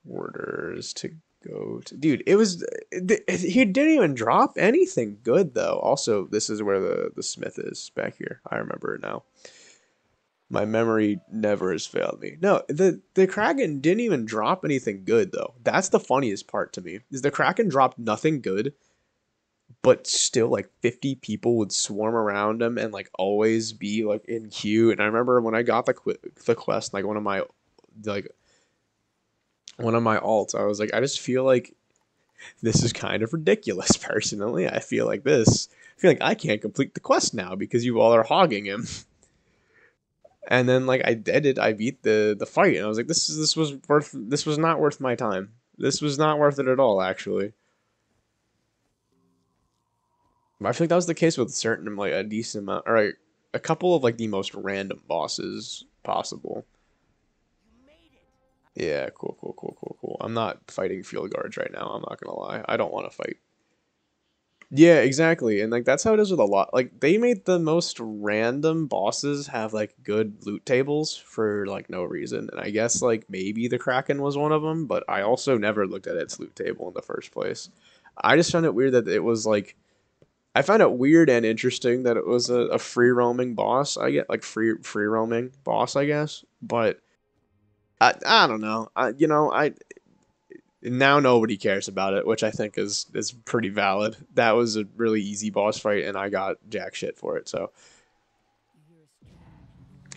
S1: teleporters to go to. Dude, he didn't even drop anything good though. Also, this is where the smith is back here. I remember it now. My memory never has failed me. No, the Kraken didn't even drop anything good though. That's the funniest part to me. Is the Kraken dropped nothing good, but still like 50 people would swarm around him and like always be like in queue. And I remember when I got the quest, like one of my alts, I was like, I just feel like this is kind of ridiculous. Personally, I feel like I can't complete the quest now because you all are hogging him. And then like I beat the fight, and I was like, this was not worth my time. This was not worth it at all, actually. But I feel like that was the case with certain like a decent amount, or a couple of like the most random bosses possible.
S6: You made it.
S1: Yeah, cool, cool, cool, cool, cool. I'm not fighting field guards right now. I'm not gonna lie. I don't want to fight. Yeah, exactly. And like that's how it is with a lot. Like they made the most random bosses have like good loot tables for like no reason. And I guess like maybe the Kraken was one of them, but I also never looked at its loot table in the first place. I just found it weird that it was like I found it weird and interesting that it was a free roaming boss. I get like free roaming boss, I guess. But I don't know. I now nobody cares about it, which I think is pretty valid. That was a really easy boss fight, and I got jack shit for it. So,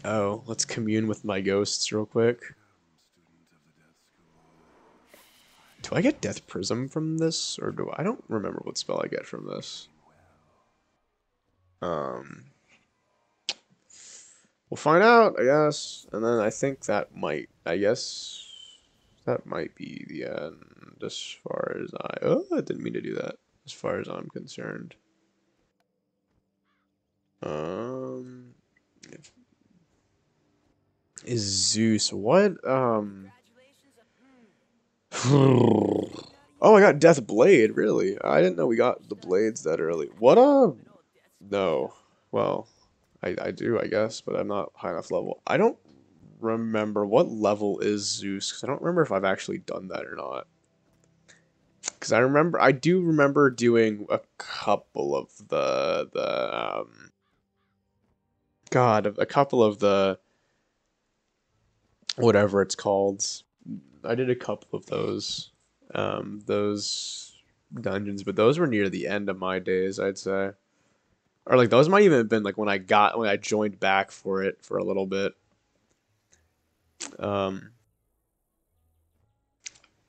S1: oh, let's commune with my ghosts real quick. Do I get Death Prism from this, or do I don't remember what spell I get from this? We'll find out, I guess. And then I think that might, I guess, that might be the end as far as I didn't mean to do that. As far as I'm concerned. Is Zeus what? Oh, I got Death Blade, really? I didn't know we got the blades that early. What no. Well, I do, I guess, but I'm not high enough level. I don't remember what level is Zeus, because I don't remember if I've actually done that or not. Because I do remember doing a couple of a couple of the whatever it's called. I did a couple of those dungeons, but those were near the end of my days, I'd say. Or like those might even have been like when I joined back for it for a little bit. I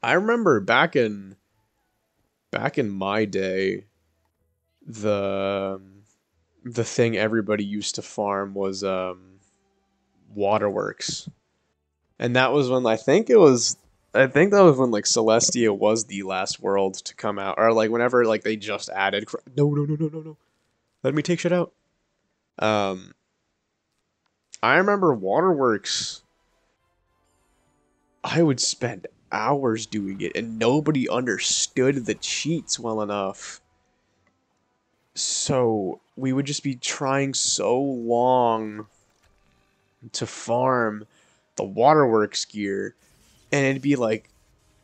S1: remember back in my day, the thing everybody used to farm was Waterworks. And that was when I think that was when like Celestia was the last world to come out, or like whenever like they just added. No. Let me take shit out. I remember Waterworks. I would spend hours doing it, and nobody understood the cheats well enough. So we would just be trying so long to farm the Waterworks gear, and it'd be like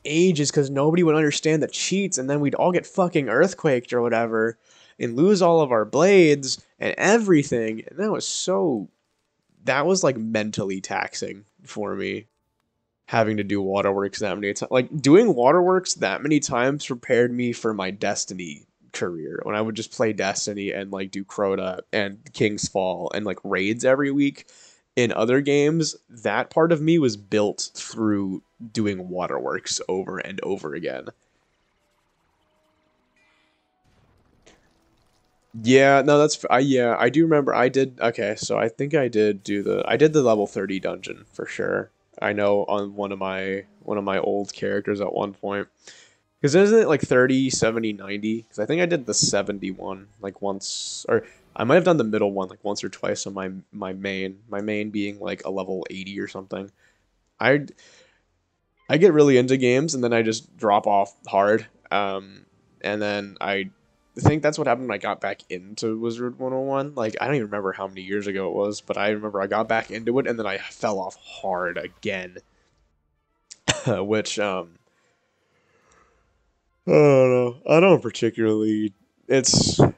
S1: ages because nobody would understand the cheats, and then we'd all get fucking earthquaked or whatever and lose all of our blades and everything. And that was like mentally taxing for me, having to do Waterworks that many times. Like doing Waterworks that many times prepared me for my Destiny career, when I would just play Destiny and like do Crota and King's Fall and like raids every week. In other games, that part of me was built through doing Waterworks over and over again. Yeah, no, I do remember I did. Okay, so I think I did the level 30 dungeon for sure. I know on one of my old characters at one point. Because isn't it like 30, 70, 90? Because I think I did the 71 like once, or I might have done the middle one like once or twice on my main. My main being like a level 80 or something. I I get really into games and then I just drop off hard. And then I think that's what happened when I got back into Wizard 101. Like I don't even remember how many years ago it was, but I remember I got back into it and then I fell off hard again. Which I don't know. I don't particularly. It's I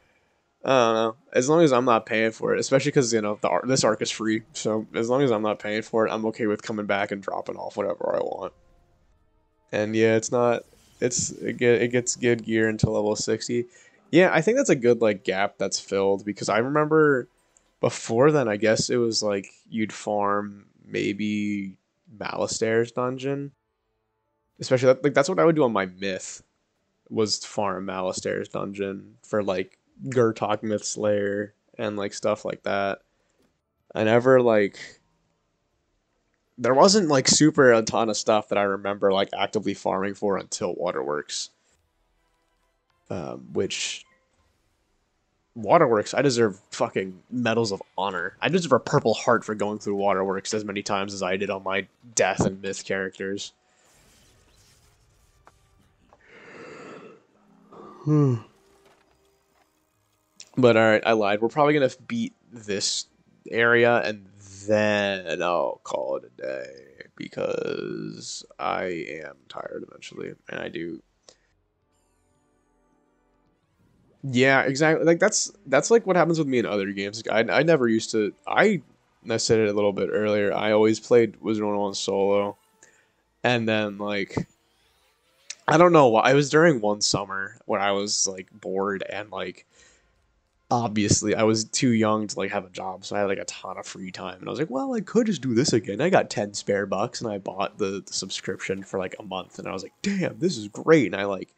S1: don't know. As long as I'm not paying for it, especially because this arc is free. So as long as I'm not paying for it, I'm okay with coming back and dropping off whatever I want. And yeah, it's not. It gets good gear until level 60. Yeah, I think that's a good like gap that's filled, because I remember before then, I guess it was like you'd farm maybe Malastairs dungeon, especially that's what I would do on my myth, was farm Malastairs dungeon for like Gurtok Myth Slayer and like stuff like that. I never like there wasn't like super a ton of stuff that I remember like actively farming for until Waterworks, which Waterworks, I deserve fucking medals of honor. I deserve a Purple Heart for going through Waterworks as many times as I did on my Death and Myth characters. But alright, I lied. We're probably gonna beat this area and then I'll call it a day because I am tired eventually, and I do. Yeah, exactly. Like that's like what happens with me in other games. I never used to. I said it a little bit earlier. I always played Wizard 101 solo, and then like I don't know why. It was during one summer when I was like bored and like obviously I was too young to like have a job, so I had like a ton of free time, and I was like, well, I could just do this again. I got 10 spare bucks, and I bought the subscription for like a month, and I was like, damn, this is great, and I like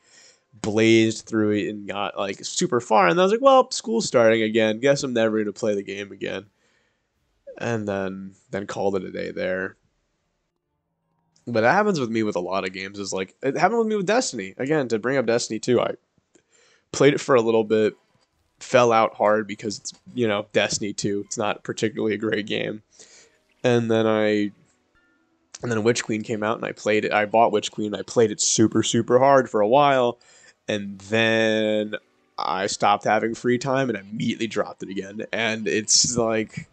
S1: blazed through it and got like super far, and I was like, well, school's starting again. Guess I'm never gonna play the game again, and then called it a day there. But that happens with me with a lot of games. Is like it happened with me with Destiny again. To bring up Destiny 2, I played it for a little bit. Fell out hard because it's, you know, Destiny 2. It's not particularly a great game. And then Witch Queen came out and I played it. I bought Witch Queen and I played it super, super hard for a while. And then I stopped having free time and immediately dropped it again. And it's like,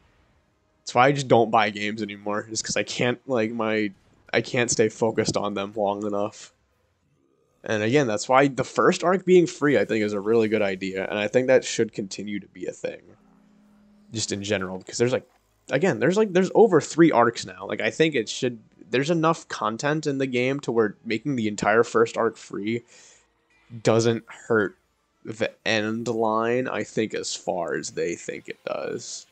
S1: that's why I just don't buy games anymore. Just because I can't, like, I can't stay focused on them long enough. And again, that's why the first arc being free, I think, is a really good idea. And I think that should continue to be a thing. Just in general. Because there's like, again, there's over 3 arcs now. Like, I think it should, there's enough content in the game to where making the entire first arc free doesn't hurt the end line, I think, as far as they think it does.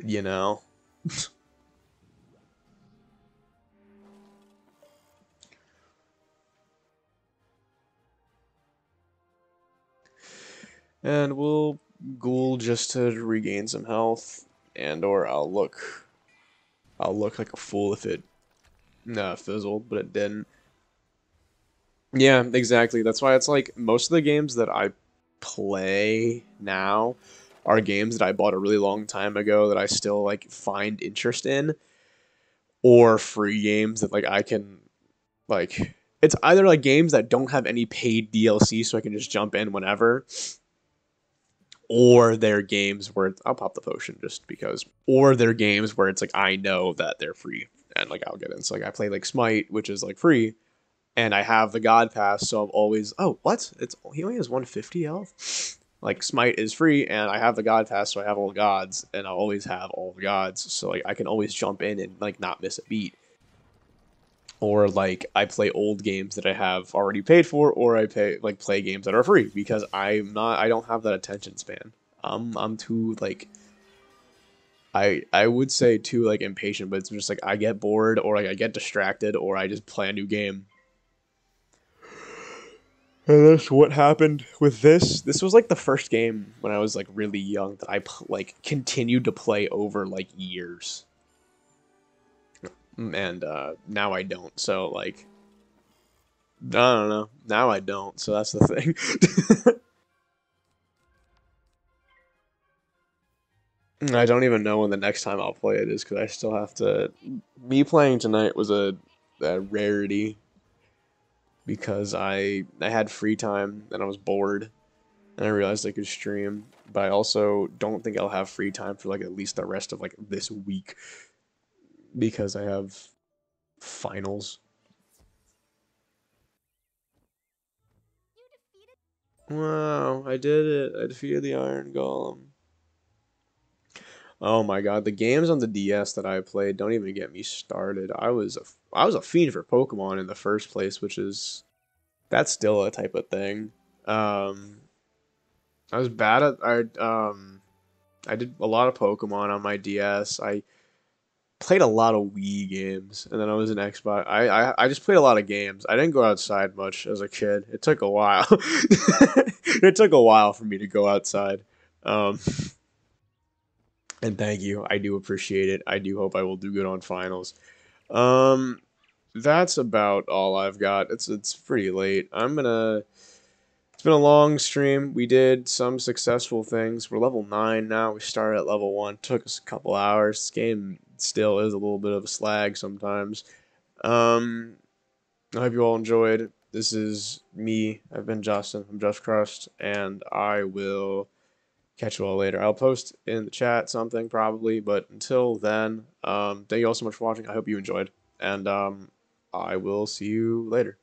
S1: You know? And we'll ghoul just to regain some health, and or I'll look like a fool if it fizzled, but it didn't. Yeah, exactly. That's why it's like most of the games that I play now are games that I bought a really long time ago that I still like find interest in, or free games that like I can like. It's either like games that don't have any paid DLC, so I can just jump in whenever, or they're games where I'll pop the potion just because, or they're games where it's like I know that they're free and like I'll get in. So like I play like Smite, which is like free, and I have the God Pass, so I'm always he only has 150 health. Like Smite is free, and I have the God Pass, so I have all the gods, and I'll always have all the gods, so like I can always jump in and like not miss a beat. Or like I play old games that I have already paid for, or I play games that are free because I don't have that attention span. I'm too like I would say too like impatient, but it's just like I get bored or like I get distracted or I just play a new game. And that's what happened with this. This was like the first game when I was like really young that I like continued to play over like years. And now I don't, so like I don't know. Now I don't, so that's the thing. I don't even know when the next time I'll play it is because I still have to. Me playing tonight was a rarity because I had free time and I was bored and I realized I could stream, but I also don't think I'll have free time for like at least the rest of like this week because I have finals. Wow, I did it. I defeated the Iron Golem. Oh my god, the games on the DS that I played don't even get me started. I was a fiend for Pokemon in the first place, which is that's still a type of thing. I was bad at I did a lot of Pokemon on my DS. I played a lot of Wii games, and then I was an Xbox. I just played a lot of games. I didn't go outside much as a kid. It took a while. It took a while for me to go outside. And thank you. I do appreciate it. I do hope I will do good on finals. That's about all I've got. It's pretty late. It's It's been a long stream. We did some successful things. We're level 9 now. We started at level 1. Took us a couple hours. This game still is a little bit of a slag sometimes. I hope you all enjoyed. This is me. I've been Justin. I'm Just Crust, and I will catch you all later. I'll post in the chat something probably, but until then, thank you all so much for watching. I hope you enjoyed, and I will see you later.